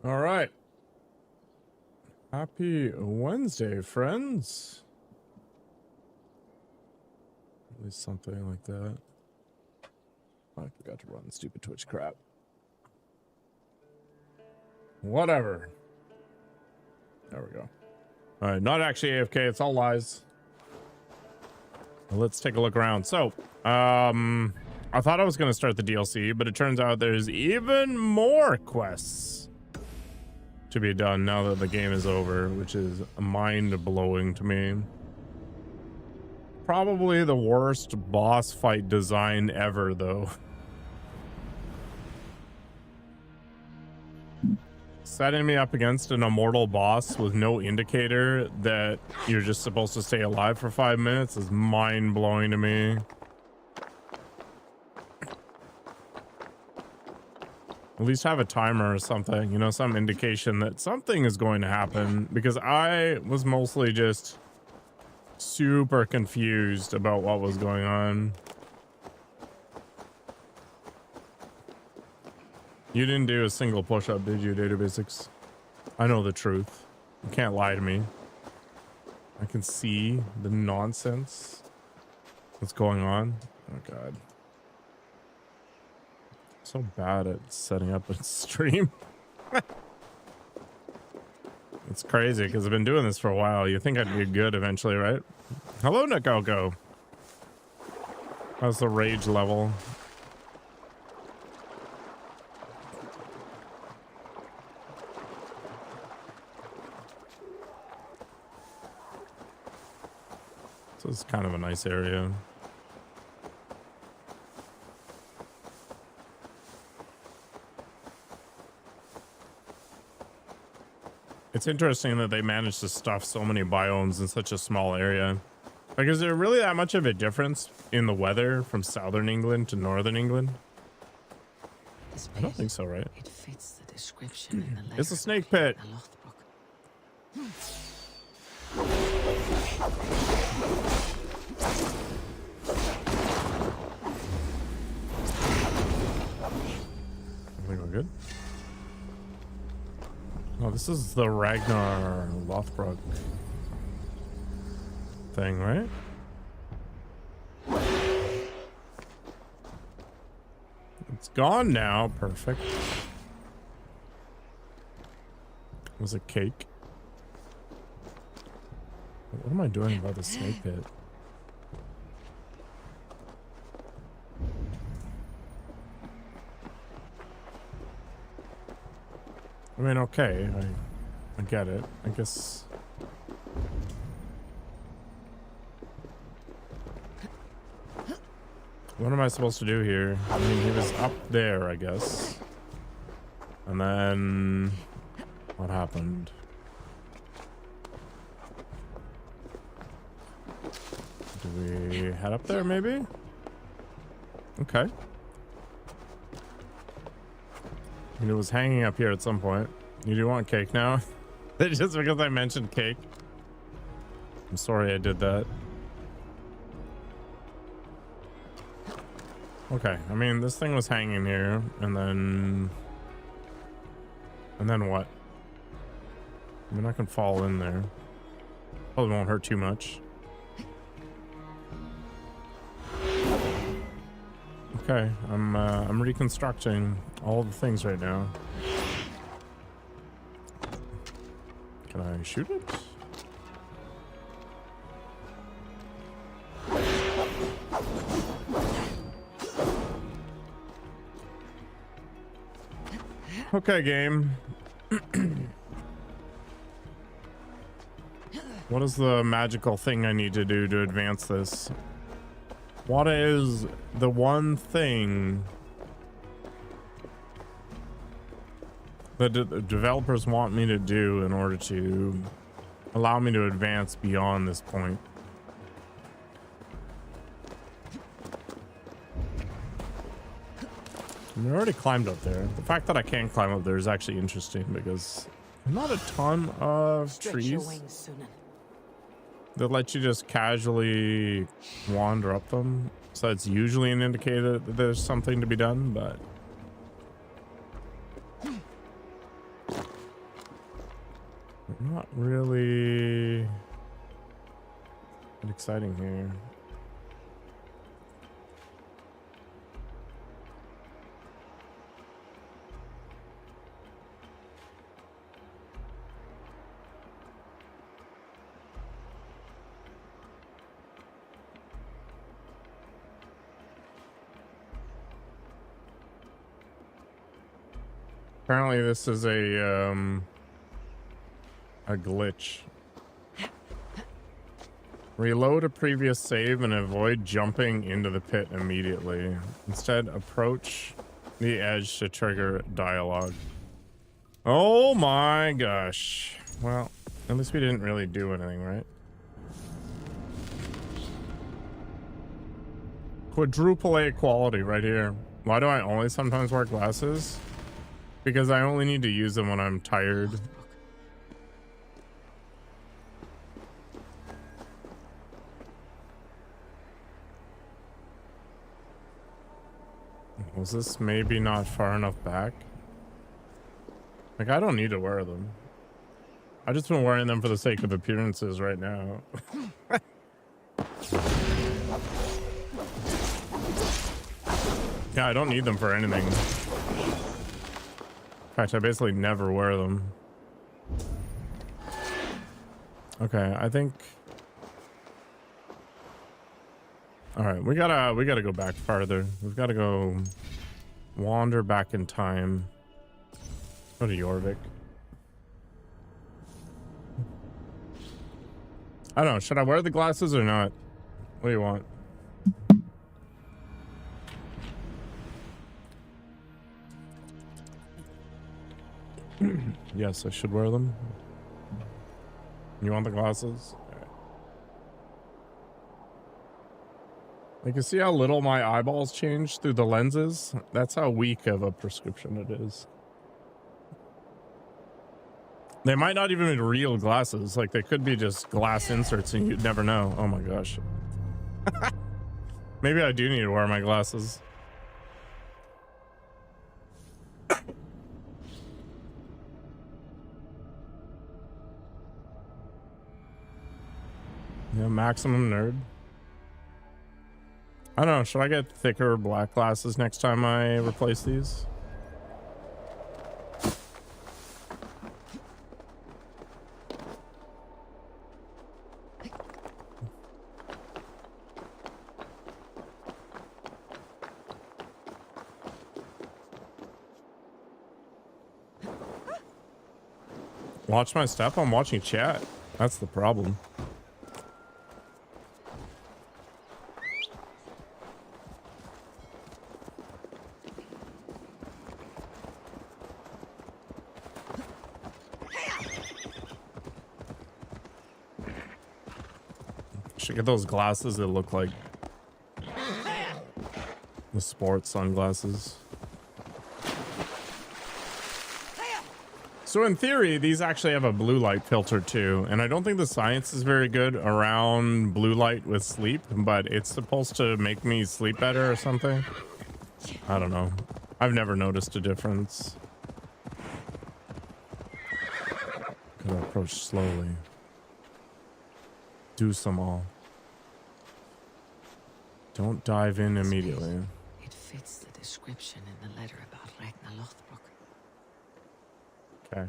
All right. Happy Wednesday, friends. At least something like that. I forgot to run stupid Twitch crap. Whatever. There we go. All right, not actually AFK. It's all lies. Let's take a look around. So, I thought I was going to start the DLC, but it turns out there's even more quests to be done now that the game is over, which is mind-blowing to me. Probably the worst boss fight design ever, though. Setting me up against an immortal boss with no indicator that you're just supposed to stay alive for 5 minutes is mind-blowing to me. At least have a timer or something, you know, some indication that something is going to happen, because I was mostly just super confused about what was going on. You didn't do a single push-up, did you, Data Basics? I know the truth. You can't lie to me. I can see the nonsense that's going on. Oh, God. So bad at setting up a stream. It's crazy because I've been doing this for a while. You think I'd be good eventually, right? Hello, Nakoko. How's the rage level? So it's kind of a nice area. It's interesting that they managed to stuff so many biomes in such a small area. Like, is there really that much of a difference in the weather from southern England to northern England? I don't think so, right? It fits the description in the It's a snake pit. I think we're good. Oh, this is the Ragnar Lothbrok thing, right? It's gone now. Perfect. It was a cake. What am I doing about the snake pit? I mean, okay, I get it. I guess. What am I supposed to do here? I mean, he was up there, I guess. And then what happened? Do we head up there, maybe? Okay. And it was hanging up here at some point. You do want cake now? Just because I mentioned cake. I'm sorry I did that. Okay, I mean, this thing was hanging here, and then what? I mean, I can fall in there. Probably won't hurt too much. Okay, I'm reconstructing all the things right now. Can I shoot it? Okay, game. What is the magical thing I need to do to advance this? What is the one thing that the developers want me to do in order to allow me to advance beyond this point? I mean, I already climbed up there. The fact that I can't climb up there is actually interesting because there's not a ton of trees that let you just casually wander up them. So it's usually an indicator that there's something to be done, but Not really exciting here. Apparently this is a glitch. Reload a previous save and avoid jumping into the pit immediately. Instead, approach the edge to trigger dialogue. Oh my gosh. Well, at least we didn't really do anything, right? Quadruple A quality right here. Why do I only sometimes wear glasses? Because I only need to use them when I'm tired. Was this maybe not far enough back? Like, I don't need to wear them. I just been wearing them for the sake of appearances right now. Yeah, I don't need them for anything. In fact, I basically never wear them. Okay, I think... Alright, we gotta go back farther. We've gotta go wander back in time. Go to Jorvik. I don't know, should I wear the glasses or not? What do you want? Yes, I should wear them. You want the glasses? Right. You can see how little my eyeballs change through the lenses. That's how weak of a prescription it is. They might not even be real glasses. Like, they could be just glass inserts and you'd never know. Oh my gosh. Maybe I do need to wear my glasses. Yeah, maximum nerd. I don't know. Should I get thicker black glasses next time I replace these? Watch my step. I'm watching chat. That's the problem. Should get those glasses that look like the sports sunglasses. So in theory, these actually have a blue light filter too, and I don't think the science is very good around blue light with sleep, but it's supposed to make me sleep better or something. I don't know. I've never noticed a difference. Gotta approach slowly. Do some all. Don't dive in immediately. It fits the description in the letter about Ragnar Lothbrok. Okay.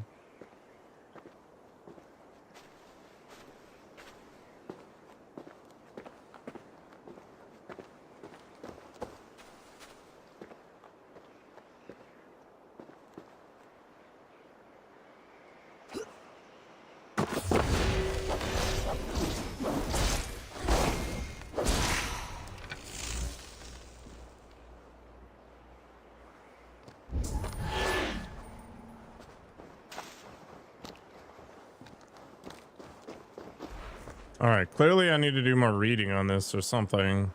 All right, clearly I need to do more reading on this or something.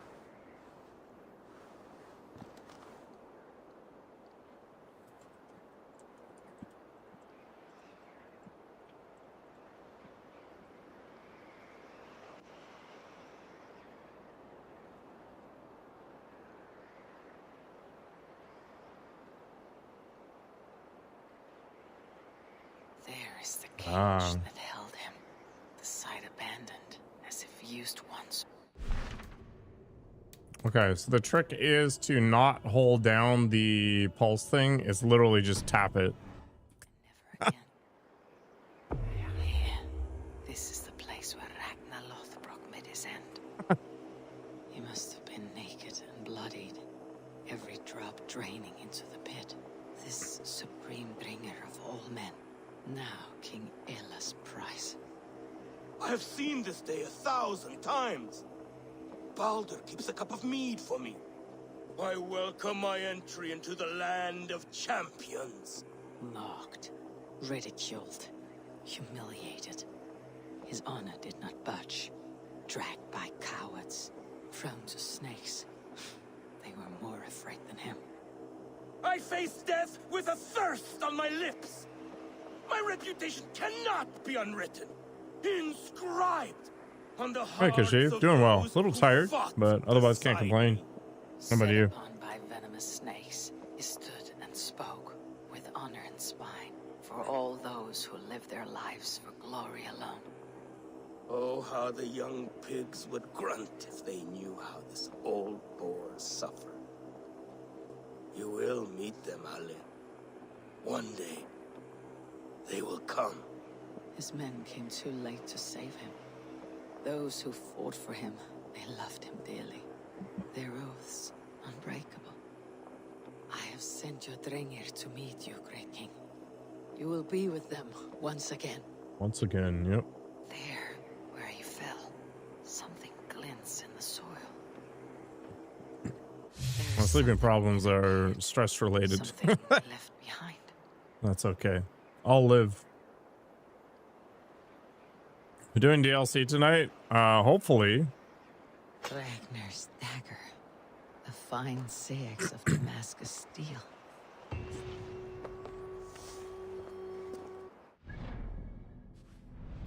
There is the cage Ah. that used once. Okay, so the trick is to not hold down the pulse thing. It's literally just tap it. Never again. Here. This is the place where Ragnar Lothbrok made his end. He must have been naked and bloodied, every drop draining into the pit. This supreme bringer of all men, now King Ella's prize. I have seen this day 1,000 times. Baldur keeps a cup of mead for me. I welcome my entry into the land of champions. Mocked, ridiculed, humiliated. His honor did not budge. Dragged by cowards, thrown to snakes. They were more afraid than him. I face death with a thirst on my lips. My reputation cannot be unwritten. Inscribed on the Hey, hearts Kashiv, of doing well. A those little who tired, fought but otherwise can't beside complain. me. How about you? Set upon by venomous snakes, he stood and spoke with honor and spine for all those who live their lives for glory alone. Oh, how the young pigs would grunt if they knew how this old boar suffered. You will meet them, Ale. One day, they will come. His men came too late to save him. Those who fought for him, they loved him dearly. Their oaths, unbreakable. I have sent your Drengr to meet you, great king. You will be with them once again. Once again, yep. There, where he fell, something glints in the soil. My sleeping problems are stress related. Something left behind. That's okay. I'll live. We're doing DLC tonight. Hopefully. Ragnar's dagger. A fine seax of Damascus steel.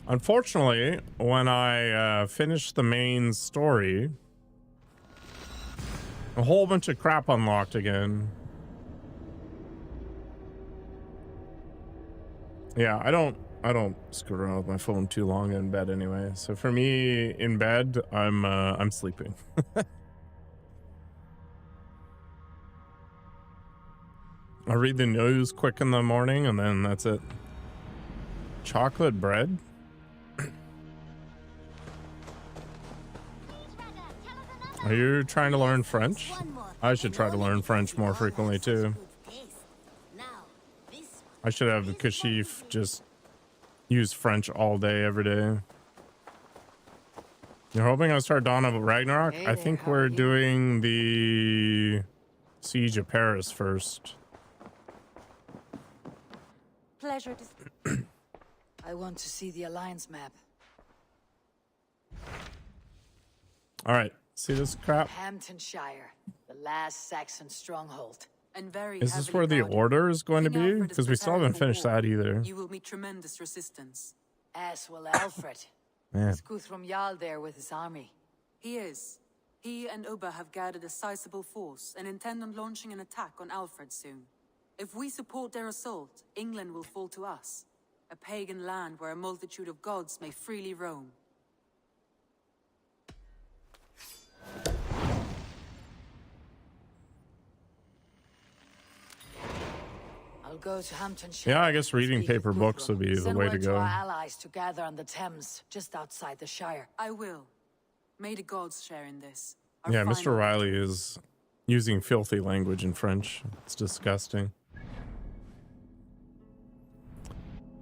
Unfortunately, when I finished the main story, a whole bunch of crap unlocked again. Yeah, I don't screw around with my phone too long in bed anyway. So for me in bed, I'm sleeping. I read the news quick in the morning and then that's it. Chocolate bread? Are you trying to learn French? I should try to learn French more frequently too. I should have Kashif just use French all day, every day. You're hoping I'll start Dawn of Ragnarok? I think we're doing the Siege of Paris first. Pleasure to... I want to see the Alliance map. All right. See this crap? Hamptonshire, the last Saxon stronghold. And very Is this heavily where the guarded. order is going to King be? Alfred is Because we still haven't preparing finished for war. that either. You will meet tremendous resistance. As will Alfred. Man. Is Guthrum Jarl there with his army? He is. He and Ubba have gathered a sizable force and intend on launching an attack on Alfred soon. If we support their assault, England will fall to us. A pagan land where a multitude of gods may freely roam. I'll go to Hamptonshire. Yeah, I guess reading Speak with paper books would be the Send way to word go. our allies to gather on the Thames, just outside the Shire. I will. May the gods share in this. Our Yeah, final Mr. Riley is using filthy language in French. It's disgusting.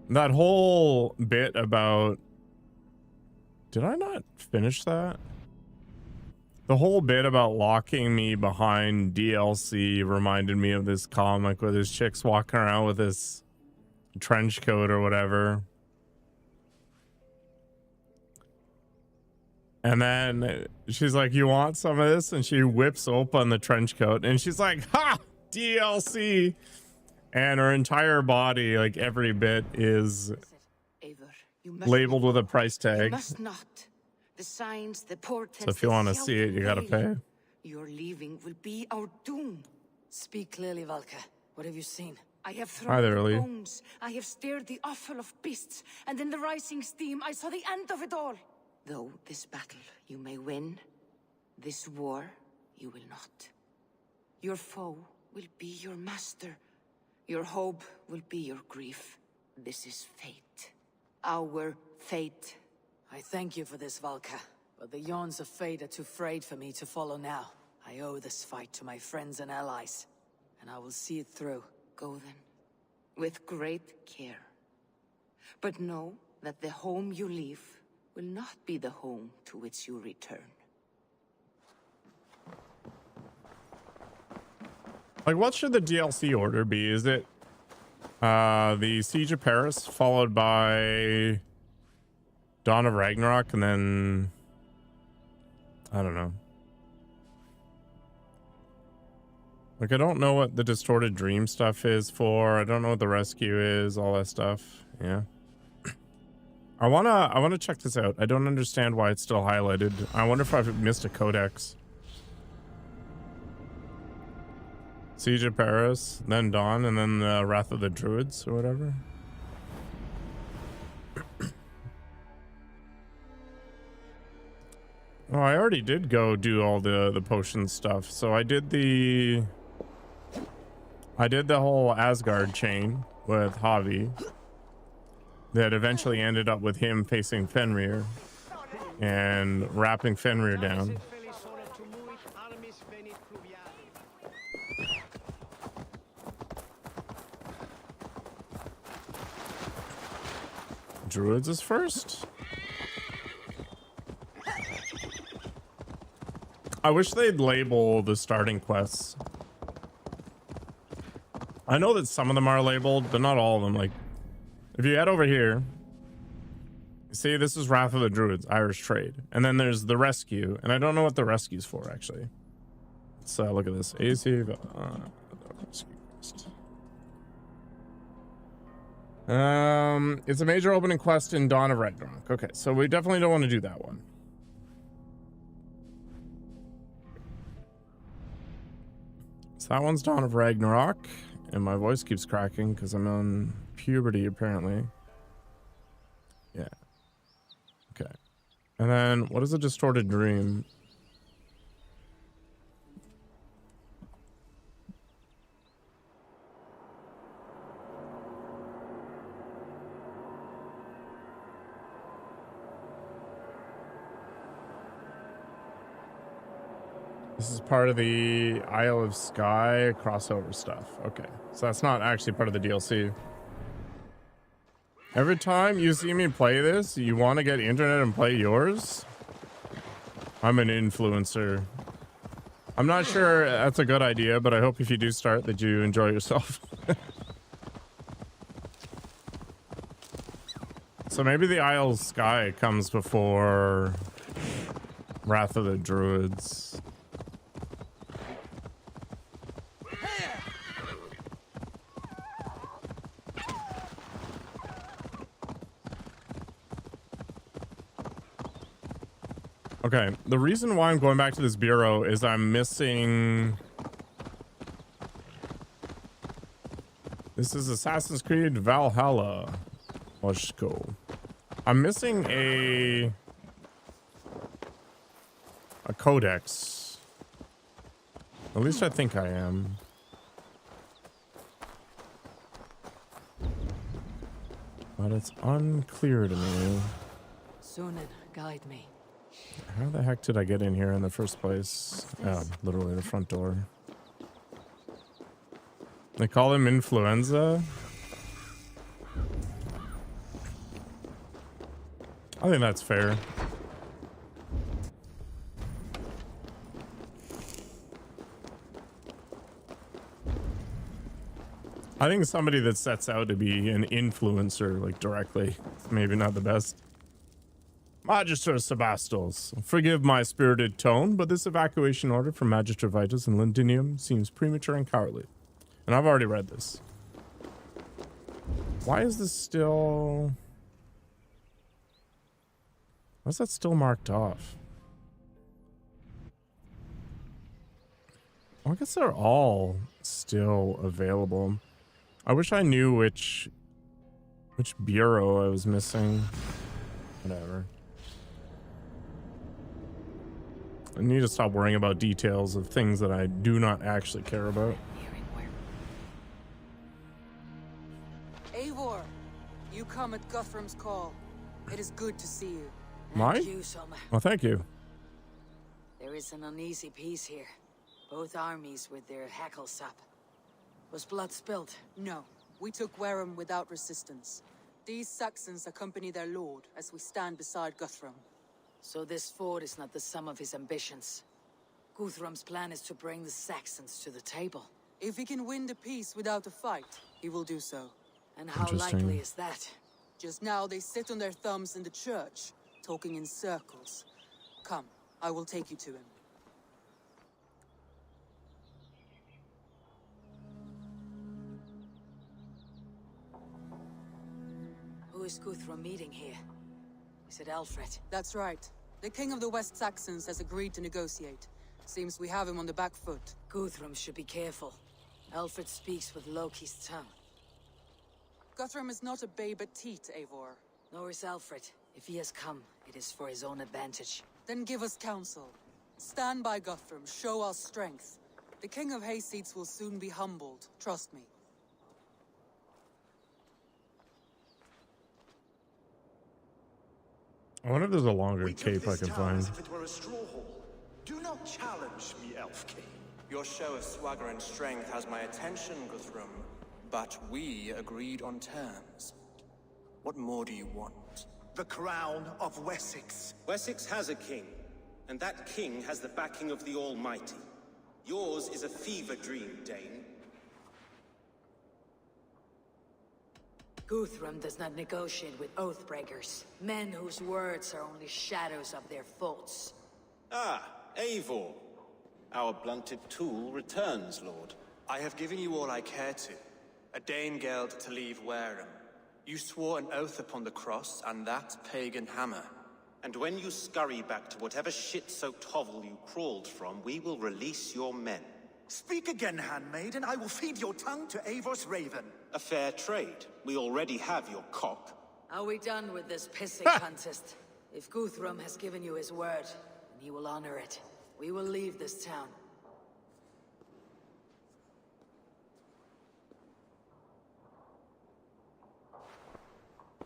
That whole bit about... Did I not finish that? The whole bit about locking me behind DLC reminded me of this comic where this chick's walking around with this trench coat or whatever. And then she's like, you want some of this? And she whips open the trench coat and she's like, ha! DLC! And her entire body, like every bit, is Eivor, you must labeled not. with a price You tag. must not. The signs, the portents. So if you the want to see it, you gotta shouting pay. Your leaving will be our doom. Speak clearly, Valka. What have you seen? I have Hi thrown there, the Lee. bones. I have stirred the offal of beasts, and in the rising steam, I saw the end of it all. though this battle you may win, this war you will not. Your foe will be your master. Your hope will be your grief. This is fate. Our fate. I thank you for this, Valka, but the yawns of fate are too frayed for me to follow now. I owe this fight to my friends and allies, and I will see it through. Go then, with great care. But know that the home you leave will not be the home to which you return. Like, what should the DLC order be? Is it the Siege of Paris followed by Dawn of Ragnarok, and then I don't know. Like, I don't know what the Distorted Dream stuff is for. I don't know what the rescue is, all that stuff. Yeah. I wanna check this out. I don't understand why it's still highlighted. I wonder if I've missed a codex. Siege of Paris, then Dawn, and then the Wrath of the Druids or whatever. Oh, I already did go do all the potion stuff. So I did the whole Asgard chain with Javi that eventually ended up with him facing Fenrir and wrapping Fenrir down. Druids is first. I wish they'd label the starting quests. I know that some of them are labeled, but not all of them. Like, if you head over here, see, this is Wrath of the Druids, Irish Trade. And then there's the rescue. And I don't know what the rescue's for, actually. Let's look at this. Aesir, rescue quest. It's a major opening quest in Dawn of Ragnarok. Okay, so we definitely don't want to do that one. So that one's Dawn of Ragnarok, and my voice keeps cracking because I'm on puberty apparently. Yeah. Okay. And then what is a Distorted Dream? This is part of the Isle of Skye crossover stuff. Okay, so that's not actually part of the DLC. Every time you see me play this, you want to get internet and play yours? I'm an influencer. I'm not sure that's a good idea, but I hope if you do start that you enjoy yourself. So maybe the Isle of Skye comes before Wrath of the Druids. Okay, the reason why I'm going back to this bureau is I'm missing... This is Assassin's Creed Valhalla. Let's go. I'm missing a codex. At least I think I am. But it's unclear to me. Sunan, guide me. How the heck did I get in here in the first place? Oh, literally the front door. They call him Influenza. I think that's fair. I think somebody that sets out to be an influencer, like directly, maybe not the best. Magister Sebastos, forgive my spirited tone, but this evacuation order from Magister Vitus and Londinium seems premature and cowardly. And I've already read this. Why is this still... Why is that still marked off? Well, I guess they're all still available. I wish I knew which bureau I was missing. Whatever. I need to stop worrying about details of things that I do not actually care about. Eivor, you come at Guthrum's call. It is good to see you. Mine? You, Soma. Well, thank you. There is an uneasy peace here. Both armies with their hackles up. Was blood spilled? No, we took Wareham without resistance. These Saxons accompany their lord as we stand beside Guthrum. So this fort is not the sum of his ambitions. Guthrum's plan is to bring the Saxons to the table. If he can win the peace without a fight, he will do so. And how Interesting. likely is that? Just now they sit on their thumbs in the church, talking in circles. Come, I will take you to him. Who is Guthrum meeting here? Is it Alfred? That's right. The king of the West Saxons has agreed to negotiate. Seems we have him on the back foot. Guthrum should be careful. Alfred speaks with Loki's tongue. Guthrum is not a babe at teat, Eivor. Nor is Alfred. If he has come, it is for his own advantage. Then give us counsel. Stand by Guthrum, show our strength. The king of Hayseeds will soon be humbled, trust me. I wonder if there's a longer We took cape I this can town find. as if it were a straw hall. Do not challenge me, Elf King. Your show of swagger and strength has my attention, Guthrum. But we agreed on terms. What more do you want? The crown of Wessex. Wessex has a king, and that king has the backing of the Almighty. Yours is a fever dream, Dane. Guthrum does not negotiate with oathbreakers, men whose words are only shadows of their faults. Ah, Eivor. Our blunted tool returns, Lord. I have given you all I care to. A Danegeld to leave Wareham. You swore an oath upon the cross, and that pagan hammer. And when you scurry back to whatever shit-soaked hovel you crawled from, we will release your men. Speak again, handmaid, and I will feed your tongue to Eivor's raven. A fair trade. We already have your cock. Are we done with this pissing contest? If Guthrum has given you his word, then he will honor it. We will leave this town.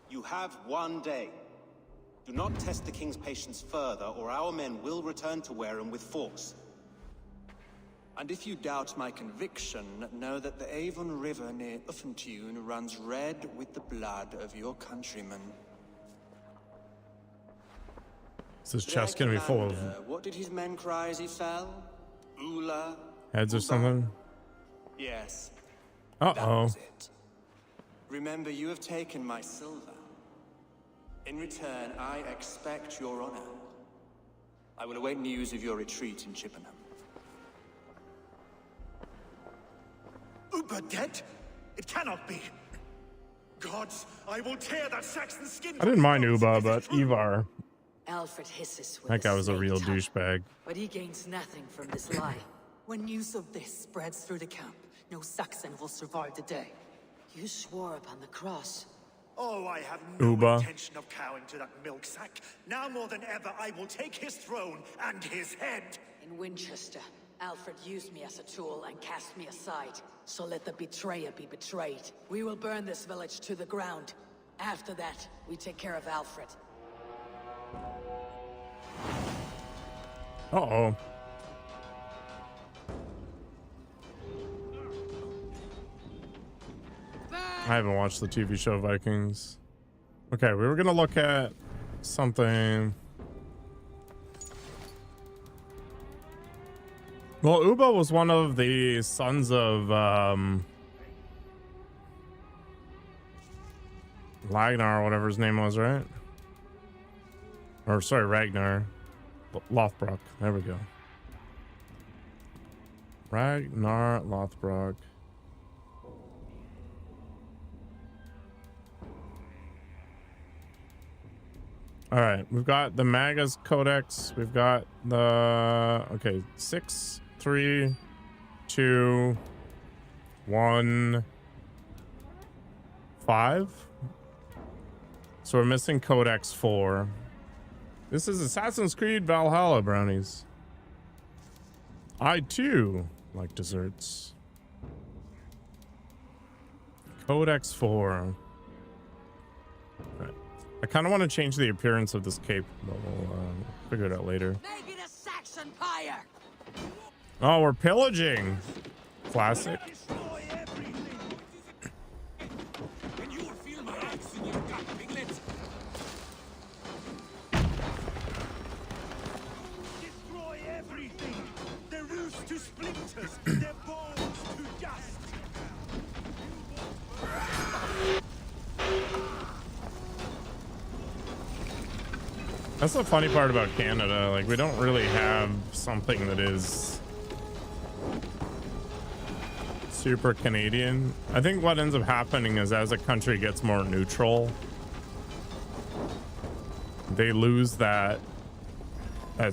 You have one day. Do not test the king's patience further, or our men will return to Wareham with force. And if you doubt my conviction, know that the Avon River near Uffentune runs red with the blood of your countrymen. Is this chest gonna be full of What did his men cry as he fell? Ula? heads or something? Yes. That Uh-oh. was it. Remember, you have taken my silver. In return, I expect your honor. I will await news of your retreat in Chippenham. Uber dead? It cannot be. Gods, I will tear that Saxon skin. I didn't mind from his Uba, bones if but it's true. Ivar, Alfred hisses with that guy was a snake real tongue, douchebag. but he gains nothing from this lie. When news of this spreads through the camp, no Saxon will survive the day. You swore upon the cross. Oh, I have no Uba. intention of cowing to that milk sack. Now more than ever, I will take his throne and his head. In Winchester, Alfred used me as a tool and cast me aside. So let the betrayer be betrayed. We will burn this village to the ground. After that, we take care of Alfred. Uh-oh. I haven't watched the TV show Vikings. Okay, we were gonna look at something. Well, Uba was one of the sons of Ragnar, or whatever his name was, right? Or sorry, Ragnar. Lothbrok. There we go. Ragnar Lothbrok. All right, we've got the Magus Codex. We've got the okay, 6, 3, 2, 1, 5. So we're missing Codex 4. This is Assassin's Creed Valhalla, brownies. I too like desserts. Codex 4. Right. I kind of want to change the appearance of this cape, but we'll figure it out later. Make it a Saxon pyre! Oh, we're pillaging. Classic. Destroy everything! And you will feel my axe in your gut, piglet. Destroy everything! Their roofs to splinters, their bones to dust! That's the funny part about Canada. Like, we don't really have something that is super Canadian. I think what ends up happening is as a country gets more neutral, they lose that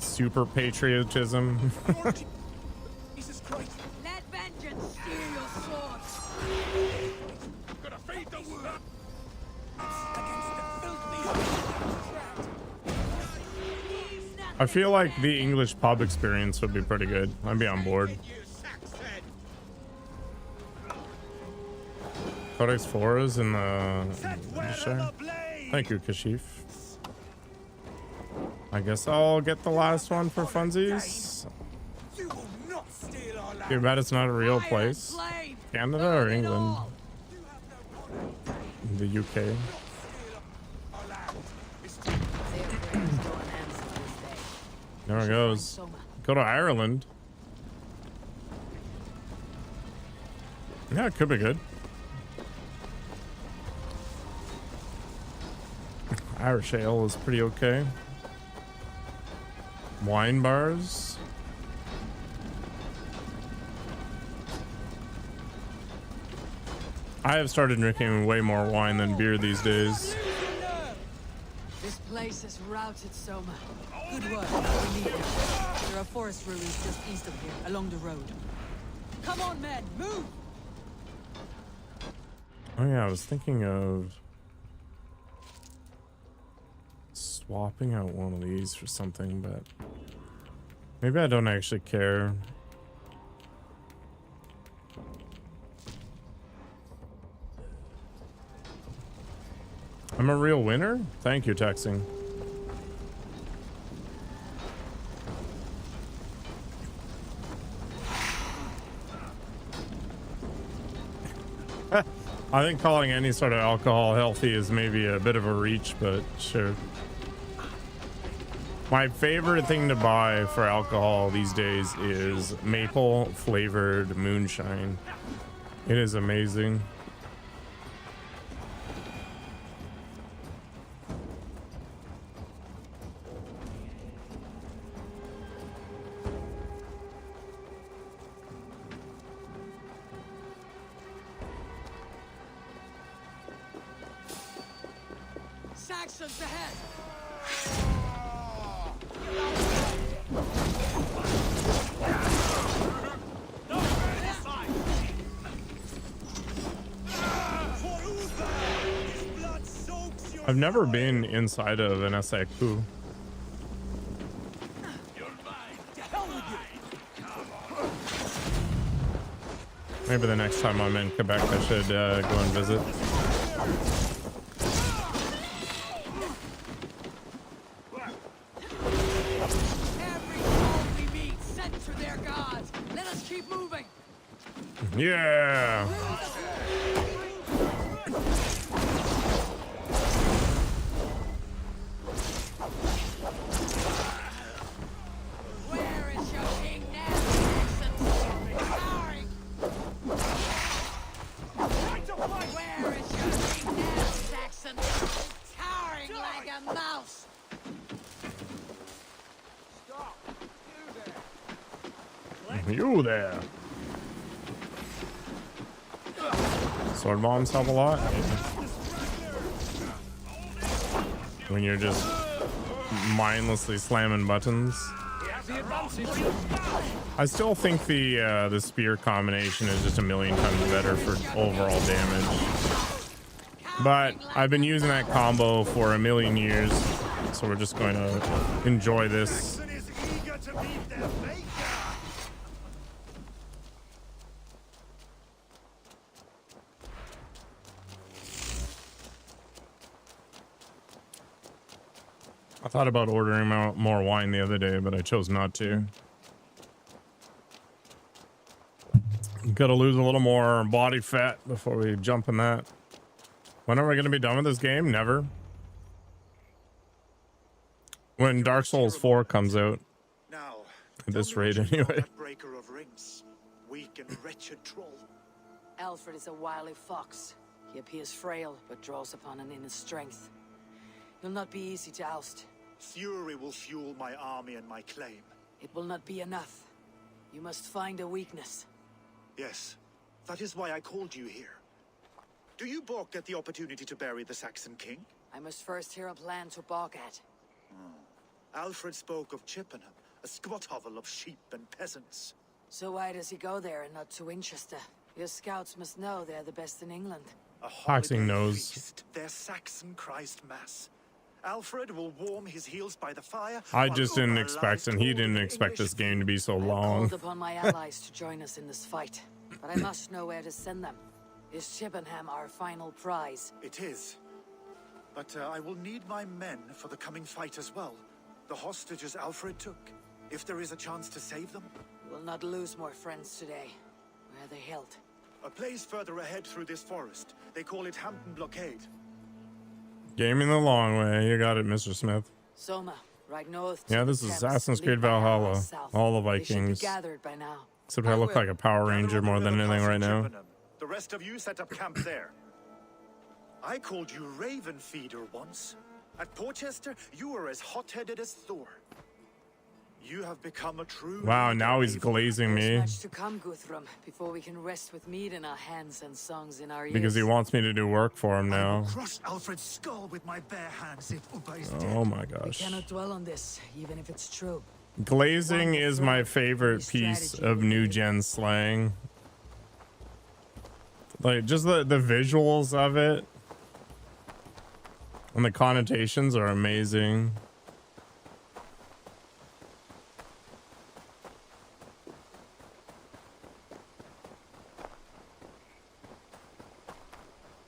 super patriotism. Jesus Christ. Let vengeance steal your swords! Gonna fade the wood. Against the filthy. I feel like the English pub experience would be pretty good. I'd be on board. Codex 4 is in the share. Thank you, Kashif. I guess I'll get the last one for funsies. You will not steal our land. Too bad it's not a real place. Canada or England? The UK. There it goes. Go to Ireland. Yeah, it could be good. Irish ale is pretty okay. Wine bars. I have started drinking way more wine than beer these days. This place has routed Soma. Good work. We need it. There are forest ruins just east of here, along the road. Come on, men, move! Oh yeah, I was thinking of swapping out one of these for something, but maybe I don't actually care. I'm a real winner? Thank you, texting. I think calling any sort of alcohol healthy is maybe a bit of a reach, but sure. My favorite thing to buy for alcohol these days is maple flavored moonshine. It is amazing. Saxons ahead! I've never been inside of an SAQ. Maybe the next time I'm in Quebec, I should go and visit. Yeah. Where is your king now, Saxon? Where is your king now, Saxon? Towering like a mouse. Stop! You there. Sword bombs help a lot. When you're just mindlessly slamming buttons. I still think the spear combination is just a million times better for overall damage. But I've been using that combo for a million years, so we're just going to enjoy this. Saxon is eager to meet their maker! I thought about ordering more wine the other day, but I chose not to. Gotta lose a little more body fat before we jump in that. When are we gonna be done with this game? Never. When Dark Souls 4 comes out. Now, At this rate, anyway. that breaker of rings, weak and wretched troll. Alfred is a wily fox. He appears frail, but draws upon an inner strength. He'll not be easy to oust. Fury will fuel my army and my claim. It will not be enough. You must find a weakness. Yes, that is why I called you here. Do you balk at the opportunity to bury the Saxon king? I must first hear a plan to balk at. Alfred spoke of Chippenham, a squat hovel of sheep and peasants. So why does he go there and not to Winchester? Your scouts must know they're the best in England. A Boxing holiday knows. feast, their Saxon Christ Mass. Alfred will warm his heels by the fire. I while just didn't Uber expect, lies and he cold didn't in expect English this game to be so I have long. called upon my allies to join us in this fight, but I must know where to send them. Is Chippenham our final prize? It is. But I will need my men for the coming fight as well. The hostages Alfred took. If there is a chance to save them. We will not lose more friends today. Where are they held? A place further ahead through this forest. They call it Hampton Blockade. Gaming the long way. You got it, Mr. Smith. Soma, right north. to Yeah, the this is Thames, Assassin's lead Creed by Valhalla. allies south. All the They should be Vikings. gathered by now. Except I look like a Power Ranger more than anything right now. The rest of you set up camp there. I called you Raven Feeder once. At Porchester, you were as hot-headed as Thor. You have become a true... Wow, now he's Raven. glazing There's me much to come, Guthrum, before we can rest with mead in our hands and songs in our ears. because he wants me to do work for him I will now. crush Alfred's skull with my bare hands if Ubba is dead. Oh my We gosh. cannot dwell on this, even if it's true. Glazing is my favorite piece of new gen slang. Like, just the visuals of it and the connotations are amazing.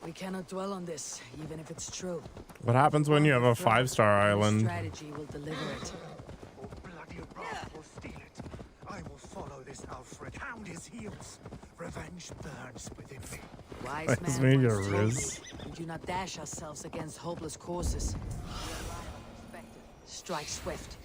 We cannot dwell on this, even if it's true. What happens when you have a 5-star Your island? strategy will deliver it. Oh, bloody wrath will steal it. I will follow this Alfred, hound his heels. Revenge burns within me. Wise That's man me, once your told me, Riz. we do not dash ourselves against hopeless courses. Strike swift.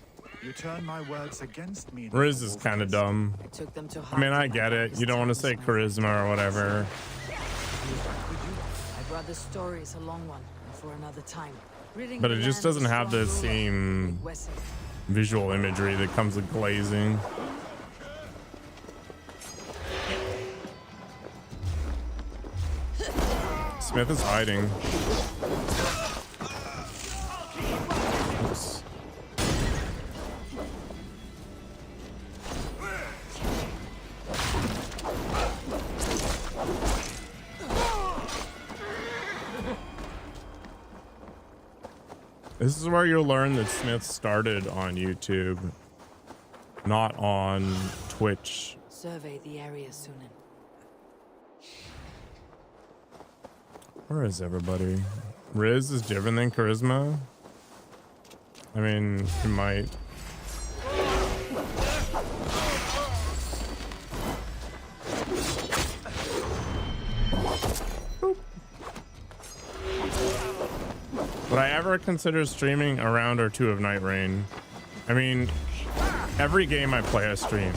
You turn my words against me. Riz is kind of dumb. I took them to I heart. mean, I in my get it. darkest You don't want to say times. charisma or whatever. I brought the story is a long one, and for another time. Ridding But the it just land of doesn't have the strong ruler, same like Wessex. visual imagery that comes with glazing. Smith is hiding. Oops. This is where you'll learn that Smith started on YouTube, not on Twitch. Survey the area, Sunan. Where is everybody? Riz is different than charisma. I mean, he might. Would I ever consider streaming a round or two of Night Rain? I mean, every game I play, I stream.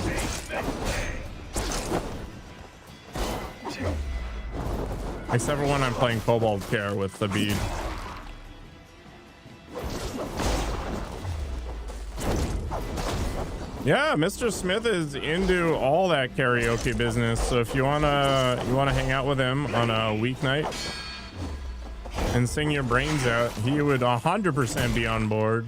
Except for when I'm playing Cobalt Care with the bead. Yeah, Mr. Smith is into all that karaoke business. So if you wanna hang out with him on a weeknight and sing your brains out, he would 100% be on board.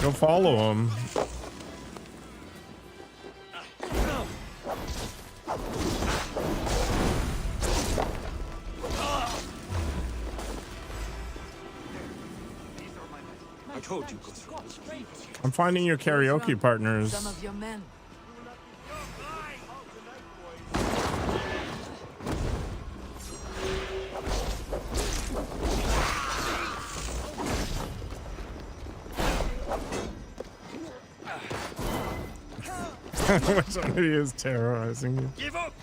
Go follow him. I told you, Guthrum. I'm finding your karaoke partners. Some of your men. Which one of you is terrorizing you? Give up!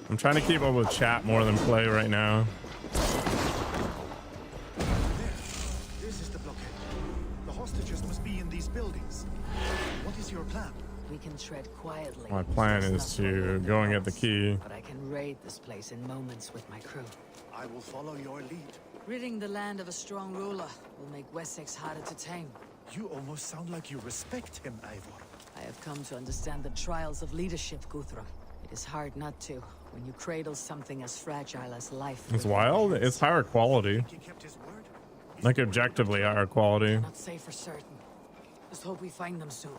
I'm trying to keep up with chat more than play right now. This is the blockade. The hostages must be in these buildings. What is your plan? We can tread quietly. My plan is to go and get the key. But I can raid this place in moments with my crew. I will follow your lead. Ridding the land of a strong ruler will make Wessex harder to tame. You almost sound like you respect him, Eivor. I have come to understand the trials of leadership, Guthrum. It is hard not to, when you cradle something as fragile as life. It's wild. It's higher quality. He kept his word? Like objectively higher quality. Not say for certain. Just hope we find them soon.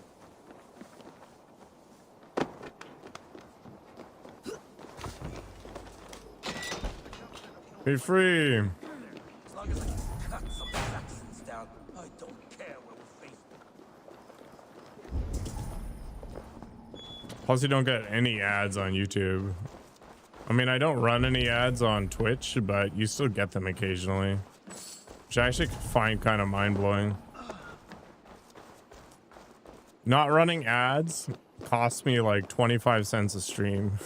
Be free. As long as I can cut some Saxons down, I don't care where we face them. Plus, you don't get any ads on YouTube. I mean, I don't run any ads on Twitch, but you still get them occasionally, which I actually find kind of mind-blowing. Not running ads costs me like 25 cents a stream.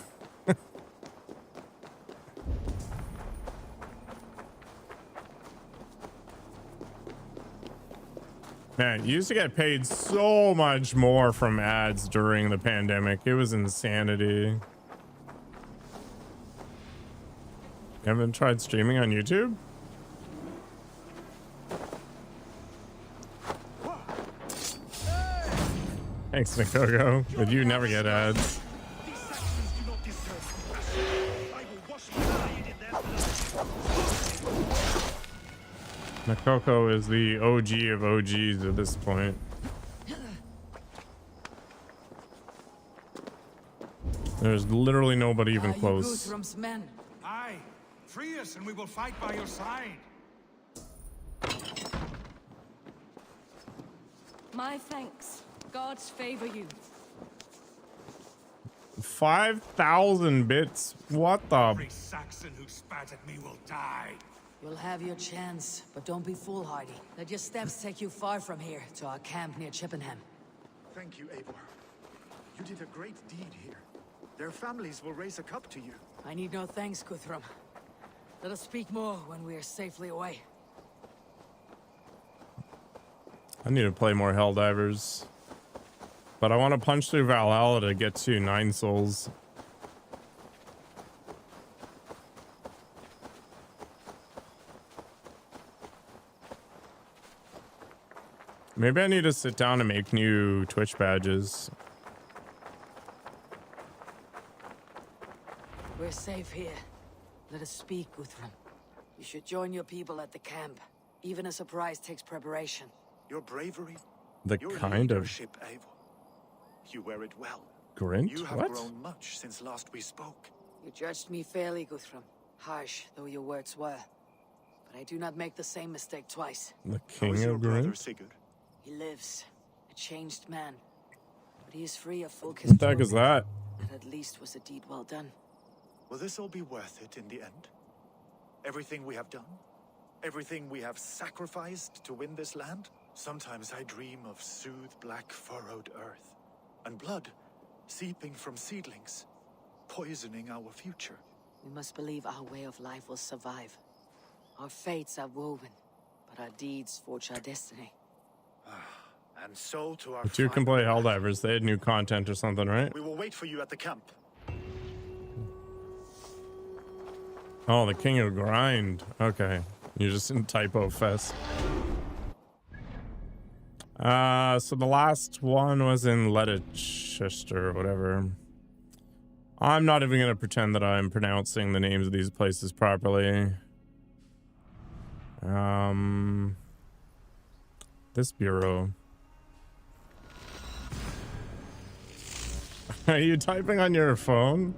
Man, you used to get paid so much more from ads during the pandemic. It was insanity. You haven't tried streaming on YouTube? Thanks, Nikoko. But you never get ads. These Saxons do not deserve compassion. I will wash my hide in their blood. Nikoko is the OG of OGs at this point. There's literally nobody even close. Guthrum's men. Aye, free us and we will fight by your side. My thanks. Gods favor you. 5,000 bits. What the? Every Saxon who spat at me will die. You'll have your chance, but don't be foolhardy. Let your steps take you far from here to our camp near Chippenham. Thank you, Eivor. You did a great deed here. Their families will raise a cup to you. I need no thanks, Guthrum. Let us speak more when we are safely away. I need to play more Helldivers. But I want to punch through Valhalla to get to 9 souls. Maybe I need to sit down and make new Twitch badges. We're safe here. Let us speak, Guthrum. You should join your people at the camp. Even a surprise takes preparation. Your bravery, The your kind of leadership, Eivor. You wear it well. Grint? You have What? grown much since last we spoke. You judged me fairly, Guthrum. Harsh though your words were. But I do not make the same mistake twice. The How king is your of brother, Grint? Sigurd? He lives, a changed man. But he is free of folk What the heck is that? That at least was a deed well done. Will this all be worth it in the end? Everything we have done? Everything we have sacrificed to win this land? Sometimes I dream of soothed black furrowed earth, and blood seeping from seedlings, poisoning our future. We must believe our way of life will survive. Our fates are woven, but our deeds forge our destiny. And so to our The two can play final battle. Helldivers. They had new content or something, right? We will wait for you at the camp. Oh, the king of grind. Okay. You're just in typo fest. So the last one was in Leicester or whatever. I'm not even gonna pretend that I'm pronouncing the names of these places properly. This bureau. Are you typing on your phone?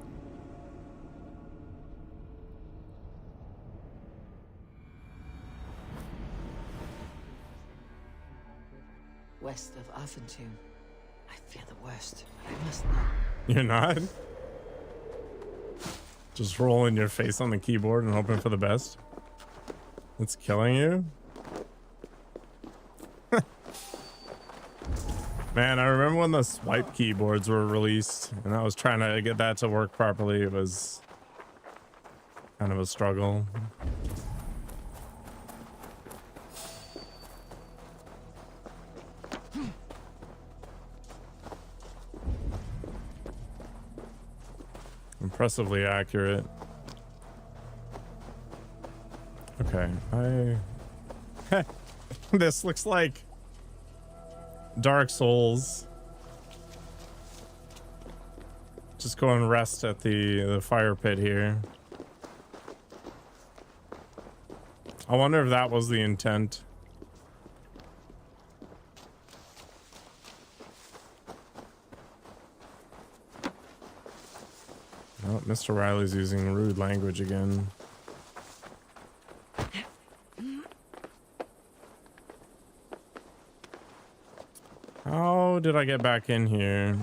West of Affentoon. I fear the worst, but I must know. You're not? Just rolling your face on the keyboard and hoping for the best? It's killing you? Man, I remember when the swipe keyboards were released and I was trying to get that to work properly. It was kind of a struggle. Impressively accurate. Okay, this looks like Dark Souls. Just go and rest at the fire pit here. I wonder if that was the intent. Oh, Mr. Riley's using rude language again. How did I get back in here?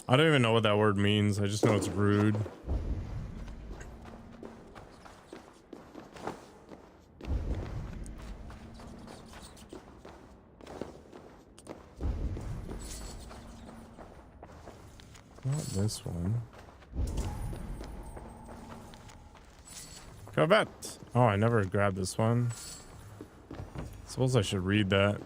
I don't even know what that word means. I just know it's rude. Not this one. Corvette. Oh, I never grabbed this one. Suppose I should read that.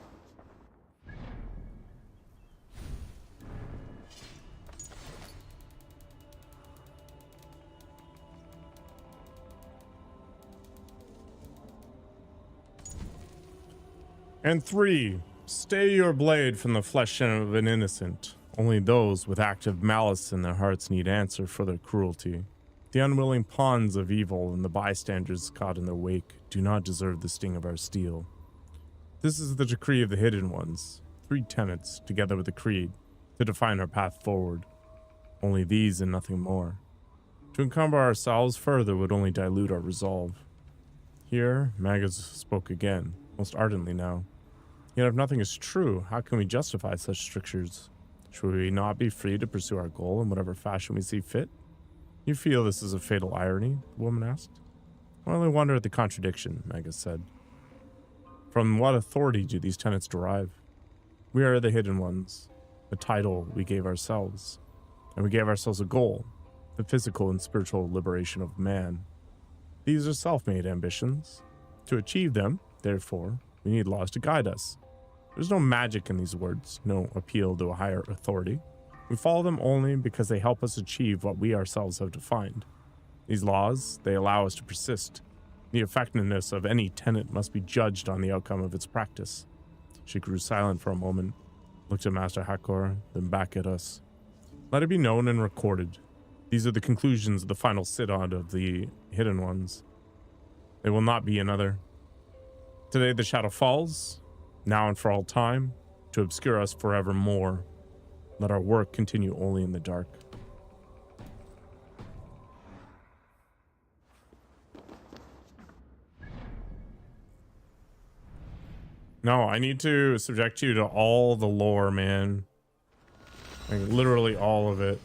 And 3, stay your blade from the flesh of an innocent. Only those with active malice in their hearts need answer for their cruelty. The unwilling pawns of evil and the bystanders caught in their wake do not deserve the sting of our steel. This is the decree of the Hidden Ones, 3 tenets, together with the creed, to define our path forward. Only these and nothing more. To encumber ourselves further would only dilute our resolve. Here, Magus spoke again, most ardently now. Yet if nothing is true, how can we justify such strictures? Should we not be free to pursue our goal in whatever fashion we see fit? You feel this is a fatal irony? The woman asked. I only wonder at the contradiction, Magus said. From what authority do these tenets derive? We are the Hidden Ones, a title we gave ourselves. And we gave ourselves a goal, the physical and spiritual liberation of man. These are self-made ambitions. To achieve them, therefore, we need laws to guide us. There's no magic in these words, no appeal to a higher authority. We follow them only because they help us achieve what we ourselves have defined. These laws, they allow us to persist. The effectiveness of any tenet must be judged on the outcome of its practice. She grew silent for a moment, looked at Master Hakor, then back at us. Let it be known and recorded. These are the conclusions of the final synod of the Hidden Ones. There will not be another. Today the shadow falls, now and for all time, to obscure us forevermore. Let our work continue only in the dark. No, I need to subject you to all the lore, man. Like, literally all of it.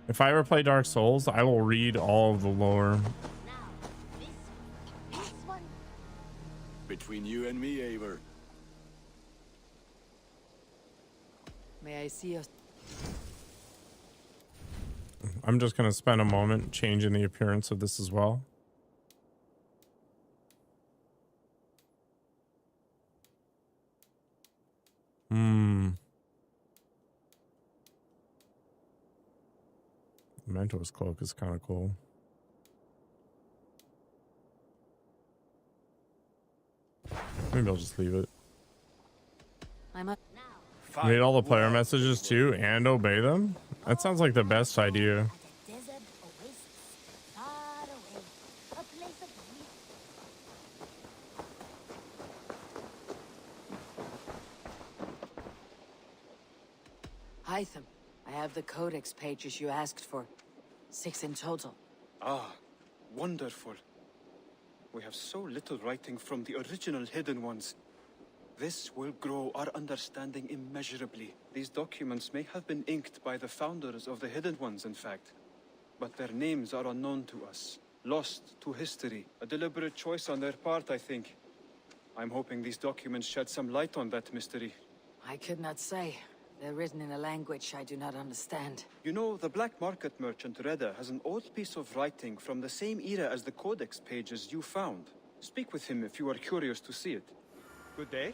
If I ever play Dark Souls, I will read all of the lore. Between you and me, Eivor. May I see your... I'm just going to spend a moment changing the appearance of this as well. Mentor's cloak is kind of cool. Maybe I'll just leave it. Read all the player messages too and obey them? That sounds like the best idea. Hytham, I have the codex pages you asked for. 6 in total. Ah, wonderful. We have so little writing from the original Hidden Ones. This will grow our understanding immeasurably. These documents may have been inked by the founders of the Hidden Ones, in fact. But their names are unknown to us. Lost to history. A deliberate choice on their part, I think. I'm hoping these documents shed some light on that mystery. I could not say. They're written in a language I do not understand. You know, the black market merchant Reda has an old piece of writing from the same era as the codex pages you found. Speak with him if you are curious to see it. Good day.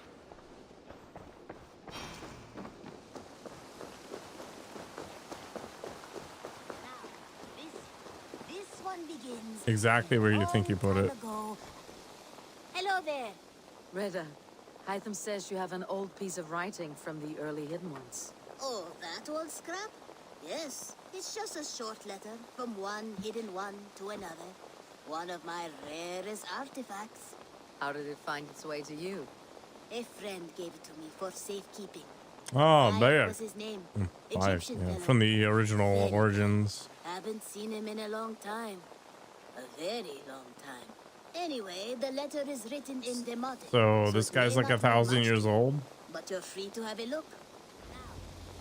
This one begins Exactly where you think you put it. Hello there. Reda, Hytham says you have an old piece of writing from the early Hidden Ones. Oh, that old scrap? Yes. It's just a short letter from one hidden one to another. One of my rarest artifacts. How did it find its way to you? A friend gave it to me for safekeeping. Oh, That there. was his name. Fire, Egyptian yeah, fellow. from the original Very origins. Haven't seen him in a long time. A very long time. Anyway, the letter is written in Demotic. So this it guy's may like not mean 1,000 much years to you, old. But you're free to have a look. Now,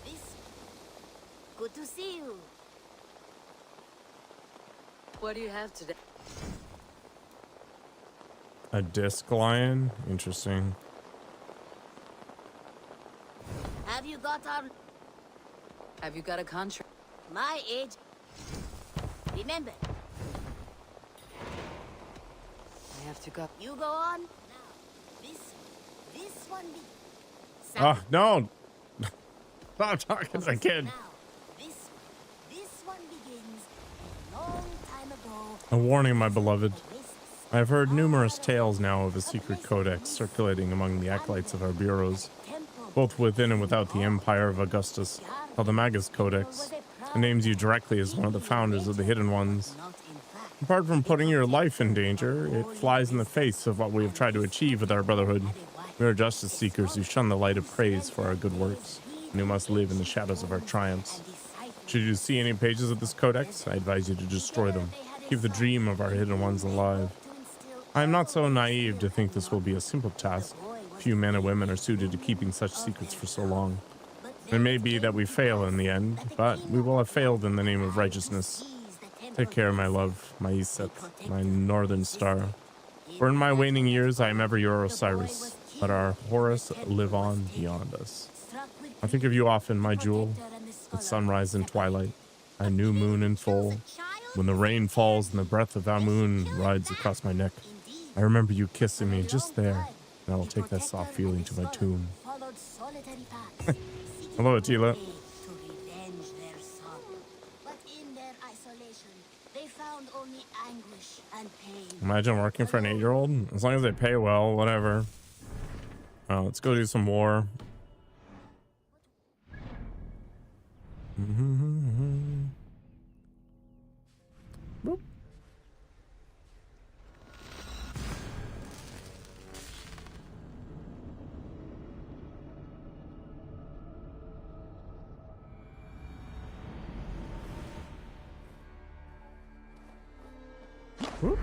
this. Good to see you. What do you have today? A disc lion? Interesting. Have you got our... Have you got a contract? My age... Remember, I have to go. you go on. Now, this one be... Oh, no. Stop talking to the kid. Now, this one begins a long time ago. A warning, my beloved. I have heard numerous tales now of a secret codex circulating among the acolytes of our bureaus, both within and without the Empire of Augustus, called the Magus Codex. It names you directly as one of the founders of the Hidden Ones. Apart from putting your life in danger, it flies in the face of what we have tried to achieve with our brotherhood. We are justice seekers who shun the light of praise for our good works, and who must live in the shadows of our triumphs. Should you see any pages of this codex, I advise you to destroy them. Keep the dream of our Hidden Ones alive. I am not so naive to think this will be a simple task. Few men and women are suited to keeping such secrets for so long. It may be that we fail in the end, but we will have failed in the name of righteousness. Take care, my love, my Iset, my northern star. For in my waning years I am ever your Osiris. Let our Horus live on beyond us. I think of you often, my jewel, at sunrise and twilight, a new moon in full. When the rain falls and the breath of that moon rides across my neck, I remember you kissing me just there, and I will take that soft feeling to my tomb. Hello, Attila. Imagine working for an 8-year-old. As long as they pay well, whatever. Let's go do some war. Boop. Whoop.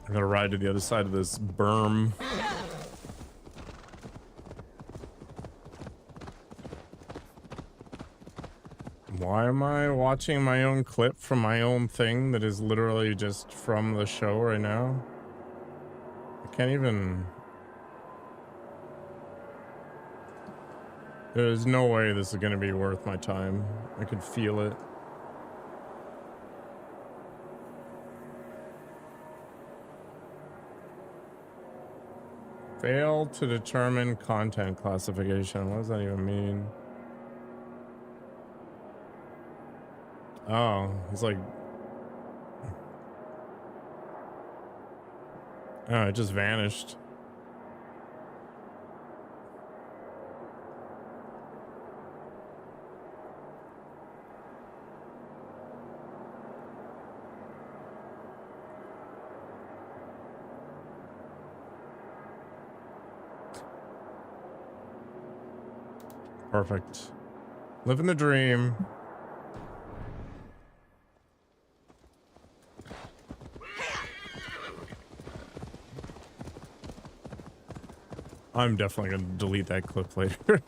I gotta ride to the other side of this berm. Why am I watching my own clip from my own thing that is literally just from the show right now? I can't even... There's no way this is gonna be worth my time. I could feel it. Fail to determine content classification. What does that even mean? Oh, it's like... Oh, it just vanished. Perfect. Living the dream. I'm definitely going to delete that clip later.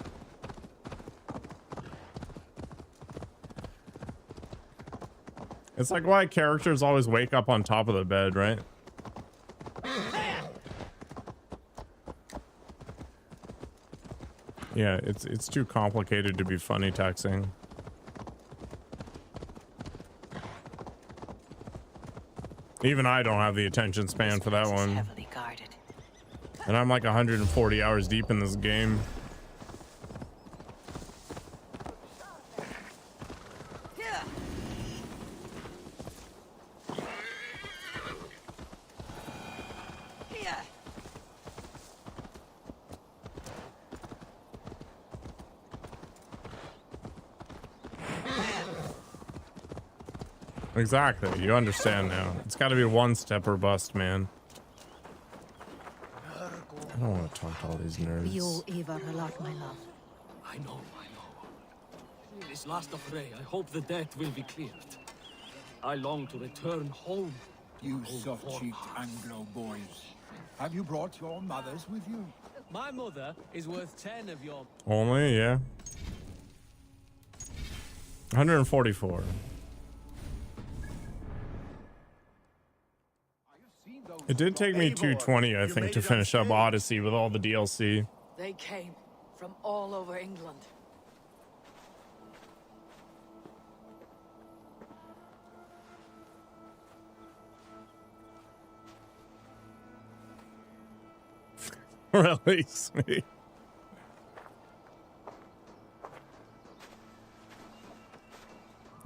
It's like why characters always wake up on top of the bed, right? Yeah, it's too complicated to be funny texting. Even I don't have the attention span for that one. Heavily guarded. And I'm like 140 hours deep in this game. Exactly, you understand now. It's got to be one step or bust, man. I don't want to talk to all these nerds. We owe Eivor a lot, my love. I know. In this last affray, I hope the debt will be cleared. I long to return home. You soft-cheeked Anglo boys. Have you brought your mothers with you? My mother is worth 10 of your... Only, yeah. 144. It did take me 220, I think, to finish up Odyssey with all the DLC. They came from all over England. Release me.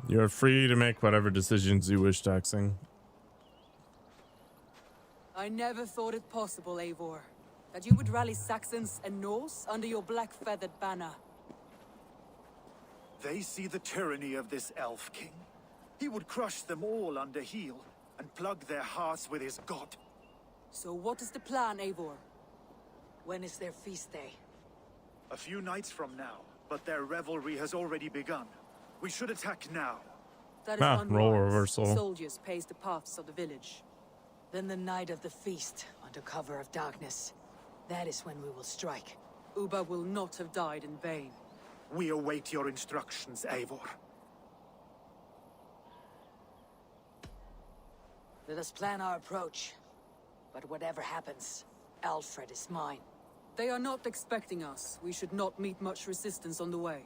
You're free to make whatever decisions you wish, Taxing. I never thought it possible, Eivor, that you would rally Saxons and Norse under your black-feathered banner. They see the tyranny of this elf king. He would crush them all under heel and plug their hearts with his god. So what is the plan, Eivor? When is their feast day? A few nights from now, but their revelry has already begun. We should attack now. That is unwise. Roll reversal. Soldiers pace the paths of the village. Then the night of the feast, under cover of darkness. That is when we will strike. Ubba will not have died in vain. We await your instructions, Eivor. Let us plan our approach. But whatever happens, Alfred is mine. They are not expecting us. We should not meet much resistance on the way.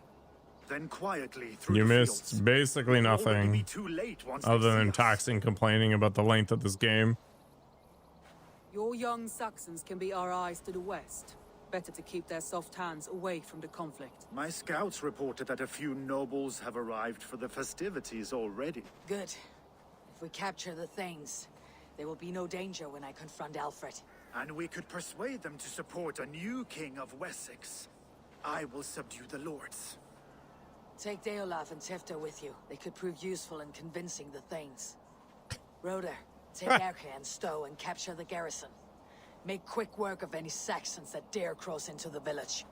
Then quietly through You the missed fields. basically It will already nothing be too late once other they than see us. Taxing complaining about the length of this game. Your young Saxons can be our eyes to the west. Better to keep their soft hands away from the conflict. My scouts reported that a few nobles have arrived for the festivities already. Good. If we capture the Thanes, there will be no danger when I confront Alfred. And we could persuade them to support a new king of Wessex. I will subdue the lords. Take Deolaf and Tifta with you. They could prove useful in convincing the Thanes. Roder, take Erke and Stowe and capture the garrison. Make quick work of any Saxons that dare cross into the village.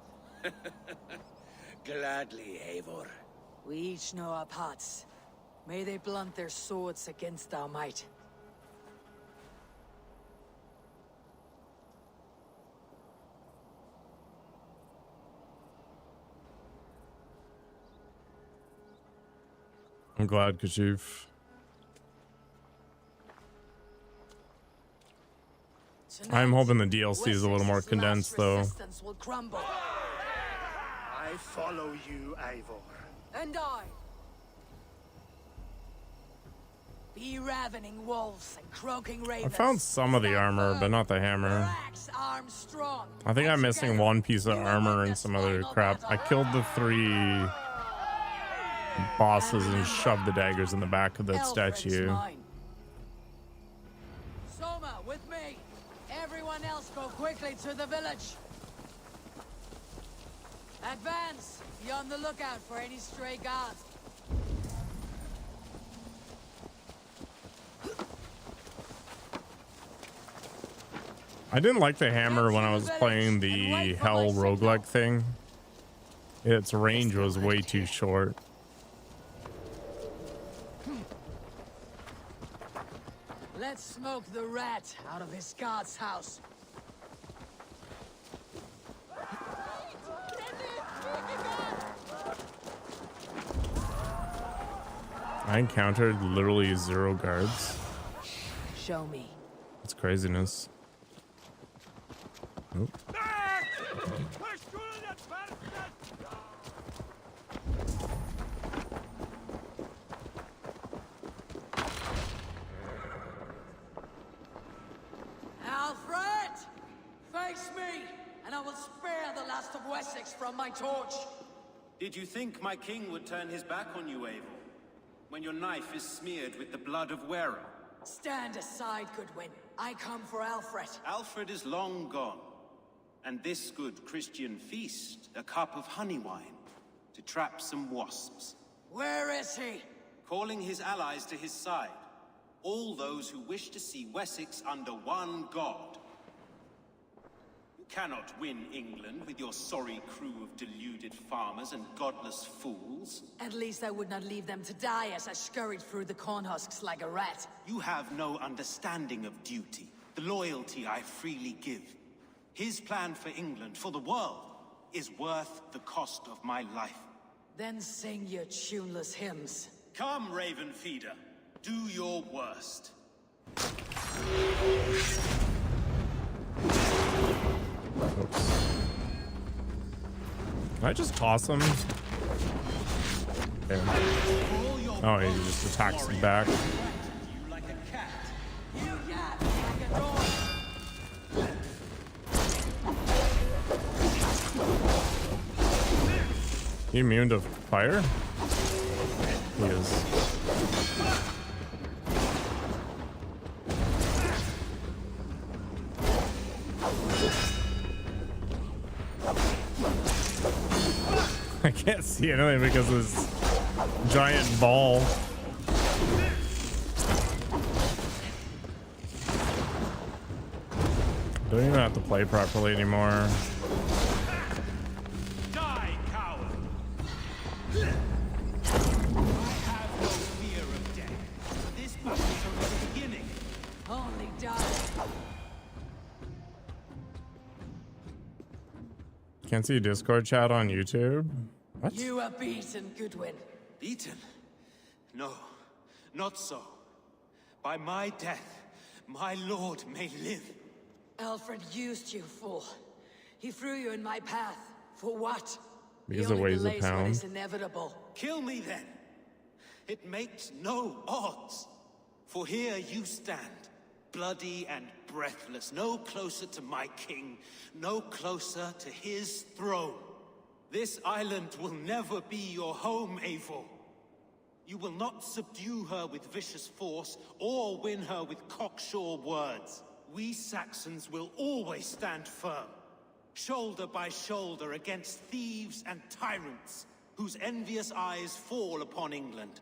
Gladly, Eivor. We each know our parts. May they blunt their swords against our might. I'm glad, Kashif. I'm hoping the DLC is a little more condensed, though. Will crumble. I follow you, Eivor. And I. Be ravening wolves and croaking I ravens. found some of the armor, but not the hammer. I think I'm missing one piece of armor and some other crap. I killed the 3 bosses and shoved the daggers in the back of that statue. Soma, with me. Everyone else go quickly to the village. Advance. Be on the lookout for any stray guards. I didn't like the hammer when I was playing the Hell roguelike thing. Its range was way too short. Let's smoke the rat out of his guard's house. I encountered literally 0 guards. Show me. It's craziness. Nope. Alfred! Face me, and I will spare the last of Wessex from my torch. Did you think my king would turn his back on you, Eivor? When your knife is smeared with the blood of Wero? Stand aside, Goodwin. I come for Alfred. Alfred is long gone. And this good Christian feast, a cup of honey wine, to trap some wasps. Where is he? Calling his allies to his side. All those who wish to see Wessex under one god. You cannot win England with your sorry crew of deluded farmers and godless fools. At least I would not leave them to die as I scurried through the corn husks like a rat. You have no understanding of duty, the loyalty I freely give. His plan for England, for the world, is worth the cost of my life. Then sing your tuneless hymns. Come, Raven Feeder. Do your worst. Oops. Can I just toss him? Okay. Oh, he just attacks him back. He immune to fire? He is. I can't see anything because of this giant ball. Don't even have to play properly anymore. Die, coward! I have no fear of death. This battle's only the beginning. Only die. Can't see Discord chat on YouTube. What? You are beaten, Goodwin. Beaten? No, not so. By my death, my lord may live. Alfred used you, fool. He threw you in my path. For what? Because He it only weighs a delays what pound. is inevitable. Kill me then. It makes no odds. For here you stand, bloody and breathless, no closer to my king, no closer to his throne. This island will never be your home, Eivor. You will not subdue her with vicious force, or win her with cocksure words. We Saxons will always stand firm, shoulder by shoulder against thieves and tyrants, whose envious eyes fall upon England.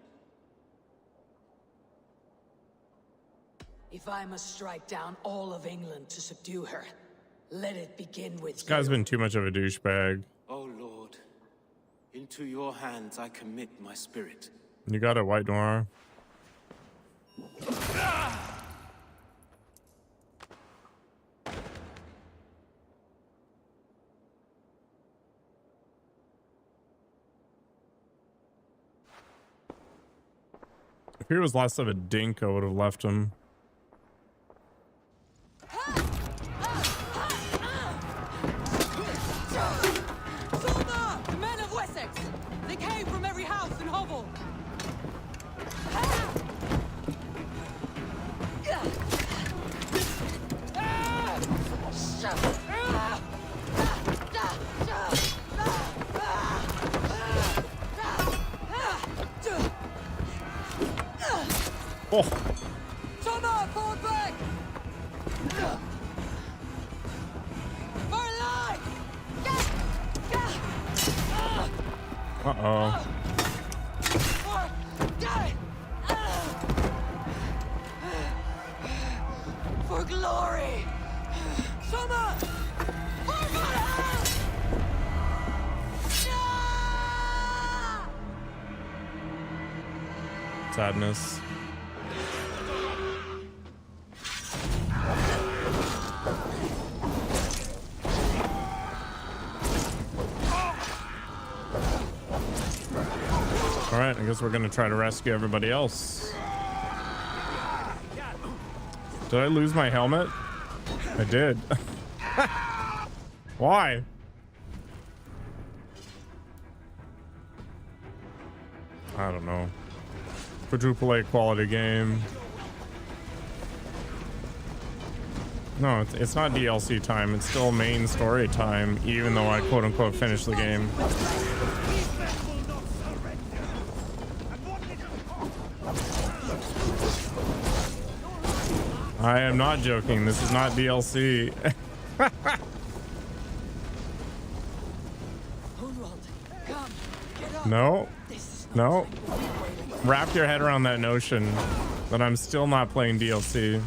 If I must strike down all of England to subdue her, let it begin with This guy's been too much of a douchebag. O Lord, into your hands I commit my spirit. You got a white noir. If he was less of a dink, I would have left him. Soldier! The men of Wessex! They came from every house and hovel! Oh! Soldier, forward back! For life! Uh-oh. For glory! Summer! For Valhalla! Sadness. All right, I guess we're gonna try to rescue everybody else. Did I lose my helmet? I did. Why? I don't know. Quadruple A quality game. No, it's not DLC time. It's still main story time, even though I quote unquote finished the game. I am not joking. This is not DLC. No. No. Wrap your head around that notion that I'm still not playing DLC.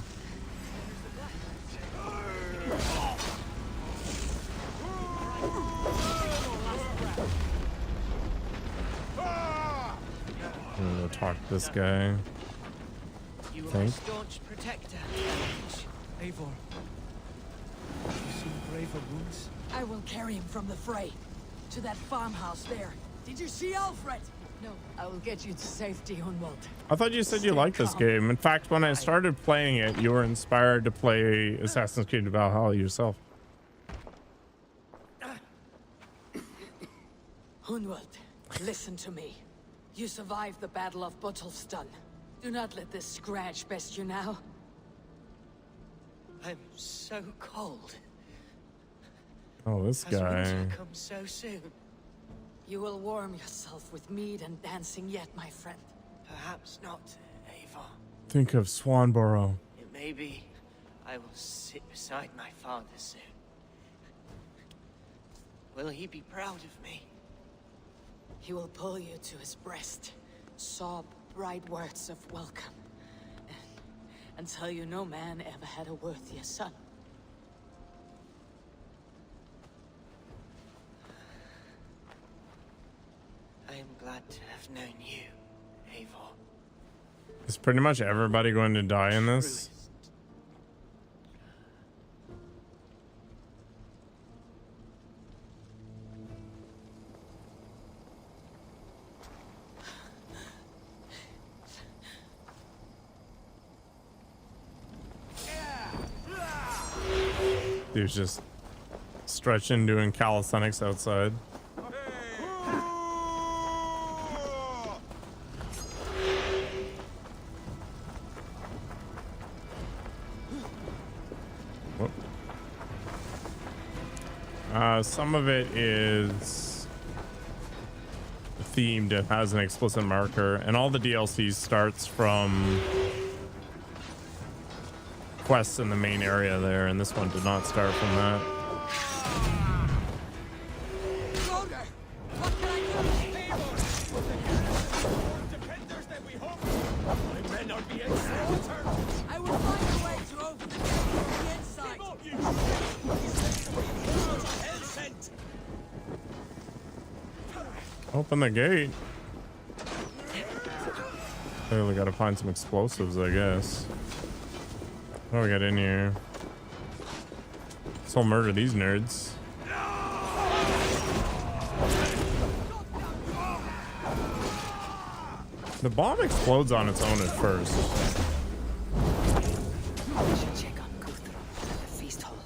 I'm gonna talk to this guy. You are a staunch protector, Eivor. Have you seen graver wounds? I will carry him from the fray to that farmhouse there. Did you see Alfred? No, I will get you to safety, Hunwald. I thought you said you liked this game. In fact, when I started playing it, you were inspired to play Assassin's Creed Valhalla yourself. Hunwald, listen to me. You survived the Battle of Botolfston. Do not let this scratch best you now. I'm so cold. Oh, this guy. Has winter come so soon? You will warm yourself with mead and dancing yet, my friend. Perhaps not, Eivor. Think of Swanborough. It may be I will sit beside my father soon. Will he be proud of me? He will pull you to his breast, sob bright words of welcome, and tell you no man ever had a worthier son. I am glad to have known you, Eivor. Is pretty much everybody going to die in this? Dude's just stretching, doing calisthenics outside. Some of it is themed. It has an explicit marker, and all the DLC starts from quests in the main area there, and this one did not start from that. I will find a way to open the gate from the inside. Open the gate. Clearly gotta find some explosives, I guess. What do we got in here? So murder these nerds. The bomb explodes on its own at first. I should check on Guthrum at the feast hall.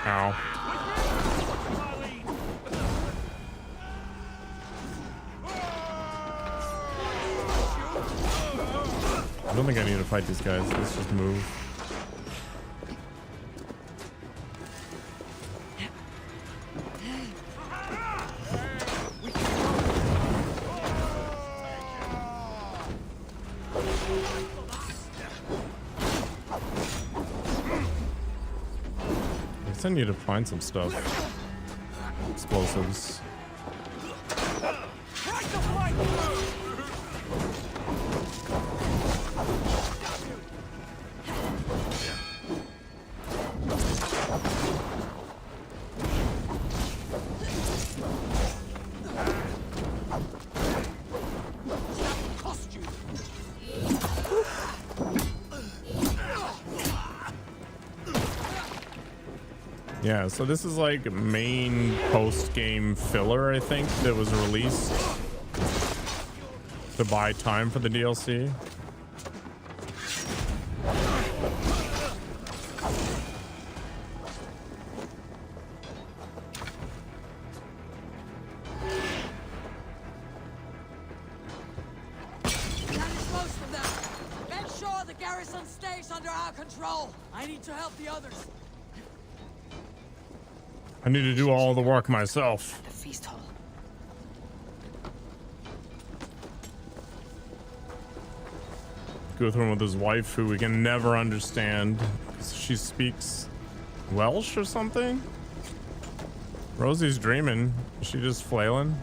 Ow. I don't think I need to fight these guys. Let's just move. I guess I need to find some stuff. Explosives. Yeah, so this is like main post-game filler, I think, that was released to buy time for the DLC. That is most of them. Make sure the garrison stays under our control. I need to help the others. I need to do all the work myself. The feast hall. Guthrum with his wife, who we can never understand. She speaks Welsh or something? Rosie's dreaming. Is she just flailing?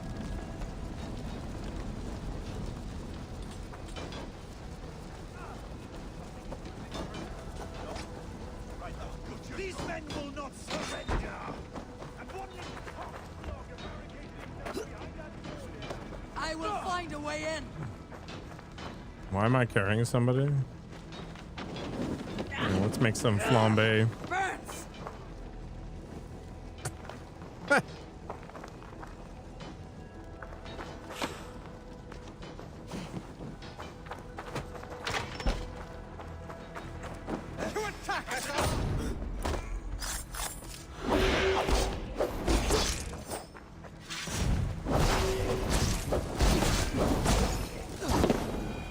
These men will not surrender. And one I will find a way in. Why am I carrying somebody? Yeah, let's make some flambe. Burns. to attack us!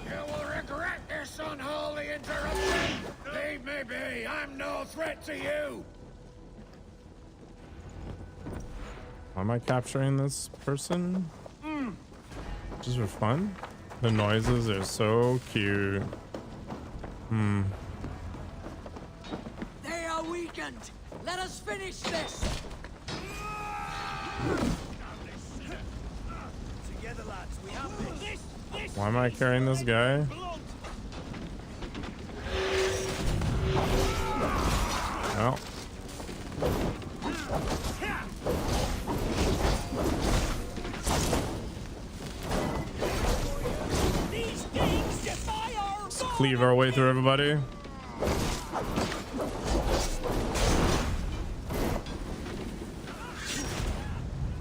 You will regret this unholy interruption. Leave me be. I'm no threat to you. Why am I capturing this person? Just for fun? The noises are so cute. They are weakened. Let us finish this. Together, lads, we have this. Why am I carrying this guy? Oh. Let's cleave our way through everybody.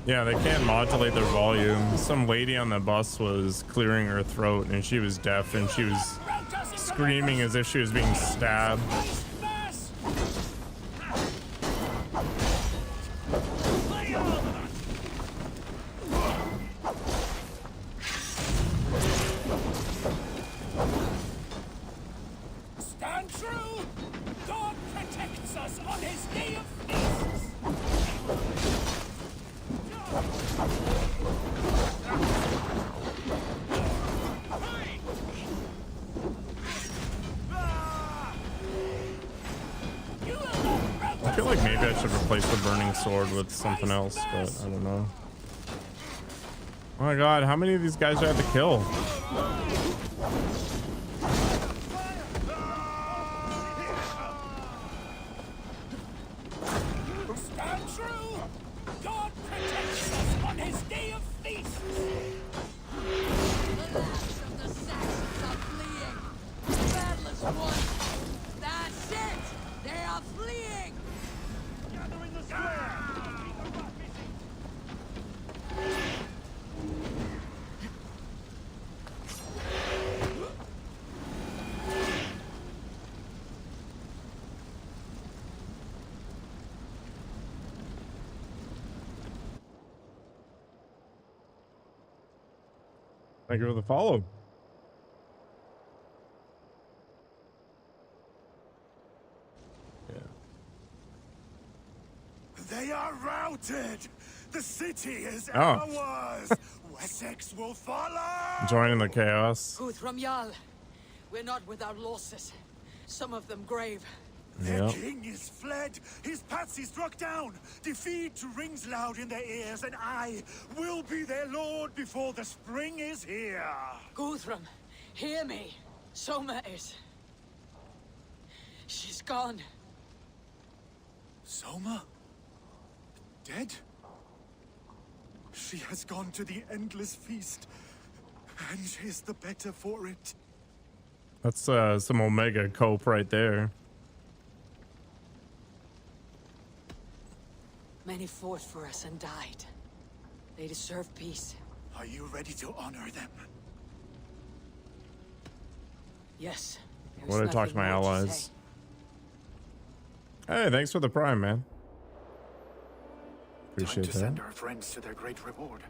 Yeah, they can't modulate their volume. Some lady on the bus was clearing her throat and she was deaf and she was screaming as if she was being stabbed. Stand true. God protects us on his day of feasts. I feel like maybe I should replace the burning sword with something else, but I don't know. Oh my god, how many of these guys do I have to kill? Stand true. God protects us on his day of feasts. The last of the Saxons are fleeing. Battle is won. That's it. They are fleeing. Gathering the square. Thank you for the follow. They are routed. The city is Oh. ours. Wessex will follow. Joining the chaos. Guthrum Jarl. We're not without losses. Some of them grave. Their Yep. king is fled. His patsy struck down. Defeat rings loud in their ears, and I will be their lord before the spring is here. Guthrum, hear me. Soma is... She's gone. Soma? Dead? She has gone to the endless feast, and is the better for it. That's some Omega cope right there. Many fought for us and died. They deserve peace. Are you ready to honor them? Yes. What do I talk to my allies? Hey, thanks for the prime, man. Appreciate Time to that. send our friends to their great reward.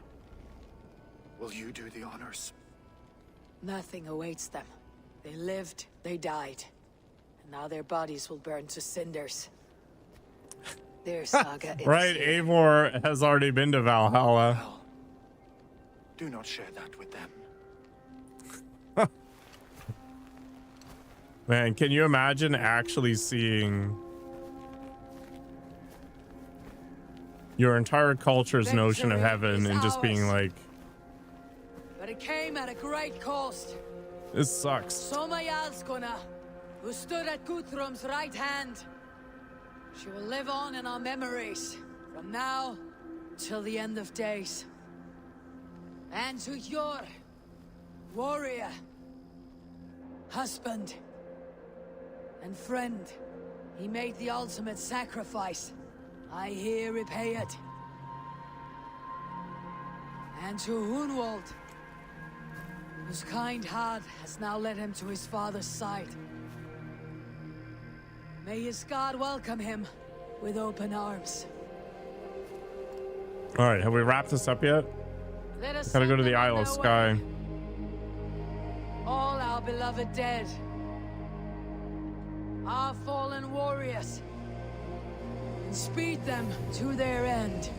Will you do the honors? Nothing awaits them. They lived, they died. And now their bodies will burn to cinders. Their saga ends Right, here. Eivor has already been to Valhalla. Well, do not share that with them. Man, can you imagine actually seeing your entire culture's notion of heaven and just being like, But it came at a great cost. this sucks. Soma Jarlskona, who stood at Guthrum's right hand. She will live on in our memories, from now till the end of days. And to your warrior, husband, and friend, he made the ultimate sacrifice. I here repay it. And to Hunwald, whose kind heart has now led him to his father's side. May his God welcome him with open arms. All right, have we wrapped this up yet? Let us Gotta go to send the them on Isle of their Skye. way. All our beloved dead. Our fallen warriors. And speed them to their end.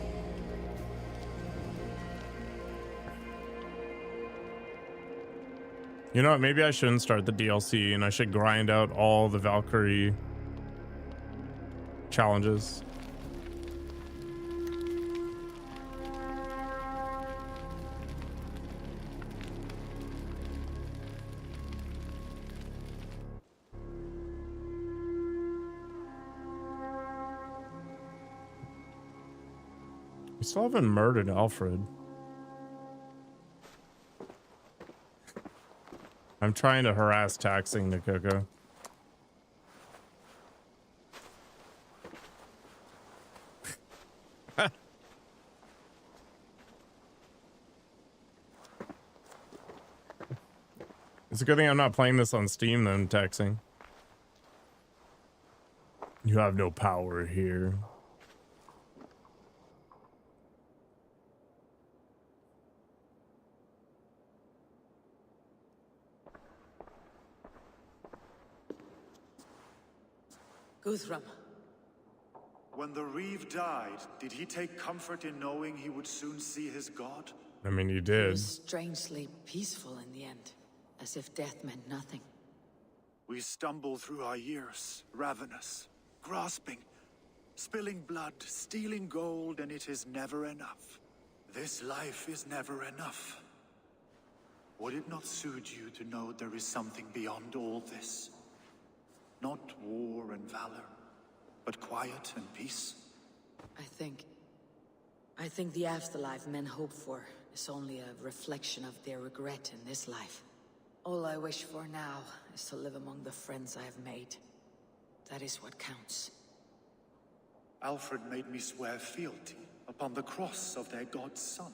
You know what? Maybe I shouldn't start the DLC and I should grind out all the Valkyrie challenges. We still haven't murdered Alfred. I'm trying to harass taxing Nikoko. It's a good thing I'm not playing this on Steam then, taxing. You have no power here. Guthrum. When the Reeve died, did he take comfort in knowing he would soon see his god? I mean, you He did. was strangely peaceful in the end, as if death meant nothing. We stumble through our years, ravenous, grasping, spilling blood, stealing gold, and it is never enough. This life is never enough. Would it not suit you to know there is something beyond all this? Not war and valor, but quiet and peace? I think the afterlife men hope for is only a reflection of their regret in this life. All I wish for now is to live among the friends I have made. That is what counts. Alfred made me swear fealty upon the cross of their god's son.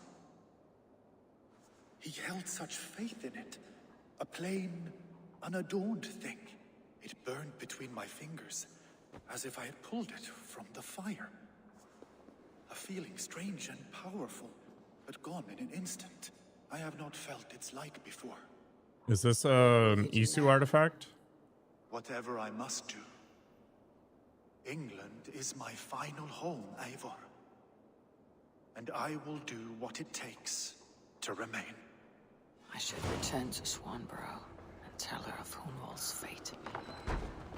He held such faith in it, a plain, unadorned thing. It burned between my fingers, as if I had pulled it from the fire. A feeling strange and powerful, but gone in an instant. I have not felt its like before. Is this an Isu artifact? Whatever I must do. England is my final home, Eivor. And I will do what it takes to remain. I should return to Swanborough and tell her of Hunwald's fate.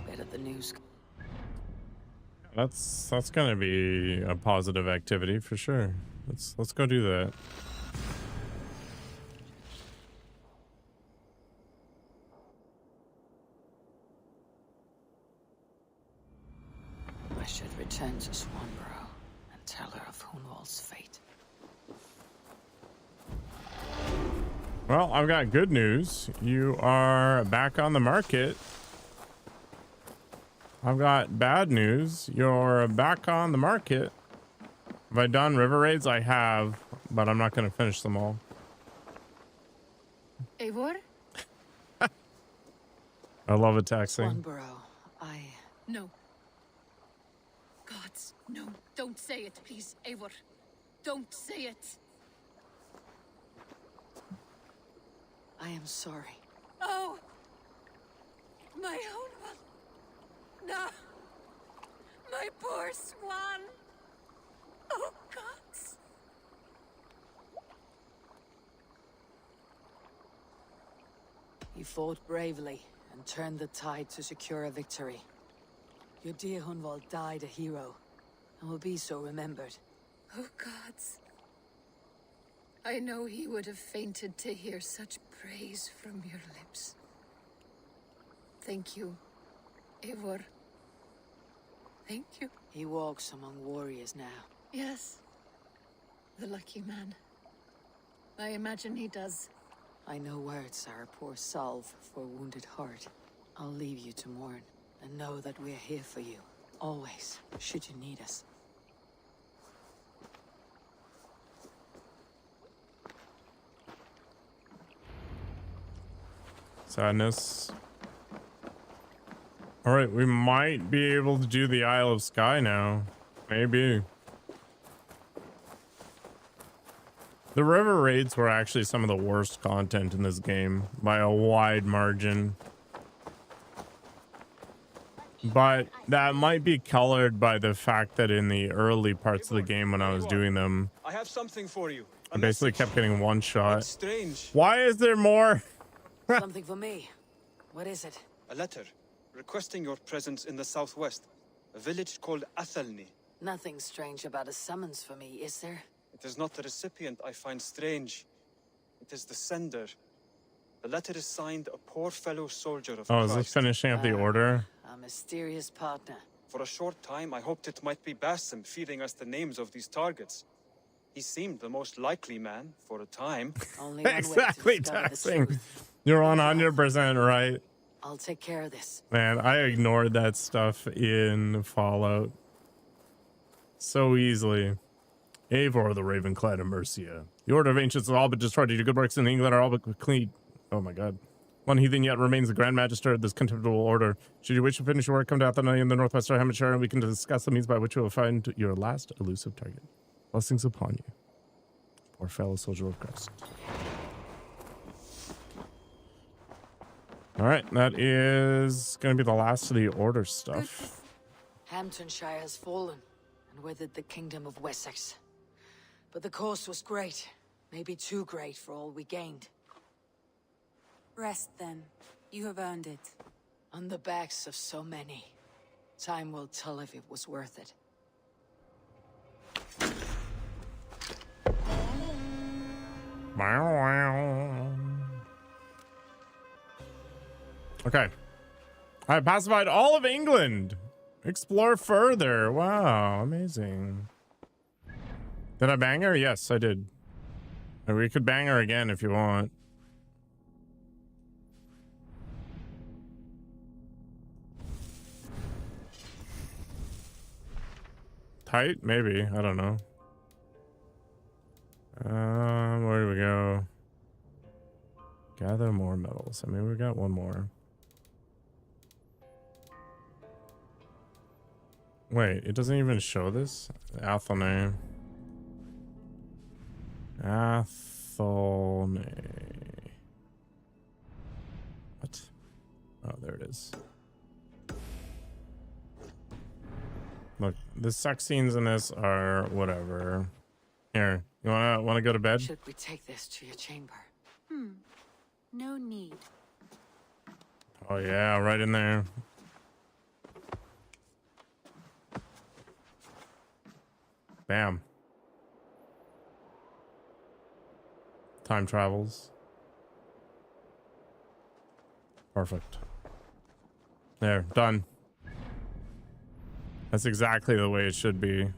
Better the news. That's gonna be a positive activity for sure. Let's go do that. I should return to Swanborough and tell her of Hunwald's fate. Well, I've got good news. You are back on the market. I've got bad news. You're back on the market. Have I done river raids? I have, but I'm not going to finish them all. Eivor? I love a taxing. Swanborough, No. Gods, no. Don't say it, please, Eivor. Don't say it. I am sorry. Oh! My own one. No! My poor swan! Oh, gods! You fought bravely and turned the tide to secure a victory. Your dear Hunwald died a hero, and will be so remembered. Oh, gods. I know he would have fainted to hear such praise from your lips. Thank you, Eivor. Thank you. He walks among warriors now. Yes. The lucky man. I imagine he does. I know words are a poor salve for a wounded heart. I'll leave you to mourn, and know that we're here for you, always, should you need us. Sadness. All right, we might be able to do the Isle of Skye now. Maybe. The river raids were actually some of the worst content in this game by a wide margin. But that might be colored by the fact that in the early parts of the game when I was doing them, I have something for you. I basically kept getting one shot. It's strange. Why is there more? Something for me. What is it? A letter requesting your presence in the southwest, a village called Athelney. Nothing strange about a summons for me, is there? It is not the recipient I find strange. It is the sender. The letter is signed a poor fellow soldier of Oh, is Christ. this finishing up the order? A mysterious partner. For a short time, I hoped it might be Basim feeding us the names of these targets. He seemed the most likely man for a time. Only one Exactly, way to discover the taxing. truth. You're 100% right. I'll take care of this. Man, I ignored that stuff in Fallout so easily. Eivor, the Ravenclad of Mercia. The Order of Ancients is all but destroyed. Your good works in England are all but clean. Oh my god. One heathen yet remains the Grand Magister of this contemptible order. Should you wish to finish your work, come to Athenry in the northwest of Hampshire, and we can discuss the means by which you will find your last elusive target. Blessings upon you, poor fellow soldier of Christ. All right, that is going to be the last of the order stuff. Hamptonshire has fallen, and with it the kingdom of Wessex. But the cost was great, maybe too great for all we gained. Rest then. You have earned it. On the backs of so many. Time will tell if it was worth it. Okay. I pacified all of England. Explore further. Wow, amazing. Did I bang her? Yes, I did. And we could bang her again if you want. Tight? Maybe. I don't know. Where do we go? Gather more metals. I mean, we got one more. Wait, it doesn't even show this? Athelney. Athelney. What? Oh, there it is. Look, the sex scenes in this are whatever. Here, you wanna go to bed? Should we take this to your chamber? No need. Oh yeah, right in there. Bam. Time travels. Perfect. There, done. That's exactly the way it should be.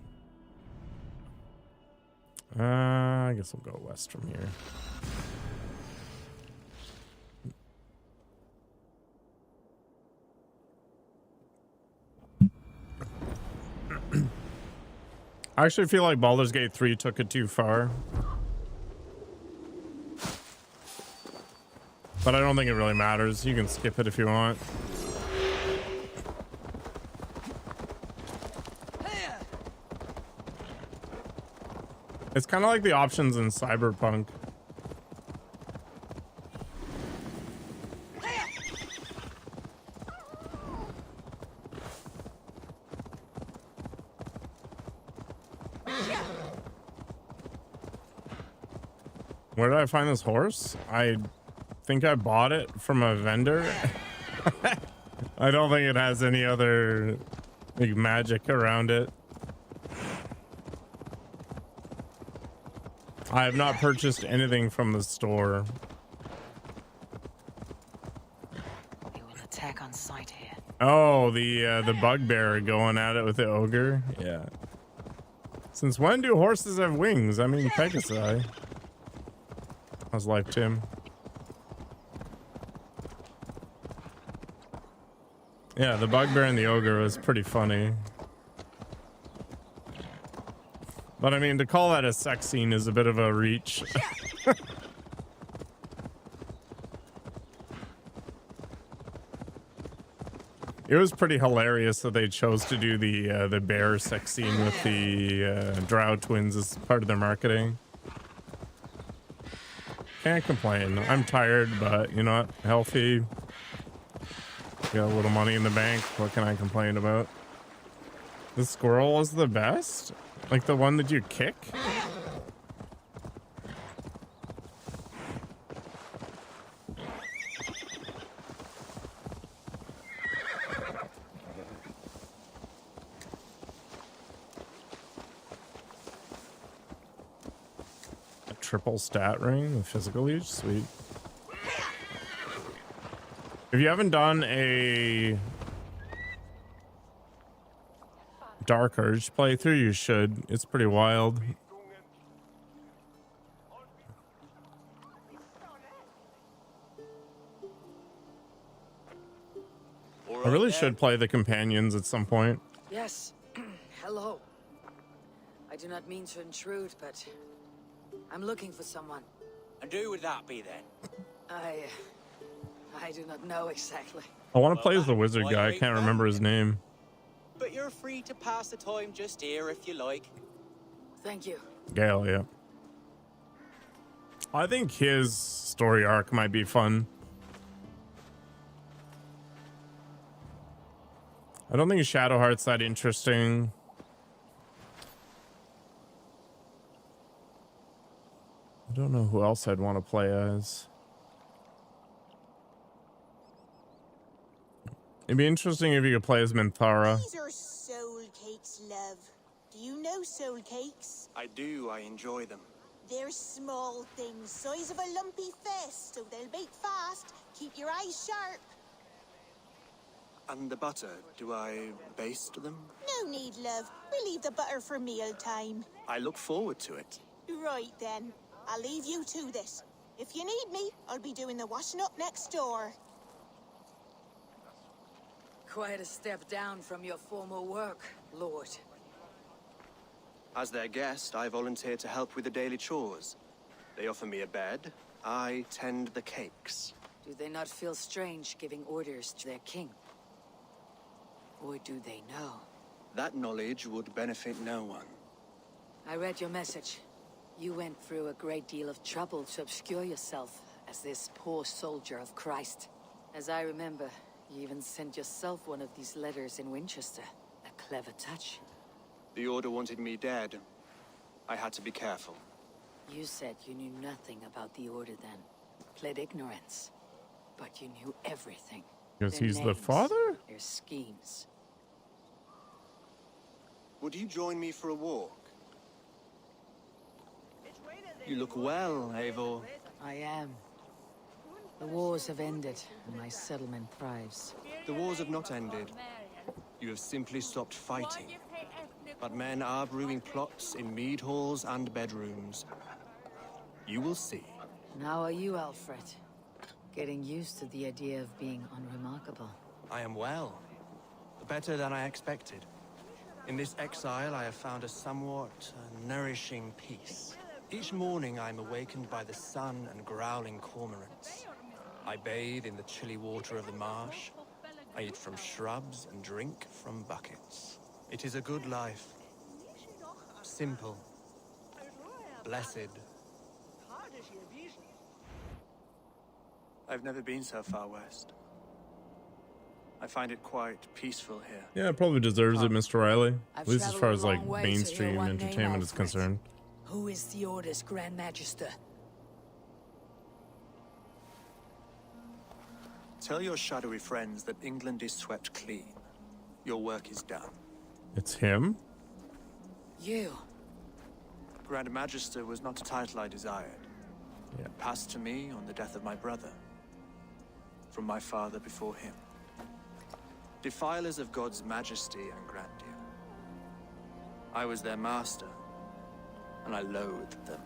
I guess we'll go west from here. I actually feel like Baldur's Gate 3 took it too far. But I don't think it really matters. You can skip it if you want. It's kind of like the options in Cyberpunk. Where did I find this horse? I think I bought it from a vendor. I don't think it has any other like magic around it. I have not purchased anything from the store. They will attack on sight here. Oh, the bugbear going at it with the ogre. Yeah. Since when do horses have wings? I mean, Pegasi. How's life, Tim? Yeah, the bugbear and the ogre was pretty funny. But I mean, to call that a sex scene is a bit of a reach. It was pretty hilarious that they chose to do the bear sex scene with the Drow twins as part of their marketing. Can't complain. I'm tired, but you know what? Healthy. Got a little money in the bank. What can I complain about? The squirrel was the best? Like the one that you kick? A triple stat ring, a physical use, sweet. If you haven't done a Dark Urge playthrough, you should. It's pretty wild. I really should play the companions at some point. Yes. Hello. I do not mean to intrude, but I'm looking for someone. And who would that be then? I do not know exactly. I want to play as the wizard guy. I can't remember his name. But you're free to pass the time just here if you like. Thank you. Gale, yeah. I think his story arc might be fun. I don't think Shadowheart's that interesting. I don't know who else I'd want to play as. It'd be interesting if you could play as Minthara. These are soul cakes, love. Do you know soul cakes? I do. I enjoy them. They're small things, size of a lumpy fist, so they'll bake fast. Keep your eyes sharp. And the butter, do I baste them? No need, love. We'll leave the butter for meal time. I look forward to it. Right then. I'll leave you to this. If you need me, I'll be doing the washing up next door. Quite a step down from your former work, Lord. As their guest, I volunteer to help with the daily chores. They offer me a bed. I tend the cakes. Do they not feel strange giving orders to their king? Or do they know? That knowledge would benefit no one. I read your message. You went through a great deal of trouble to obscure yourself as this poor soldier of Christ. As I remember, you even sent yourself one of these letters in Winchester. A clever touch. The Order wanted me dead. I had to be careful. You said you knew nothing about the Order then. Pled ignorance. But you knew everything. Because Their he's the names, father? Their schemes. Would you join me for a walk? You look well, Eivor. I am. The wars have ended, and my settlement thrives. The wars have not ended. You have simply stopped fighting. But men are brewing plots in mead halls and bedrooms. You will see. And how are you, Alfred? Getting used to the idea of being unremarkable. I am well. Better than I expected. In this exile, I have found a somewhat nourishing peace. Each morning, I am awakened by the sun and growling cormorants. I bathe in the chilly water of the marsh. I eat from shrubs and drink from buckets. It is a good life. Simple. Blessed. I've never been so far west. I find it quite peaceful here. Yeah, it probably deserves it, Mr. Riley. At least as far as like traveled a long way to mainstream hear one name, entertainment is Alfred. concerned. Who is Theodas, Grand Magister? Tell your shadowy friends that England is swept clean. Your work is done. It's him? You. Grand Magister was not a title I desired. Yeah. It passed to me on the death of my brother. From my father before him. Defilers of God's majesty and grandeur. I was their master, and I loathed them.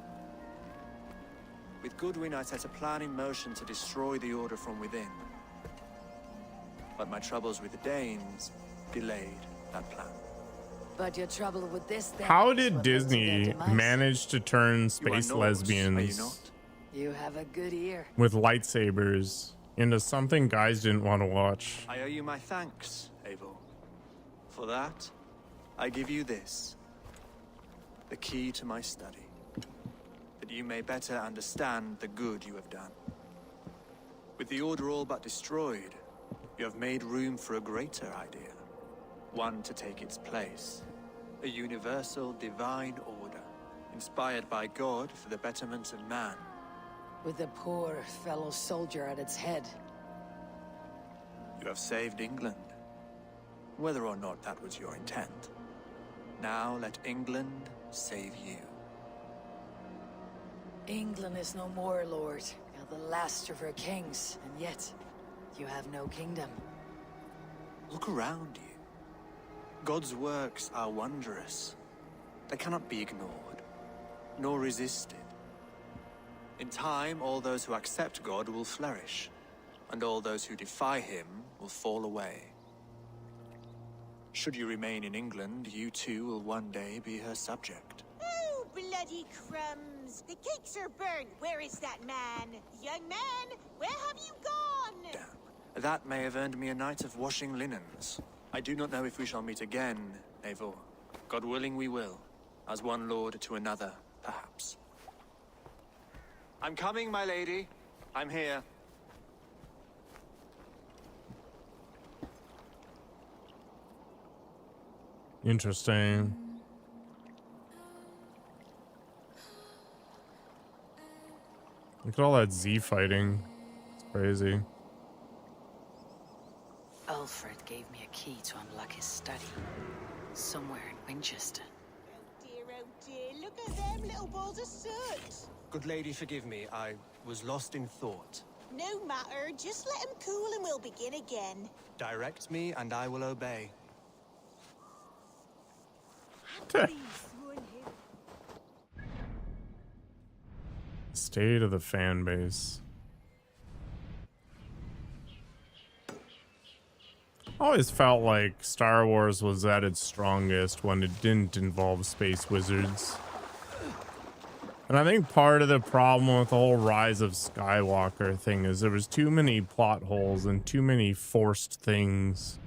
With Goodwin, I set a plan in motion to destroy the order from within. But my troubles with the Danes delayed that plan. But your trouble with this then How is did what leads to their Disney demise. manage to turn You are space Norse, are you lesbians not? You have a good ear. with lightsabers into something guys didn't want to watch? I owe you my thanks, Eivor. For that, I give you this. The key to my study. That you may better understand the good you have done. With the order all but destroyed, you have made room for a greater idea. One to take its place. A universal divine order, inspired by God for the betterment of man. With a poor fellow soldier at its head. You have saved England. Whether or not that was your intent. Now let England save you. England is no more, Lord. You're the last of her kings, and yet you have no kingdom. Look around you. God's works are wondrous. They cannot be ignored, nor resisted. In time, all those who accept God will flourish, and all those who defy him will fall away. Should you remain in England, you too will one day be her subject. Oh, bloody crumbs! The cakes are burned. Where is that man? Young man, where have you gone? Damn. That may have earned me a night of washing linens. I do not know if we shall meet again, Eivor. God willing we will. As one lord to another, perhaps. I'm coming, my lady. I'm here. Interesting. Look at all that Z fighting. It's crazy. Alfred gave me a key to unlock his study. Somewhere in Winchester. Oh dear, look at them little balls of soot. Good lady, forgive me. I was lost in thought. No matter, just let him cool and we'll begin again. Direct me, and I will obey. State of the fan base. Always felt like Star Wars was at its strongest when it didn't involve space wizards. And I think part of the problem with the whole Rise of Skywalker thing is there was too many plot holes and too many forced things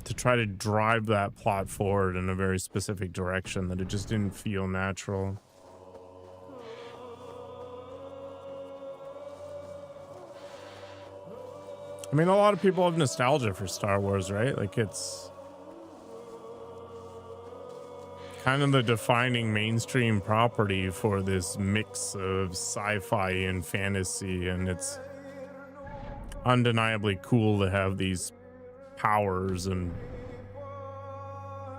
to try to drive that plot forward in a very specific direction that it just didn't feel natural. I mean, a lot of people have nostalgia for Star Wars, right? Like, it's kind of the defining mainstream property for this mix of sci-fi and fantasy, and it's undeniably cool to have these powers and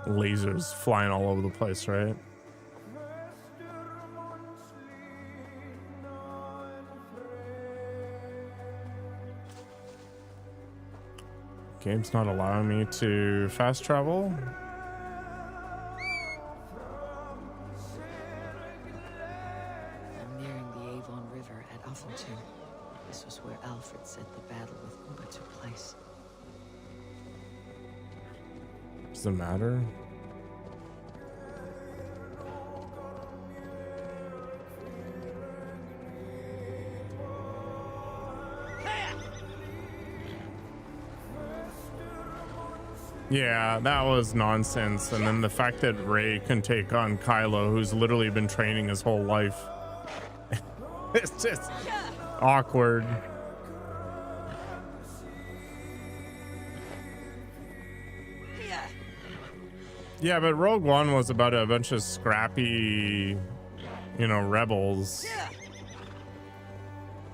lasers flying all over the place, right? Game's not allowing me to fast travel. I'm nearing the Avon River at Athelton. This was where Alfred said the battle with Uber took place. Doesn't matter. Yeah, that was nonsense. And then the fact that Rey can take on Kylo, who's literally been training his whole life. It's just awkward. Yeah, but Rogue One was about a bunch of scrappy, you know, rebels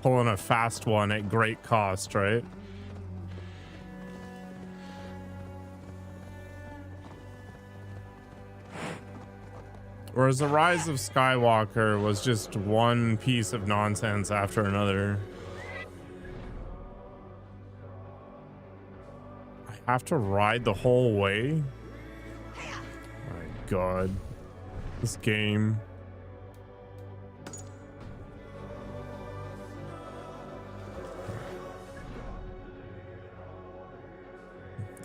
pulling a fast one at great cost, right? Whereas the Rise of Skywalker was just one piece of nonsense after another. I have to ride the whole way? My God. This game.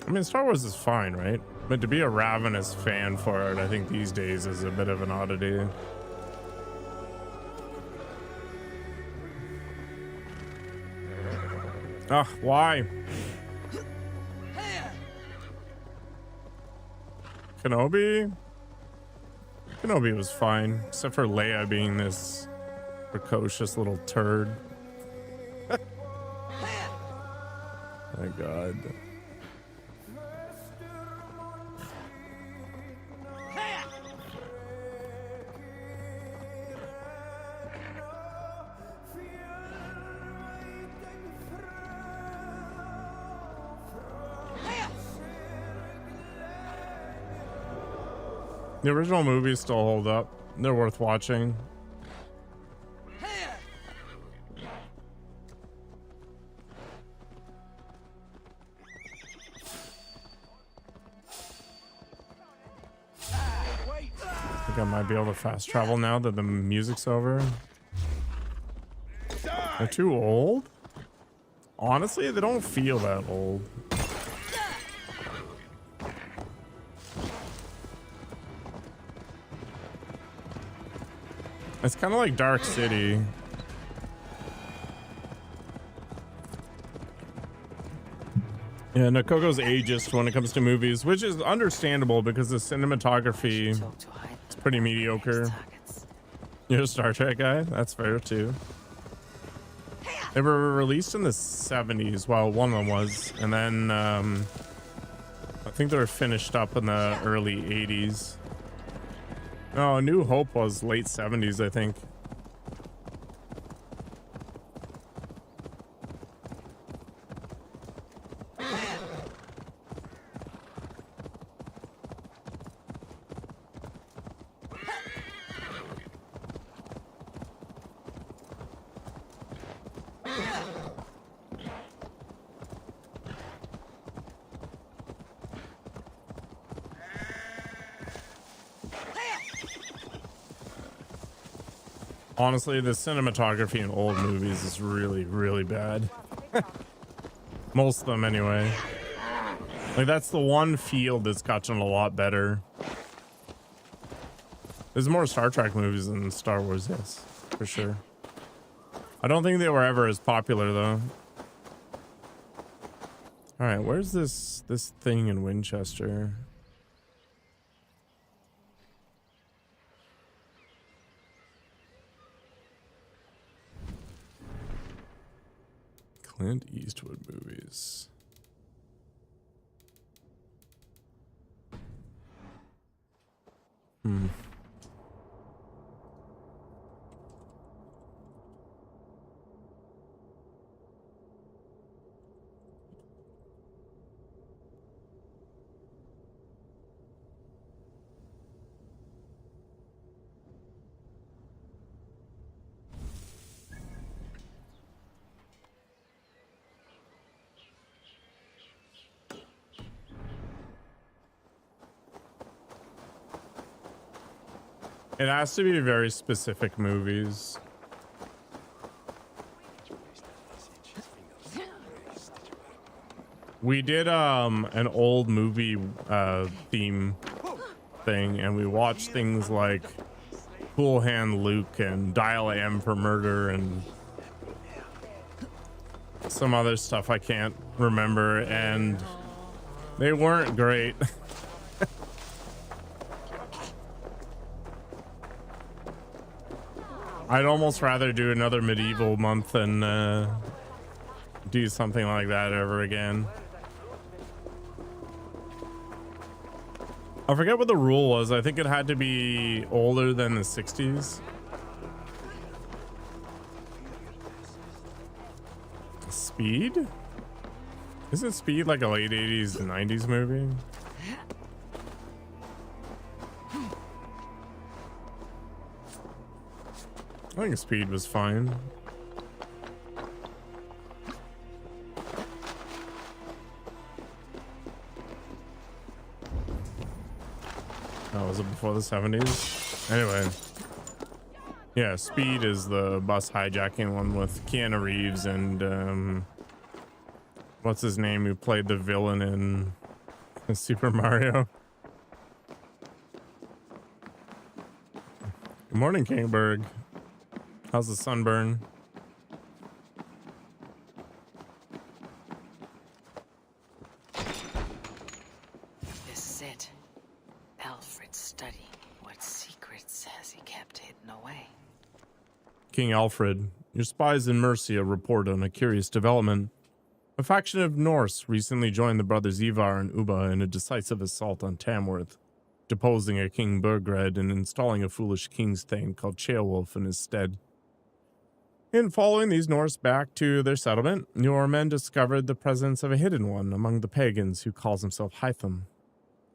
I mean, Star Wars is fine, right? But to be a ravenous fan for it, I think these days is a bit of an oddity. Ugh, why? Kenobi? Kenobi was fine, except for Leia being this precocious little turd. My God. The original movies still hold up. They're worth watching. I think I might be able to fast travel now that the music's over. They're too old? Honestly, they don't feel that old. It's kind of like Dark City. Yeah, Nakoko's ageist when it comes to movies, which is understandable because the cinematography is pretty mediocre. You're a Star Trek guy? That's fair too. They were released in the 70s. Well, one of them was. And then I think they were finished up in the early 80s. No, New Hope was late 70s, I think. Honestly, the cinematography in old movies is really, really bad. Most of them, anyway. Like, that's the one field that's gotten a lot better. There's more Star Trek movies than Star Wars, yes, for sure. I don't think they were ever as popular, though. All right, where's this thing in Winchester? Clint Eastwood movies. It has to be very specific movies. We did an old movie theme thing, and we watched things like Cool Hand Luke and Dial M for Murder and some other stuff I can't remember, and they weren't great. I'd almost rather do another medieval month than do something like that ever again. I forget what the rule was. I think it had to be older than the 60s. Speed? Isn't Speed like a late 80s, 90s movie? I think Speed was fine. Oh, was it before the 70s? Anyway. Yeah, Speed is the bus hijacking one with Keanu Reeves and what's his name who played the villain in Super Mario. Good morning, Kingberg. How's the sunburn? This is it. Alfred's study. What secrets has he kept hidden away? King Alfred, your spies in Mercia report on a curious development. A faction of Norse recently joined the brothers Ivar and Ubba in a decisive assault on Tamworth, deposing a King Burgred and installing a foolish king's thane called Ceolwulf in his stead. In following these Norse back to their settlement, your men discovered the presence of a hidden one among the pagans who calls himself Hytham.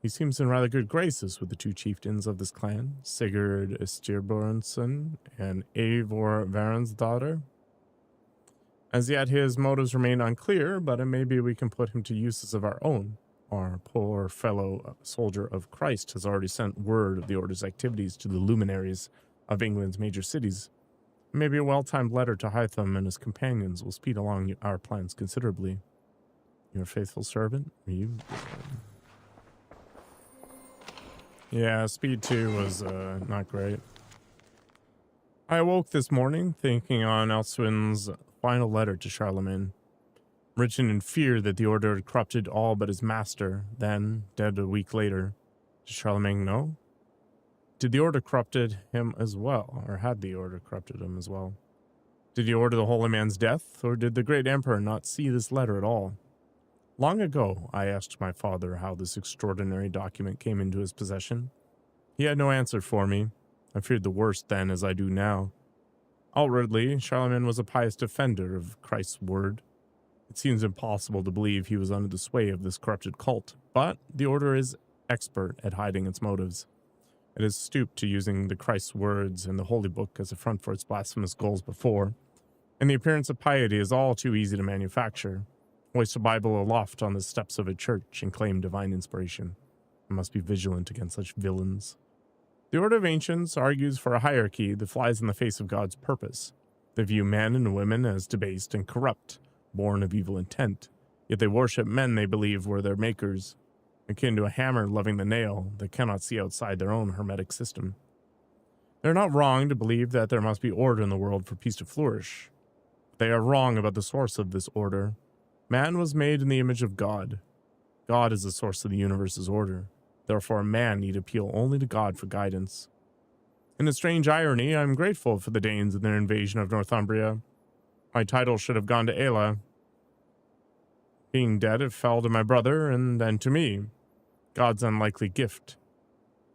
He seems in rather good graces with the two chieftains of this clan, Sigurd Styrbjornsson and Eivor Varen's daughter. As yet, his motives remain unclear, but maybe we can put him to uses of our own. Our poor fellow soldier of Christ has already sent word of the Order's activities to the luminaries of England's major cities. Maybe a well-timed letter to Hytham and his companions will speed along our plans considerably. Your faithful servant, Reeve. Yeah, Speed 2 was not great. I awoke this morning thinking on Elswin's final letter to Charlemagne, written in fear that the Order had corrupted all but his master, then, dead a week later. Did Charlemagne know? Did the Order corrupted him as well, or had the Order corrupted him as well? Did he order the holy man's death, or did the great emperor not see this letter at all? Long ago, I asked my father how this extraordinary document came into his possession. He had no answer for me. I feared the worst then as I do now. Outwardly, Charlemagne was a pious defender of Christ's word. It seems impossible to believe he was under the sway of this corrupted cult, but the Order is expert at hiding its motives. It has stooped to using the Christ's words and the Holy Book as a front for its blasphemous goals before, and the appearance of piety is all too easy to manufacture. Hoist a Bible aloft on the steps of a church and claim divine inspiration. I must be vigilant against such villains. The Order of Ancients argues for a hierarchy that flies in the face of God's purpose. They view men and women as debased and corrupt, born of evil intent, yet they worship men they believe were their makers, akin to a hammer loving the nail that cannot see outside their own hermetic system. They're not wrong to believe that there must be order in the world for peace to flourish. They are wrong about the source of this order. Man was made in the image of God. God is the source of the universe's order. Therefore, man need appeal only to God for guidance. In a strange irony, I am grateful for the Danes and their invasion of Northumbria. My title should have gone to Aela. Being dead, it fell to my brother, and then to me. God's unlikely gift.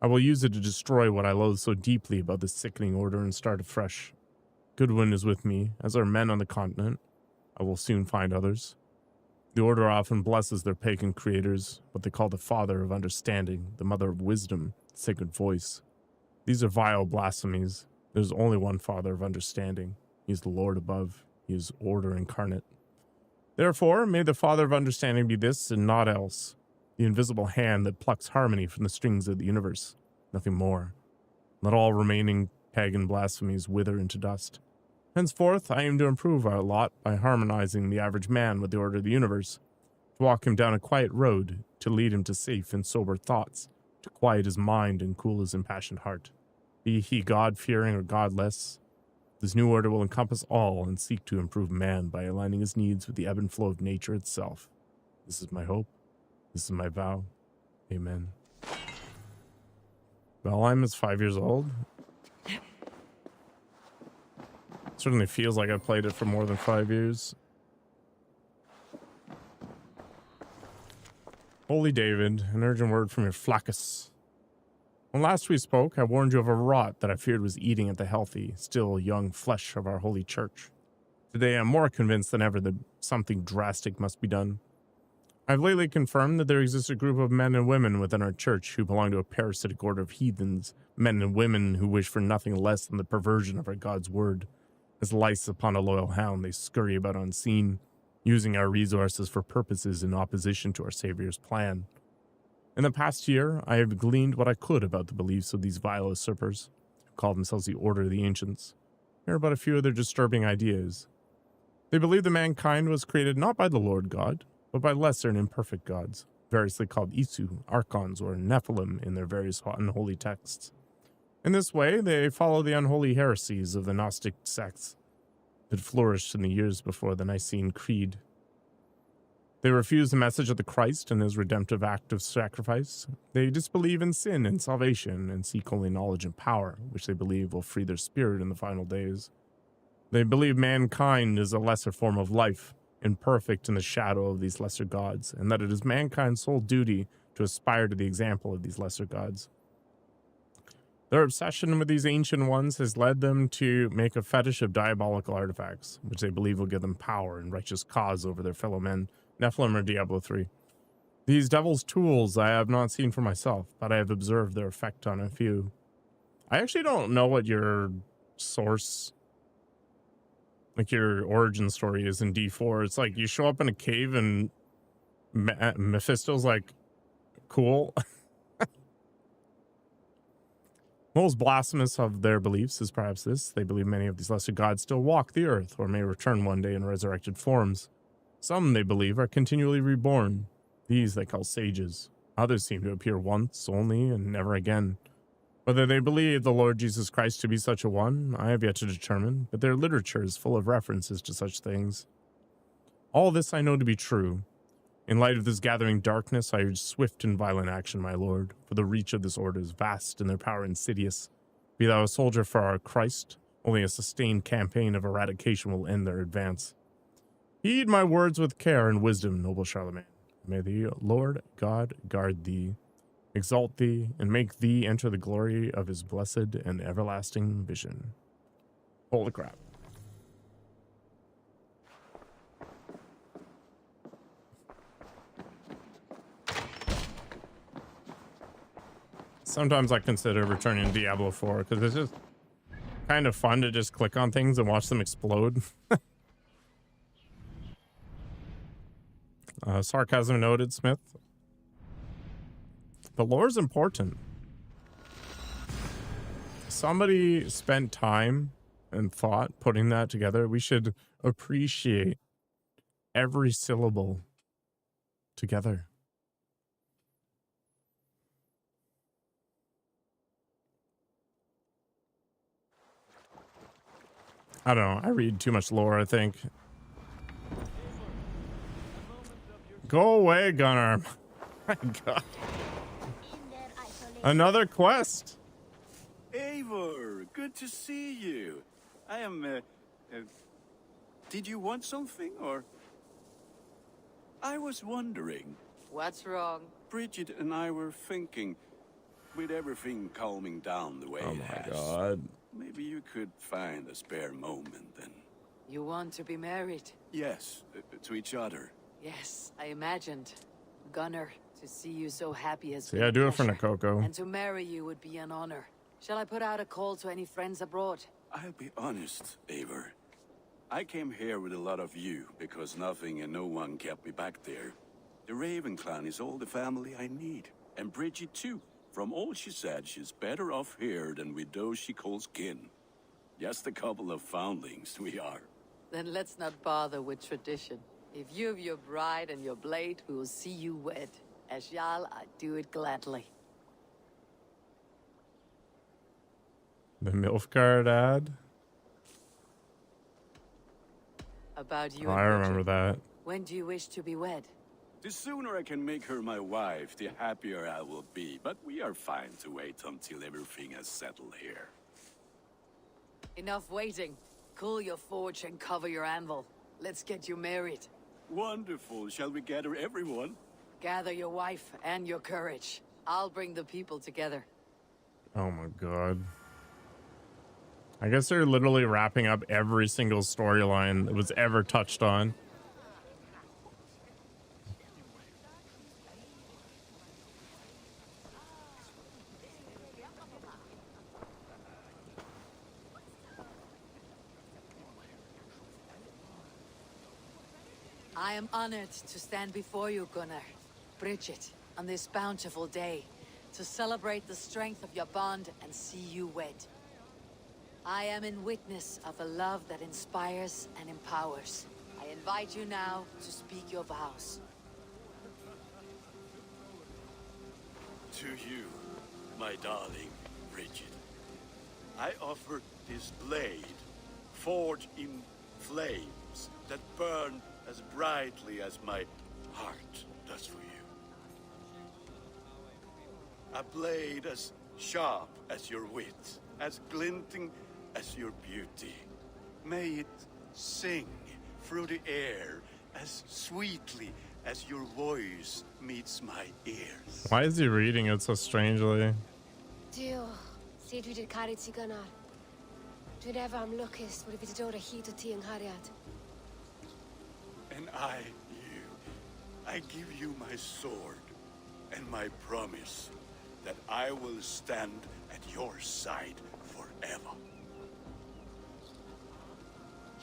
I will use it to destroy what I loathe so deeply about this sickening order and start afresh. Goodwin is with me, as are men on the continent. I will soon find others. The Order often blesses their pagan creators, what they call the Father of Understanding, the Mother of Wisdom, Sacred Voice. These are vile blasphemies. There is only one Father of Understanding. He is the Lord above. He is Order incarnate. Therefore, may the Father of Understanding be this and naught else, the invisible hand that plucks harmony from the strings of the universe, nothing more. Let all remaining pagan blasphemies wither into dust. Henceforth, I aim to improve our lot by harmonizing the average man with the order of the universe, to walk him down a quiet road, to lead him to safe and sober thoughts, to quiet his mind and cool his impassioned heart. Be he God-fearing or godless, this new order will encompass all and seek to improve man by aligning his needs with the ebb and flow of nature itself. This is my hope. This is my vow. Amen. Valheim is 5 years old. Certainly feels like I've played it for more than 5 years. Holy David, an urgent word from your Flaccus. When last we spoke, I warned you of a rot that I feared was eating at the healthy, still young flesh of our holy church. Today I'm more convinced than ever that something drastic must be done. I've lately confirmed that there exists a group of men and women within our church who belong to a parasitic order of heathens, men and women who wish for nothing less than the perversion of our God's word. As lice upon a loyal hound, they scurry about unseen, using our resources for purposes in opposition to our Savior's plan. In the past year, I have gleaned what I could about the beliefs of these vile usurpers, who call themselves the Order of the Ancients. Here are but a few of their disturbing ideas. They believe that mankind was created not by the Lord God, but by lesser and imperfect gods, variously called Isu, Archons, or Nephilim in their various unholy texts. In this way, they follow the unholy heresies of the Gnostic sects that flourished in the years before the Nicene Creed. They refuse the message of the Christ and his redemptive act of sacrifice. They disbelieve in sin and salvation and seek only knowledge and power, which they believe will free their spirit in the final days. They believe mankind is a lesser form of life, imperfect in the shadow of these lesser gods, and that it is mankind's sole duty to aspire to the example of these lesser gods. Their obsession with these ancient ones has led them to make a fetish of diabolical artifacts, which they believe will give them power and righteous cause over their fellow men, Nephilim or Diablo 3. These devil's tools I have not seen for myself, but I have observed their effect on a few. I actually don't know what your source, like your origin story is in D4. It's like you show up in a cave and Mephisto's like, cool. Most blasphemous of their beliefs is perhaps this. They believe many of these lesser gods still walk the earth or may return one day in resurrected forms. Some, they believe, are continually reborn. These they call sages. Others seem to appear once only and never again. Whether they believe the Lord Jesus Christ to be such a one, I have yet to determine, but their literature is full of references to such things. All this I know to be true. In light of this gathering darkness, I urge swift and violent action, my lord, for the reach of this order is vast and their power insidious. Be thou a soldier for our Christ, only a sustained campaign of eradication will end their advance. Heed my words with care and wisdom, noble Charlemagne. May the Lord God guard thee, exalt thee, and make thee enter the glory of his blessed and everlasting vision. Holy crap. Sometimes I consider returning to Diablo 4 because it's just kind of fun to just click on things and watch them explode. Sarcasm noted, Smith. The lore is important. Somebody spent time and thought putting that together. We should appreciate every syllable together. I don't know. I read too much lore, I think. Go away, Gunnar. My God. Another quest. Eivor, good to see you. I am, did you want something, or? I was wondering. What's wrong? Bridget and I were thinking, with everything calming down the way it has. Oh my God. Maybe you could find a spare moment then. You want to be married? Yes, to each other. Yes, I imagined. Gunnar, to see you so happy has Yeah, do it for Nakoko. And to marry you would be an honor. Shall I put out a call to any friends abroad? I'll be honest, Eivor. I came here with a lot of you because nothing and no one kept me back there. The Raven clan is all the family I need. And Bridget too. From all she said, she's better off here than with those she calls kin. Just a couple of foundlings we are. Then let's not bother with tradition. If you have your bride and your blade, we will see you wed. As Jarl, I do it gladly. The Nilfgaard ad? About you Oh, and I remember Bridget. that. When do you wish to be wed? The sooner I can make her my wife, the happier I will be. But we are fine to wait until everything has settled here. Enough waiting. Cool your forge and cover your anvil. Let's get you married. Wonderful. Shall we gather everyone? Gather your wife and your courage. I'll bring the people together. Oh my god. I guess they're literally wrapping up every single storyline that was ever touched on. I am honored to stand before you, Gunnar, Bridget, on this bountiful day, to celebrate the strength of your bond and see you wed. I am in witness of a love that inspires and empowers. I invite you now to speak your vows. To you, my darling Bridget, I offer this blade, forged in flames that burn as brightly as my heart does for you. A blade as sharp as your wit, as glinting as your beauty. May it sing through the air as sweetly as your voice meets my ears. Why is he reading it so strangely? Dio, see du did carry Gunnar. Dwi'n ever am lwcus bod I wedi dod o hyd o ti yng nghariad. And I, you, I give you my sword and my promise that I will stand at your side forever.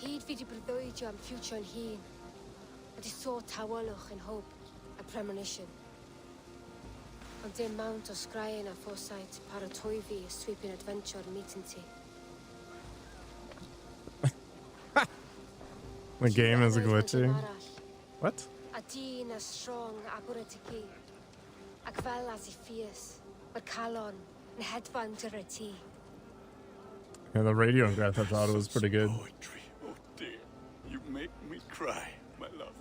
Hyd fi di breuddwydio am future yn hun. Ydy so tawalwch yn hope, a premonition. Ond dim mount o sgraen a foresight paratoi fi a sweeping adventure meeting ti. The game is glitchy. What? A dyn as strong a bwrdd ti gi. Ac fel as I fierce, mae'r calon yn hedfan dyr y ti. Yeah, the radio in Grand Theft Auto was pretty good. Poetry, oh dear, you make me cry, my love.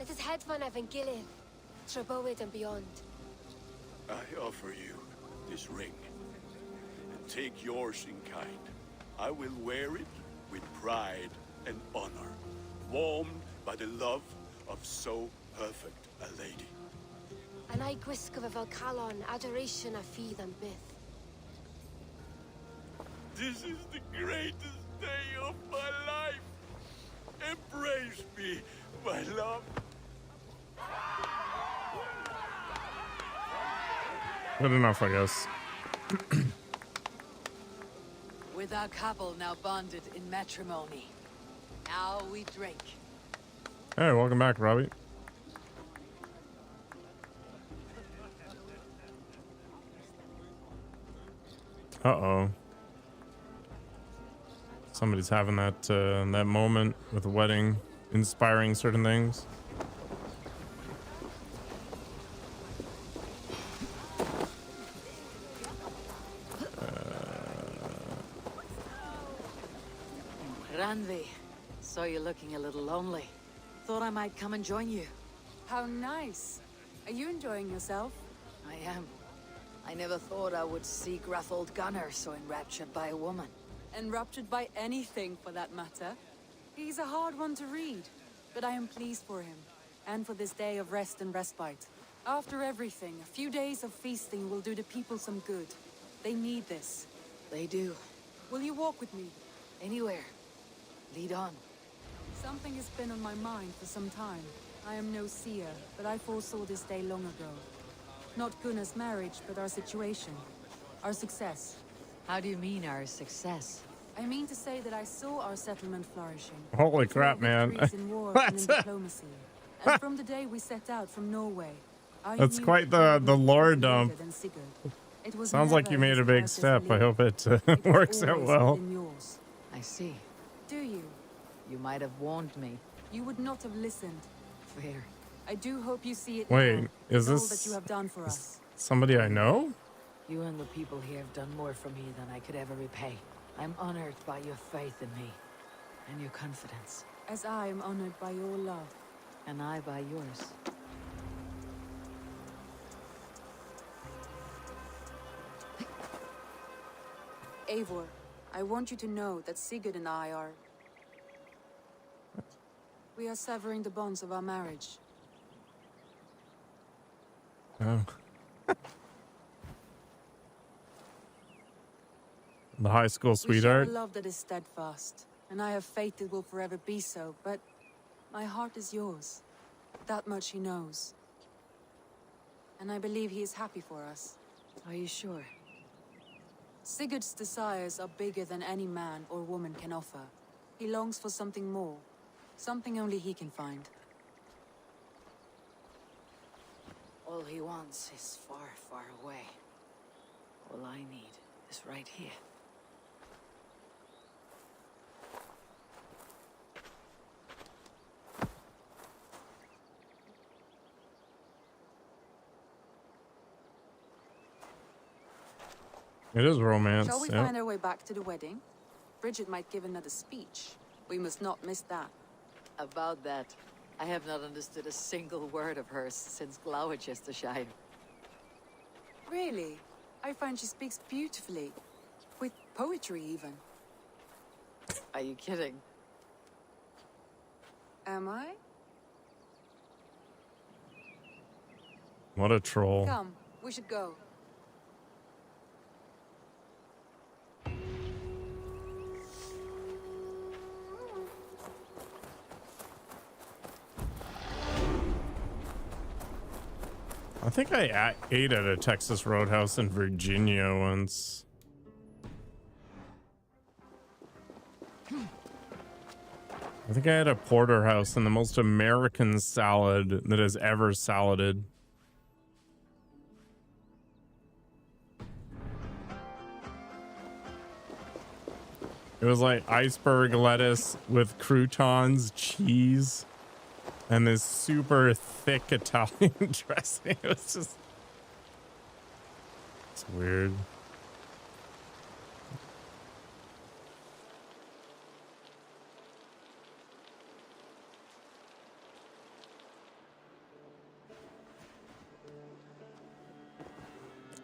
Let us hedfan efo'n gilydd, tra bywyd and beyond. I offer you this ring, and take yours in kind. I will wear it with pride and honor, warmed by the love of so perfect a lady. And I gwisgo fe fel calon, adoration a ffydd am byth. This is the greatest day of my life. Embrace me, my love. Good enough, I guess. With our couple now bonded in matrimony, now we drink. Hey, welcome back, Robbie. Uh-oh. Somebody's having that that moment with the wedding, inspiring certain things. Randvi, saw you looking a little lonely. Thought I might come and join you. How nice. Are you enjoying yourself? I am. I never thought I would see gruff old Gunnar so enraptured by a woman. Enraptured by anything, for that matter. He's a hard one to read, but I am pleased for him, and for this day of rest and respite. After everything, a few days of feasting will do the people some good. They need this. They do. Will you walk with me? Anywhere. Lead on. Something has been on my mind for some time. I am no seer, but I foresaw this day long ago. Not Gunnar's marriage, but our situation. Our success. How do you mean our success? I mean to say that I saw our settlement flourishing. Holy crap, man. Victories in war and in diplomacy. And from the day we set out from Norway, I That's knew quite that the we lore were dump. greater than Sigurd. It was Sounds like never you made a his big versus step. I Lear. hope it It has works out always well. been yours. I see. Do you? You might have warned me. you would not have listened. Fair. I do hope you see it Wait, now, is all this that you have done for us. somebody I know? You and the people here have done more for me than I could ever repay. I'm honored by your faith in me, and your confidence. As I am honored by your love. And I by yours. Eivor, I want you to know that Sigurd and I are... We are severing the bonds of our marriage. Oh. The high school sweetheart? We share a love that is steadfast, and I have faith it will forever be so, but my heart is yours. That much he knows. And I believe he is happy for us. Are you sure? Sigurd's desires are bigger than any man or woman can offer. He longs for something more. Something only he can find. All he wants is far, far away. All I need is right here. It is romance. Shall we yeah. find our way back to the wedding? Bridget might give another speech. We must not miss that. About that, I have not understood a single word of hers since Gloucestershire. Really? I find she speaks beautifully. With poetry, even. Are you kidding? Am I? What a troll. Come, we should go. I think I ate at a Texas Roadhouse in Virginia once. I think I had a porterhouse and the most American salad that has ever saladed. It was like iceberg lettuce with croutons, cheese, and this super thick Italian dressing. It was just... It's weird.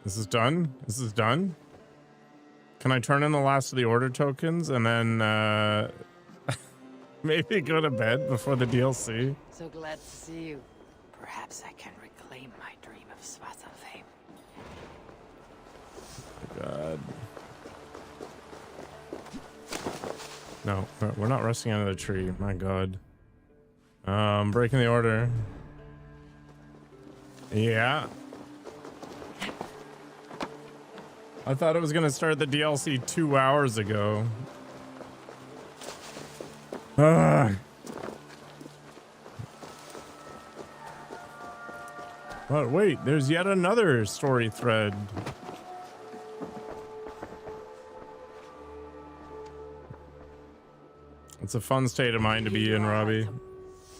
This is done? This is done? Can I turn in the last of the order tokens and then maybe go to bed before the DLC? So glad to see you. Perhaps I can reclaim my dream of Svartalfheim. God. No, we're not resting under the tree. My God. Breaking the order. Yeah. I thought it was gonna start the DLC 2 hours ago. But wait, there's yet another story thread. It's a fun state of mind to be in, Robbie.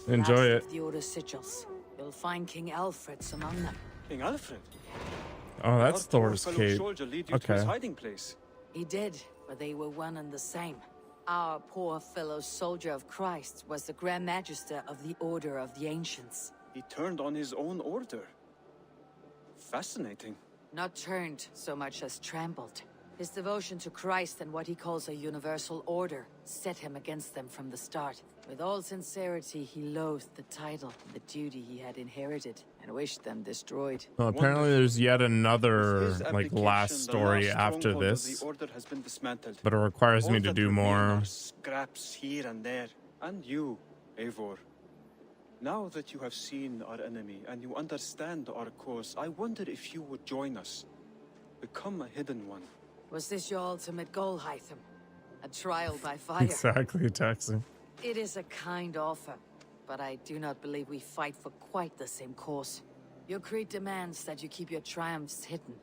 Enjoy it. The order sigils. You'll find King Alfred's among them. King Alfred? Oh, that's Thor's cape. Okay. Hiding place. He did, but they were one and the same. Our poor fellow soldier of Christ was the Grand Magister of the Order of the Ancients. He turned on his own order. Fascinating. Not turned so much as trampled. His devotion to Christ and what he calls a universal order set him against them from the start. With all sincerity, he loathed the title and the duty he had inherited and wished them destroyed. Well, apparently there's yet another like last story after this, but it requires me to do more. Scraps here and there. And you, Eivor. Now that you have seen our enemy and you understand our cause, I wonder if you would join us. Become a hidden one. Was this your ultimate goal, Hytham? A trial by fire? Exactly, taxi. It is a kind offer, but I do not believe we fight for quite the same cause. Your creed demands that you keep your triumphs hidden.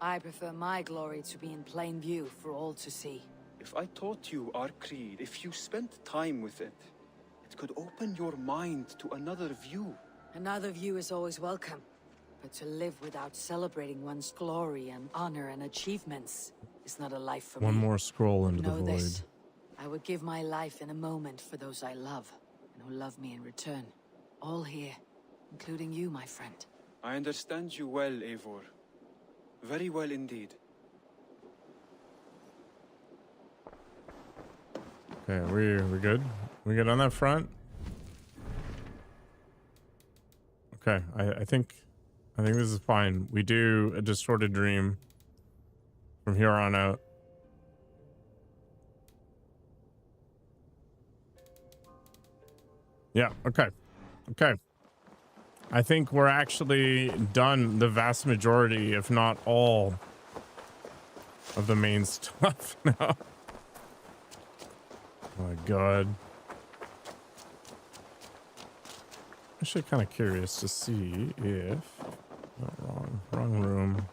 I prefer my glory to be in plain view for all to see. If I taught you our creed, if you spent time with it, it could open your mind to another view. Another view is always welcome. But to live without celebrating one's glory and honor and achievements is not a life for me. One more scroll into the Know void. this. I would give my life in a moment for those I love, and who love me in return. All here, including you, my friend. I understand you well, Eivor. Very well indeed. Okay, we good? We good on that front? Okay, I think this is fine. We do a distorted dream from here on out. Yeah, okay. Okay. I think we're actually done the vast majority, if not all, of the main stuff now. Oh my god. Actually kind of curious to see if... Oh, wrong room.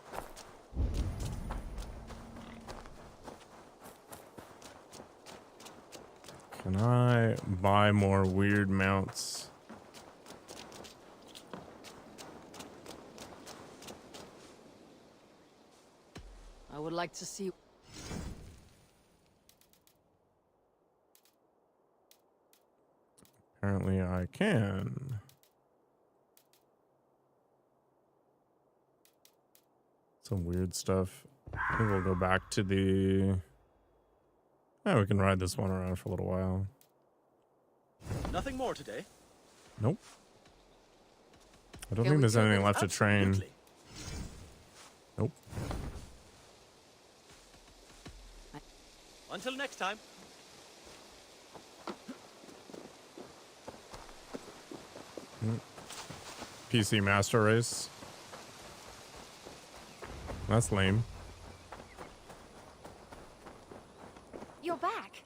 Can I buy more weird mounts? I would like to see... Apparently I can. Some weird stuff. I think we'll go back to the... Yeah, we can ride this one around for a little while. Nothing more today? Nope. I don't think there's anything left to train. Nope. Until next time. PC Master Race. That's lame. You're back.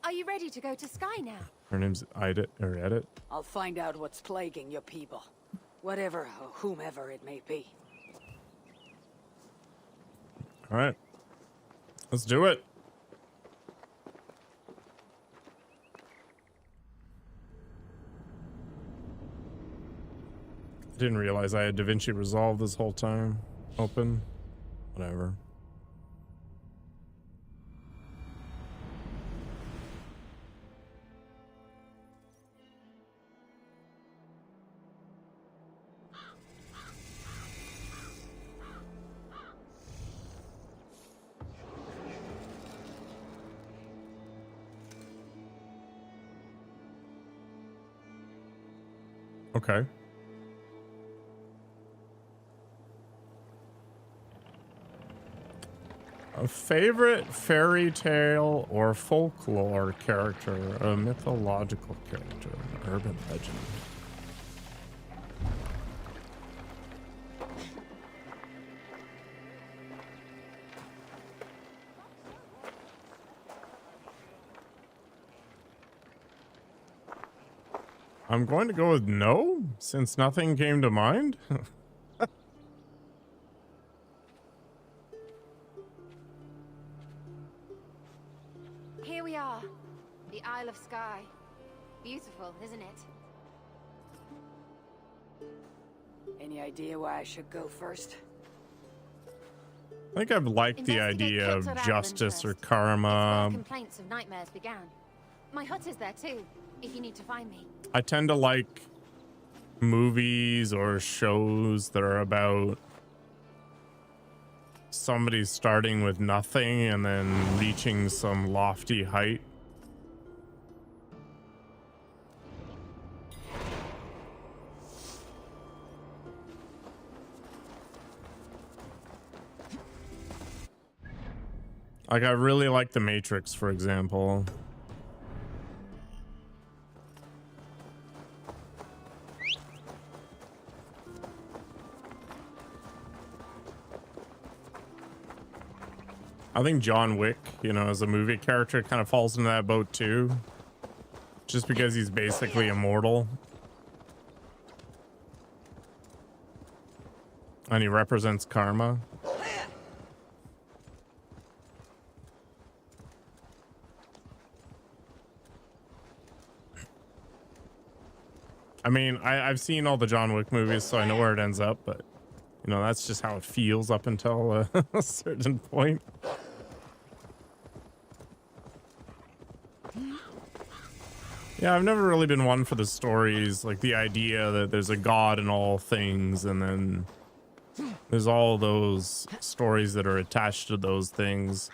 Are you ready to go to Sky now? Her name's Edit. I'll find out what's plaguing your people. Whatever or whomever it may be. All right. Let's do it. I didn't realize I had DaVinci Resolve this whole time open. Whatever. Okay. A favorite fairy tale or folklore character, a mythological character, an urban legend. I'm going to go with no, since nothing came to mind. Here we are. The Isle of Skye. Beautiful, isn't it? Any idea where I should go first? I think I've liked the idea of justice or karma. Complaints of nightmares began. My hut is there too, if you need to find me. I tend to like movies or shows that are about somebody starting with nothing and then reaching some lofty height. Like, I really like The Matrix, for example. I think John Wick, you know, as a movie character, kind of falls into that boat too. Just because he's basically immortal. And he represents karma. I mean, I've seen all the John Wick movies, so I know where it ends up, but you know, that's just how it feels up until a certain point. Yeah, I've never really been one for the stories, like the idea that there's a god in all things, and then there's all those stories that are attached to those things.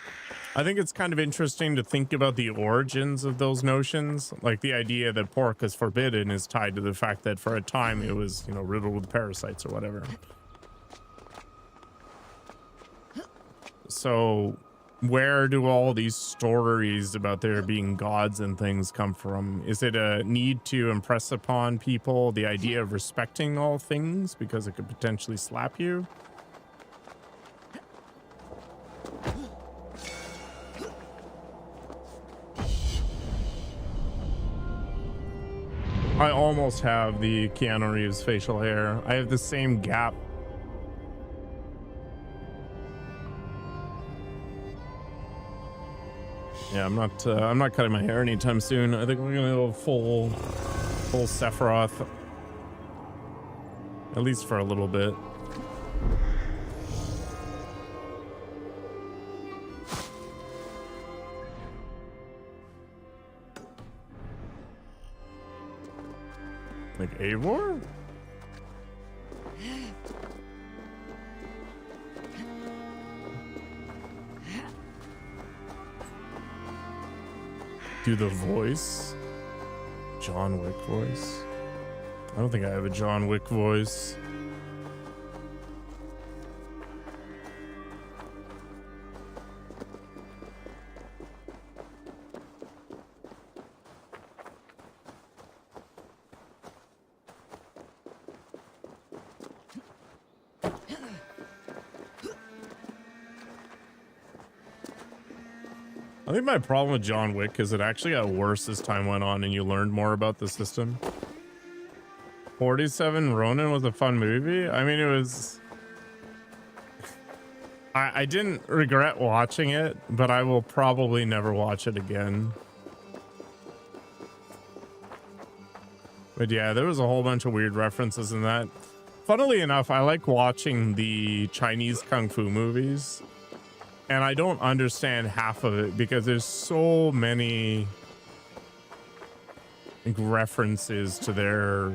I think it's kind of interesting to think about the origins of those notions. Like the idea that pork is forbidden is tied to the fact that for a time it was, you know, riddled with parasites or whatever. So where do all these stories about there being gods and things come from? Is it a need to impress upon people the idea of respecting all things because it could potentially slap you? I almost have the Keanu Reeves facial hair. I have the same gap. Yeah, I'm not cutting my hair anytime soon. I think we're gonna go full Sephiroth, at least for a little bit. Like Eivor? Do the voice? John Wick voice? I don't think I have a John Wick voice. I think my problem with John Wick is it actually got worse as time went on and you learned more about the system. 47 Ronin was a fun movie. I mean, it was... I didn't regret watching it, but I will probably never watch it again. But yeah, there was a whole bunch of weird references in that. Funnily enough, I like watching the Chinese Kung Fu movies. And I don't understand half of it because there's so many references to their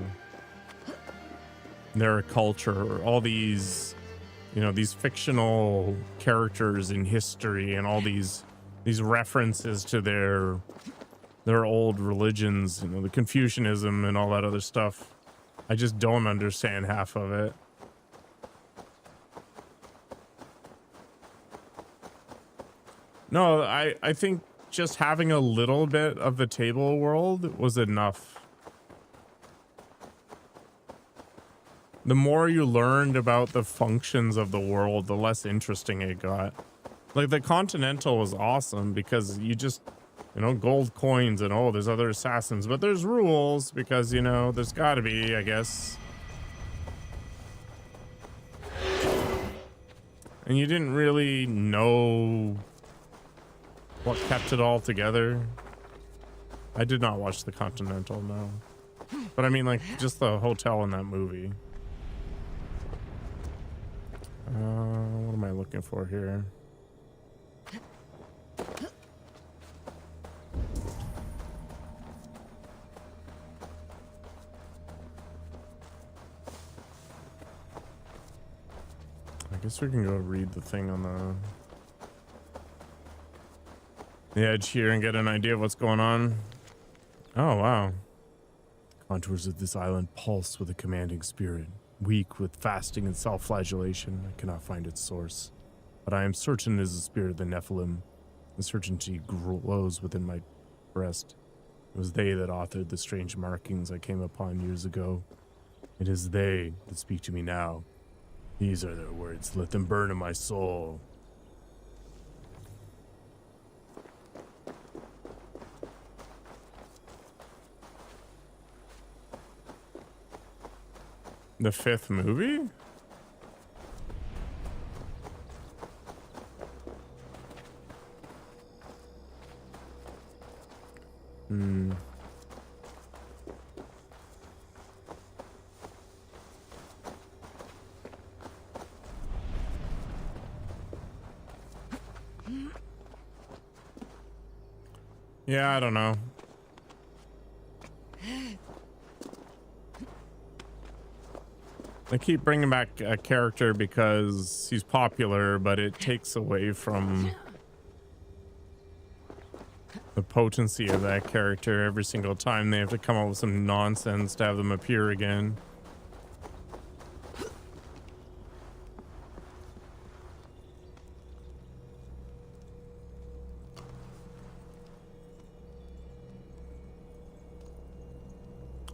culture, all these, you know, these fictional characters in history and all these references to their old religions, you know, the Confucianism and all that other stuff. I just don't understand half of it. No, I think just having a little bit of the table world was enough. The more you learned about the functions of the world, the less interesting it got. Like the Continental was awesome because you just, you know, gold coins and oh, there's other assassins, but there's rules because, you know, there's gotta be, I guess. And you didn't really know what kept it all together. I did not watch the Continental, no. But I mean, like, just the hotel in that movie. What am I looking for here? I guess we can go read the thing on the edge here and get an idea of what's going on. Oh, wow. Contours of this island pulse with a commanding spirit. Weak with fasting and self-flagellation, I cannot find its source. But I am certain it is the spirit of the Nephilim. The certainty glows within my breast. It was they that authored the strange markings I came upon years ago. It is they that speak to me now. These are their words. Let them burn in my soul. The 5th movie? Yeah, I don't know. They keep bringing back a character because he's popular, but it takes away from the potency of that character every single time. They have to come up with some nonsense to have them appear again.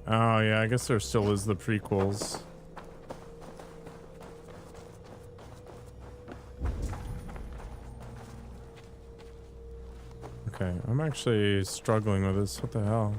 Oh yeah, I guess there still is the prequels. Okay, I'm actually struggling with this. What the hell?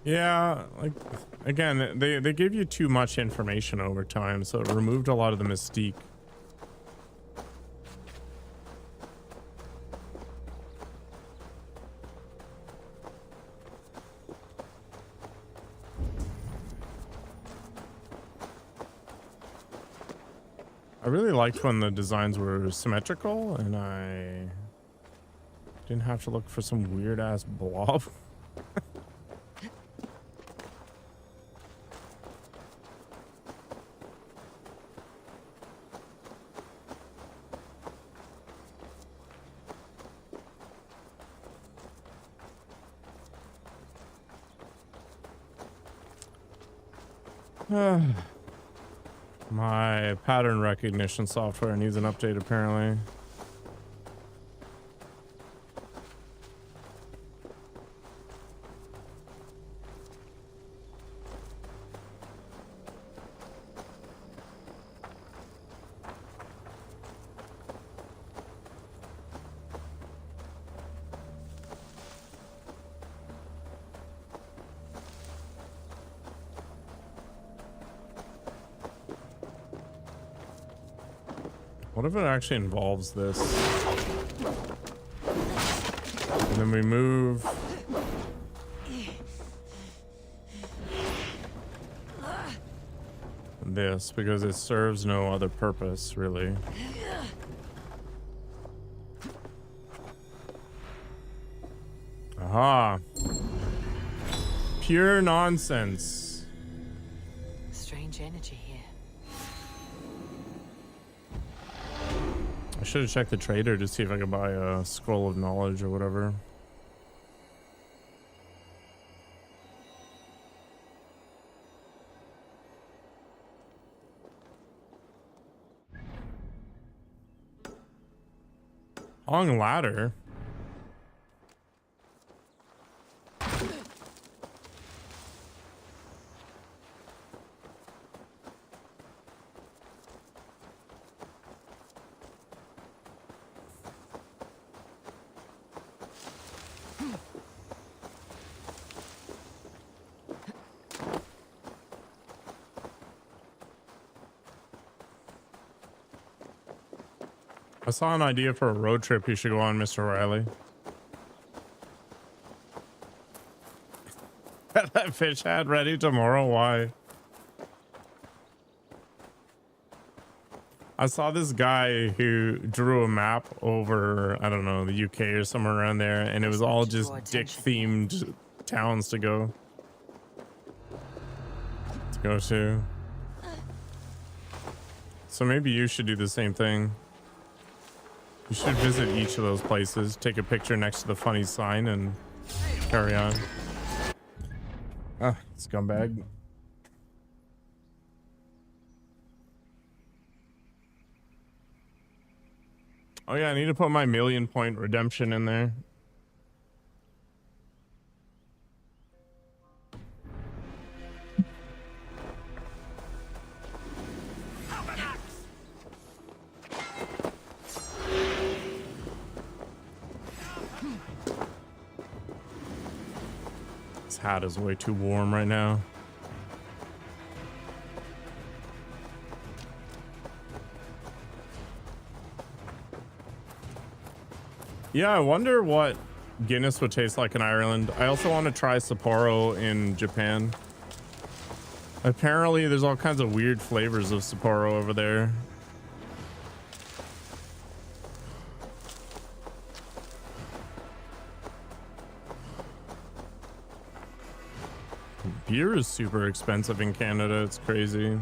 Yeah, like, again, they give you too much information over time, so it removed a lot of the mystique. I really liked when the designs were symmetrical and I didn't have to look for some weird ass blob. My pattern recognition software needs an update apparently. What if it actually involves this? And then we move. This, because it serves no other purpose, really. Aha. Pure nonsense. Strange energy here. I should have checked the trader to see if I could buy a scroll of knowledge or whatever. Long ladder. I saw an idea for a road trip you should go on, Mr. Riley. Get that fish hat ready tomorrow. Why? I saw this guy who drew a map over, I don't know, the UK or somewhere around there, and it was all just dick-themed towns to go to. So maybe you should do the same thing. You should visit each of those places, take a picture next to the funny sign, and carry on. Ah, scumbag. Oh yeah, I need to put my 1,000,000 point redemption in there. This hat is way too warm right now. Yeah, I wonder what Guinness would taste like in Ireland. I also want to try Sapporo in Japan. Apparently, there's all kinds of weird flavors of Sapporo over there. Beer is super expensive in Canada. It's crazy.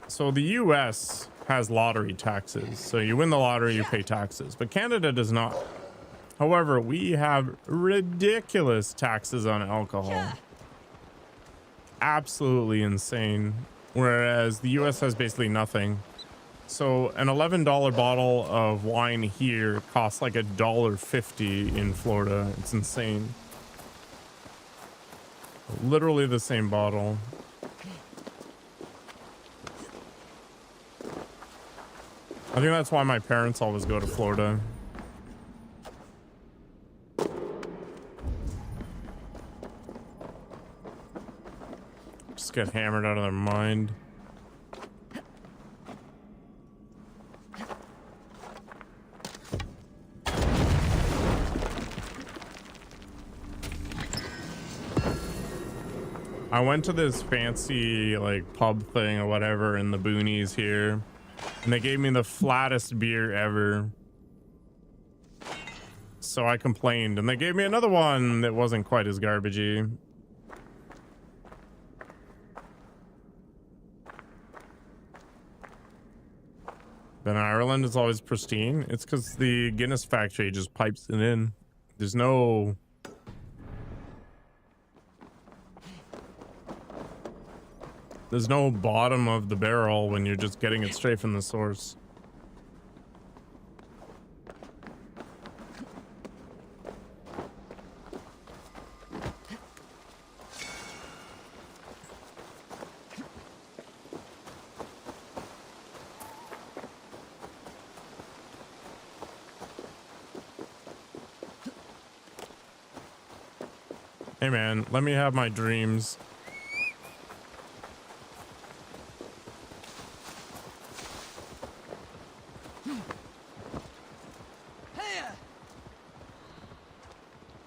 So the US has lottery taxes. So you win the lottery, you pay taxes. But Canada does not. However, we have ridiculous taxes on alcohol. Absolutely insane. Whereas the US has basically nothing. So an $11 bottle of wine here costs like $1.50 in Florida. It's insane. Literally the same bottle. I think that's why my parents always go to Florida. Just get hammered out of their mind. I went to this fancy like pub thing or whatever in the boonies here, and they gave me the flattest beer ever. So I complained, and they gave me another one that wasn't quite as garbagey. But in Ireland, it's always pristine. It's because the Guinness factory just pipes it in. There's no... There's no bottom of the barrel when you're just getting it straight from the source. Hey man, let me have my dreams.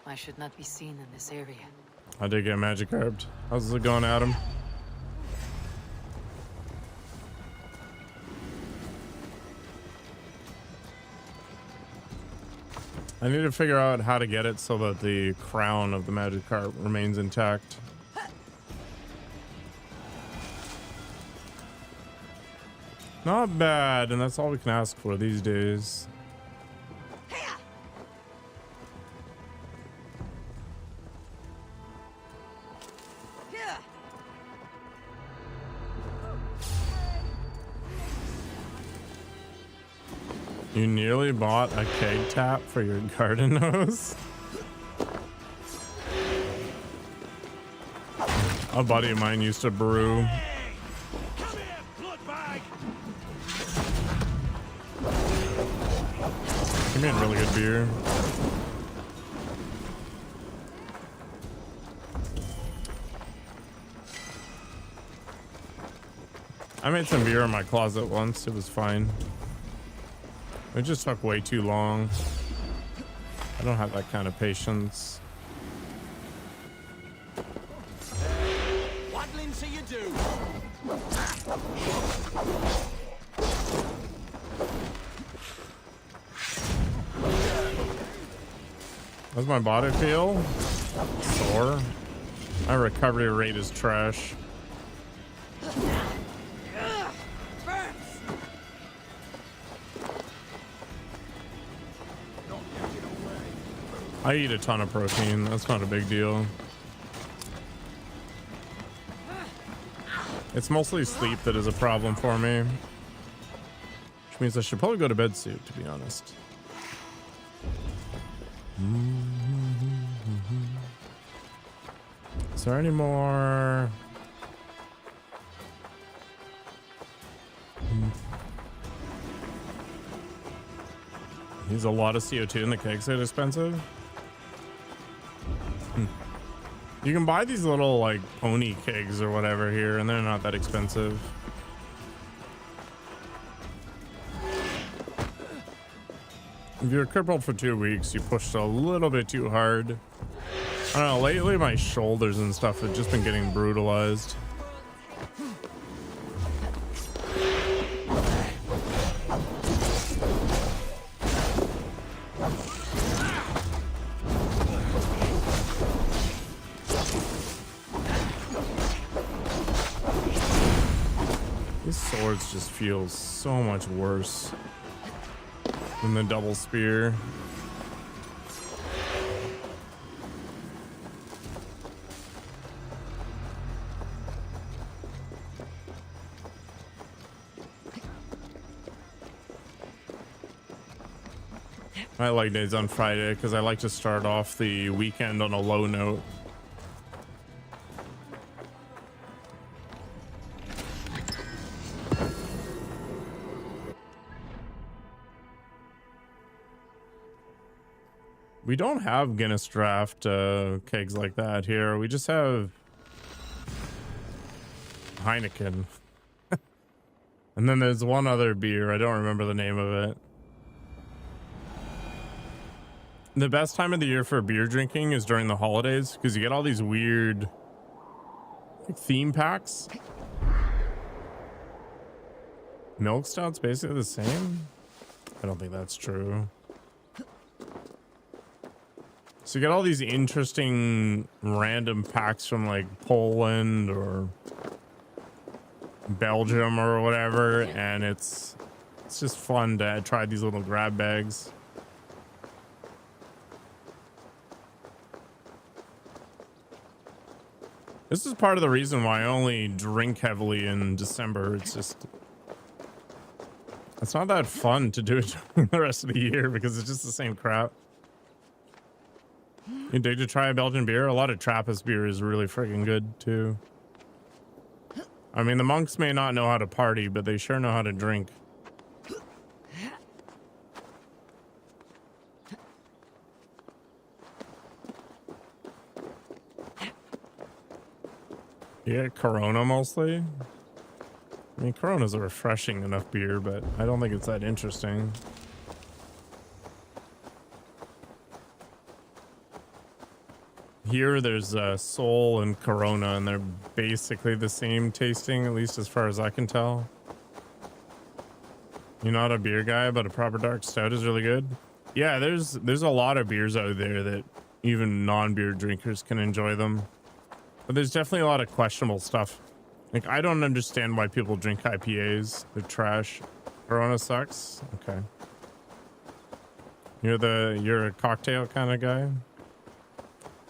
I should not be seen in this area. I did get magic herbed. How's it going, Adam? I need to figure out how to get it so that the crown of the magic carp remains intact. Not bad, and that's all we can ask for these days. You nearly bought a keg tap for your garden hose? A buddy of mine used to brew. Give me a really good beer. I made some beer in my closet once. It was fine. It just took way too long. I don't have that kind of patience. What lincy you do? How's my body feel? Sore. My recovery rate is trash. I eat a ton of protein. That's not a big deal. It's mostly sleep that is a problem for me. Which means I should probably go to bed soon, to be honest. Is there any more? Use a lot of CO2 and the kegs get expensive. You can buy these little like pony kegs or whatever here, and they're not that expensive. If you're crippled for 2 weeks, you pushed a little bit too hard. I don't know, lately my shoulders and stuff have just been getting brutalized. These swords just feel so much worse than the double spear. I like days on Friday because I like to start off the weekend on a low note. We don't have Guinness draft kegs like that here. We just have Heineken. And then there's one other beer. I don't remember the name of it. The best time of the year for beer drinking is during the holidays because you get all these weird like, theme packs. Milk stout's basically the same. I don't think that's true. So you get all these interesting random packs from like Poland or Belgium or whatever, and it's just fun to try these little grab bags. This is part of the reason why I only drink heavily in December. It's not that fun to do it during the rest of the year because it's just the same crap. You dig to try a Belgian beer? A lot of Trappist beer is really freaking good too. I mean, the monks may not know how to party, but they sure know how to drink. Yeah, Corona mostly. I mean, Corona's a refreshing enough beer, but I don't think it's that interesting. Here, there's Sol and Corona, and they're basically the same tasting, at least as far as I can tell. You're not a beer guy, but a proper dark stout is really good. Yeah, there's a lot of beers out there that even non-beer drinkers can enjoy them. But there's definitely a lot of questionable stuff. Like, I don't understand why people drink IPAs. They're trash. Corona sucks. Okay. You're a cocktail kind of guy?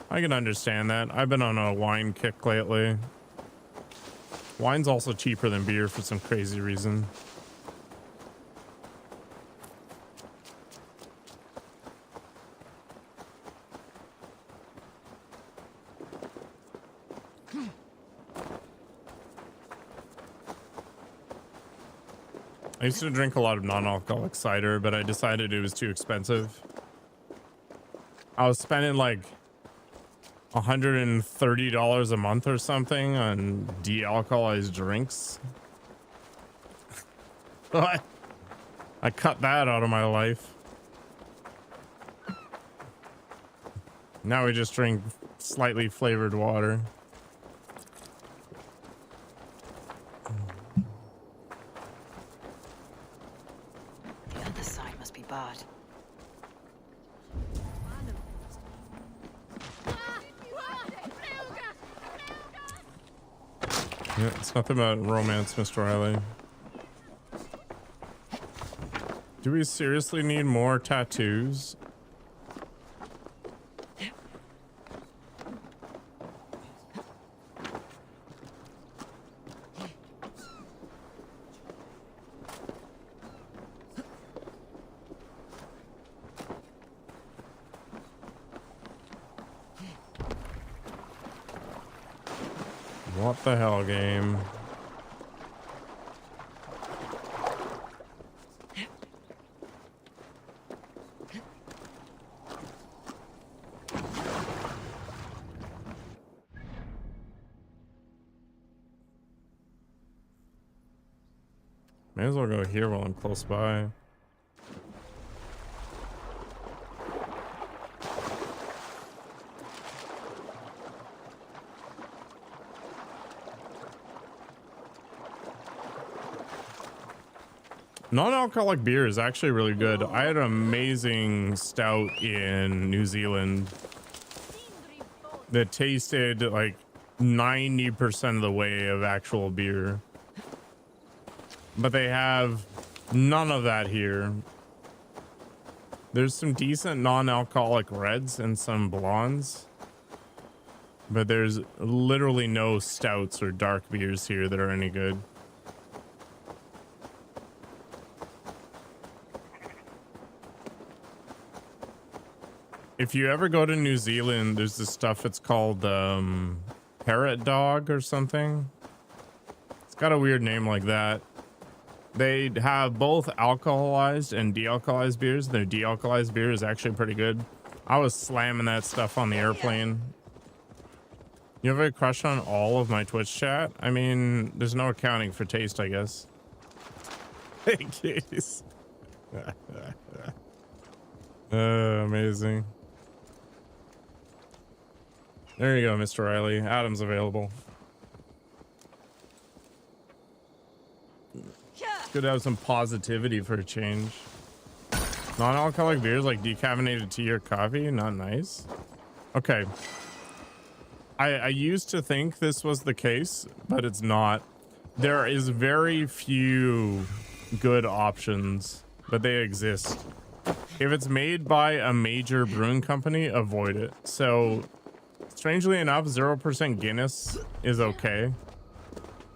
I can understand that. I've been on a wine kick lately. Wine's also cheaper than beer for some crazy reason. I used to drink a lot of non-alcoholic cider, but I decided it was too expensive. I was spending like $130 a month or something on de-alcoholized drinks. I cut that out of my life. Now we just drink slightly flavored water. The other side must be barred. Yeah, it's nothing about romance, Mr. Riley. Do we seriously need more tattoos? What the hell, game? May as well go here while I'm close by. Non-alcoholic beer is actually really good. I had an amazing stout in New Zealand that tasted like 90% of the way of actual beer. But they have none of that here. There's some decent non-alcoholic reds and some blondes. But there's literally no stouts or dark beers here that are any good. If you ever go to New Zealand, there's this stuff, it's called parrot dog or something. It's got a weird name like that. They have both alcoholized and de-alcoholized beers. Their de-alcoholized beer is actually pretty good. I was slamming that stuff on the airplane. You have a crush on all of my Twitch chat? I mean, there's no accounting for taste, I guess. Hey, Keys. Amazing. There you go, Mr. Riley. Adam's available. It's good to have some positivity for a change. Non-alcoholic beers like decaffeinated tea or coffee, not nice. Okay. I used to think this was the case, but it's not. There is very few good options, but they exist. If it's made by a major brewing company, avoid it. So, strangely enough, 0% Guinness is okay.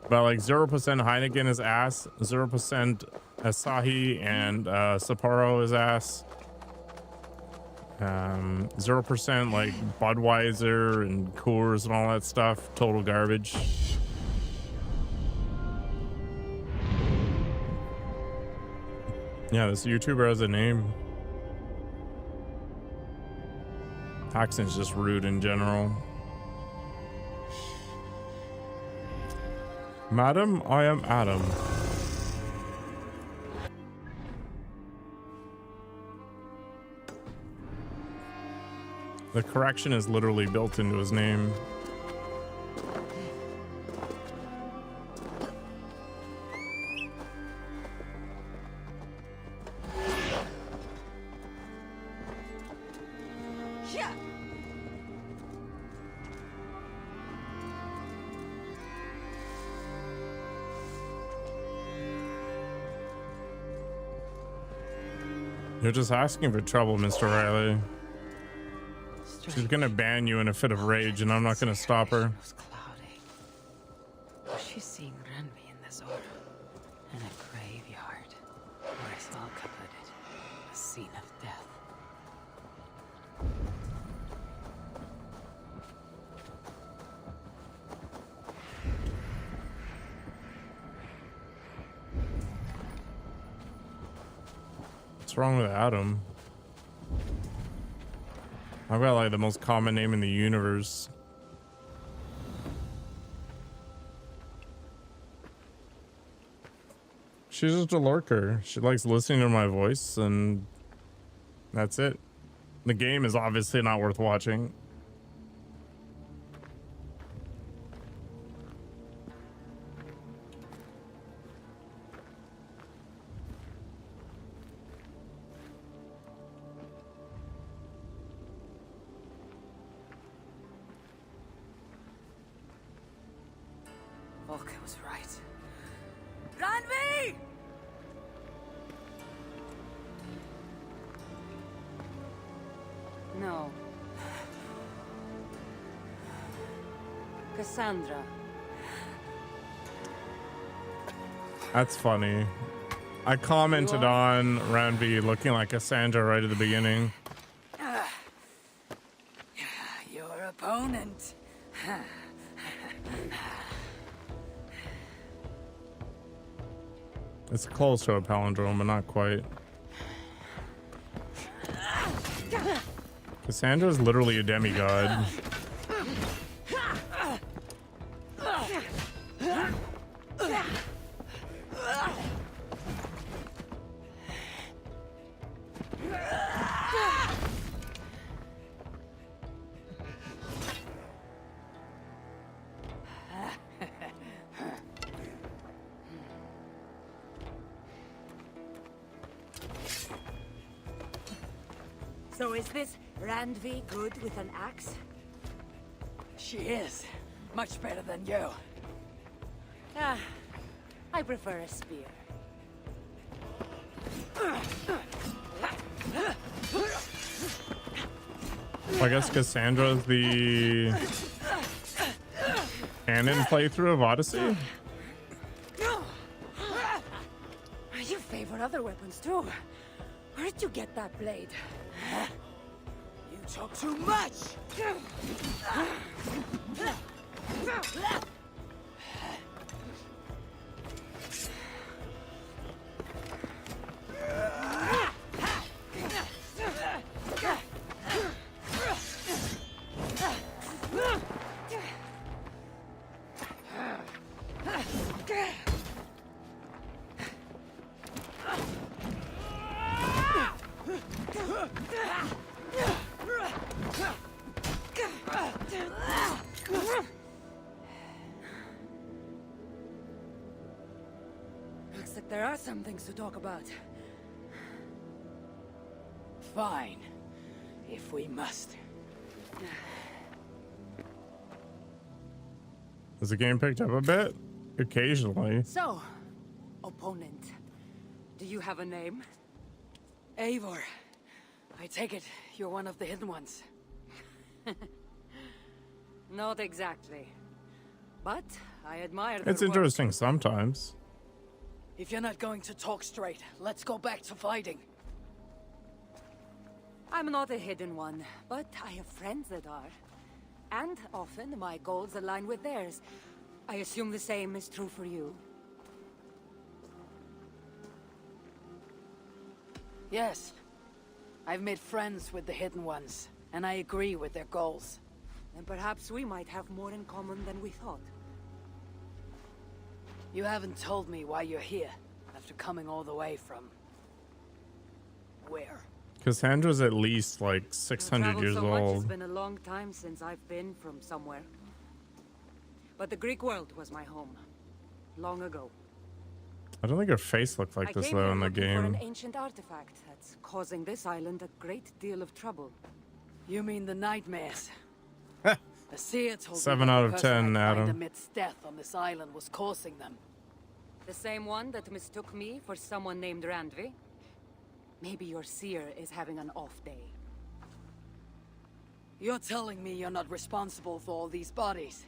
But like 0% Heineken is ass, 0% Asahi and Sapporo is ass. 0% like Budweiser and Coors and all that stuff, total garbage. Yeah, this YouTuber has a name. Accent's just rude in general. Madam, I am Adam. The correction is literally built into his name. You're just asking for trouble, Mr. Riley. She's gonna ban you in a fit of rage, and I'm not gonna stop her. She's seeing Randvi in this order, in a graveyard, where I saw covered it, a scene of death. What's wrong with Adam? I've got like the most common name in the universe. She's just a lurker. She likes listening to my voice, and that's it. The game is obviously not worth watching. Volker was right. Randvi! No. Cassandra. That's funny. I commented on Randvi looking like Cassandra right at the beginning. Your opponent. It's close to a palindrome, but not quite. Cassandra's literally a demigod. So is this Randvi good with an axe? She is. Much better than you. Ah, I prefer a spear. I guess Cassandra's the canon playthrough of Odyssey. You favor other weapons too. Where did you get that blade? You talk too much! Looks like there are some things to talk about. Fine, if we must. Has the game picked up a bit? Occasionally. So, opponent, do you have a name? Eivor. I take it you're one of the hidden ones. Not exactly. But I admire their It's work. interesting sometimes. If you're not going to talk straight, let's go back to fighting. I'm not a hidden one, but I have friends that are. And often my goals align with theirs. I assume the same is true for you. Yes. I've made friends with the hidden ones, and I agree with their goals. Then perhaps we might have more in common than we thought. You haven't told me why you're here, after coming all the way from... where? Cassandra's at least like 600 years So much, it's old. been a long time since I've been from somewhere. But the Greek world was my home. Long ago. I don't think her face looked like I this came though here in the looking for an game. ancient artifact that's causing this island a great deal of trouble. You mean the nightmares? Aesir told me 7 that out the of person 10, I'd find Adam. amidst death on this island was causing them. The same one that mistook me for someone named Randvi? Maybe your seer is having an off day. You're telling me you're not responsible for all these bodies?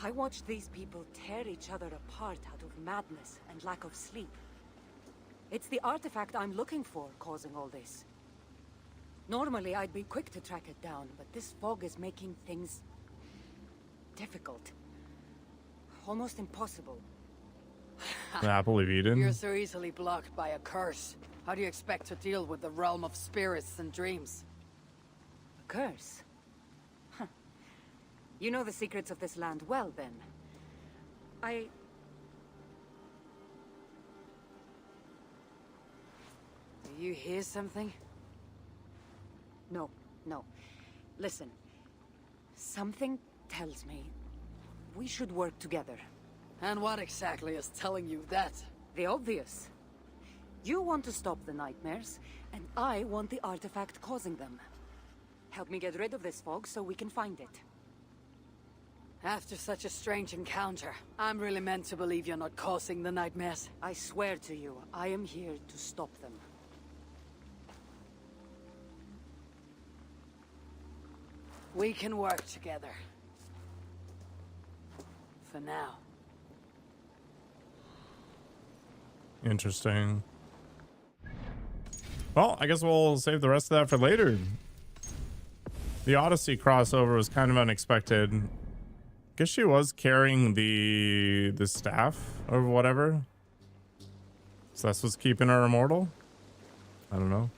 I watched these people tear each other apart out of madness and lack of sleep. It's the artifact I'm looking for causing all this. Normally, I'd be quick to track it down, but this fog is making things... difficult. Almost impossible. The Apple of Eden. You're so easily blocked by a curse. How do you expect to deal with the realm of spirits and dreams? A curse? Huh. You know the secrets of this land well, then. Do you hear something? No, no. Listen. Something tells me we should work together. And what exactly is telling you that? The obvious. You want to stop the nightmares, and I want the artifact causing them. Help me get rid of this fog so we can find it. After such a strange encounter, I'm really meant to believe you're not causing the nightmares. I swear to you, I am here to stop them. We can work together. For now. Interesting. Well, I guess we'll save the rest of that for later. The Odyssey crossover was kind of unexpected. Guess she was carrying the staff or whatever. So that's what's keeping her immortal. I don't know.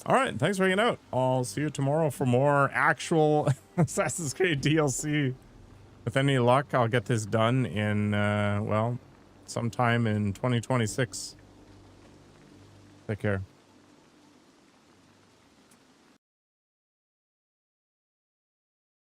All right, thanks for hanging out. I'll see you tomorrow for more actual Assassin's Creed DLC. With any luck, I'll get this done in, well, sometime in 2026. Take care.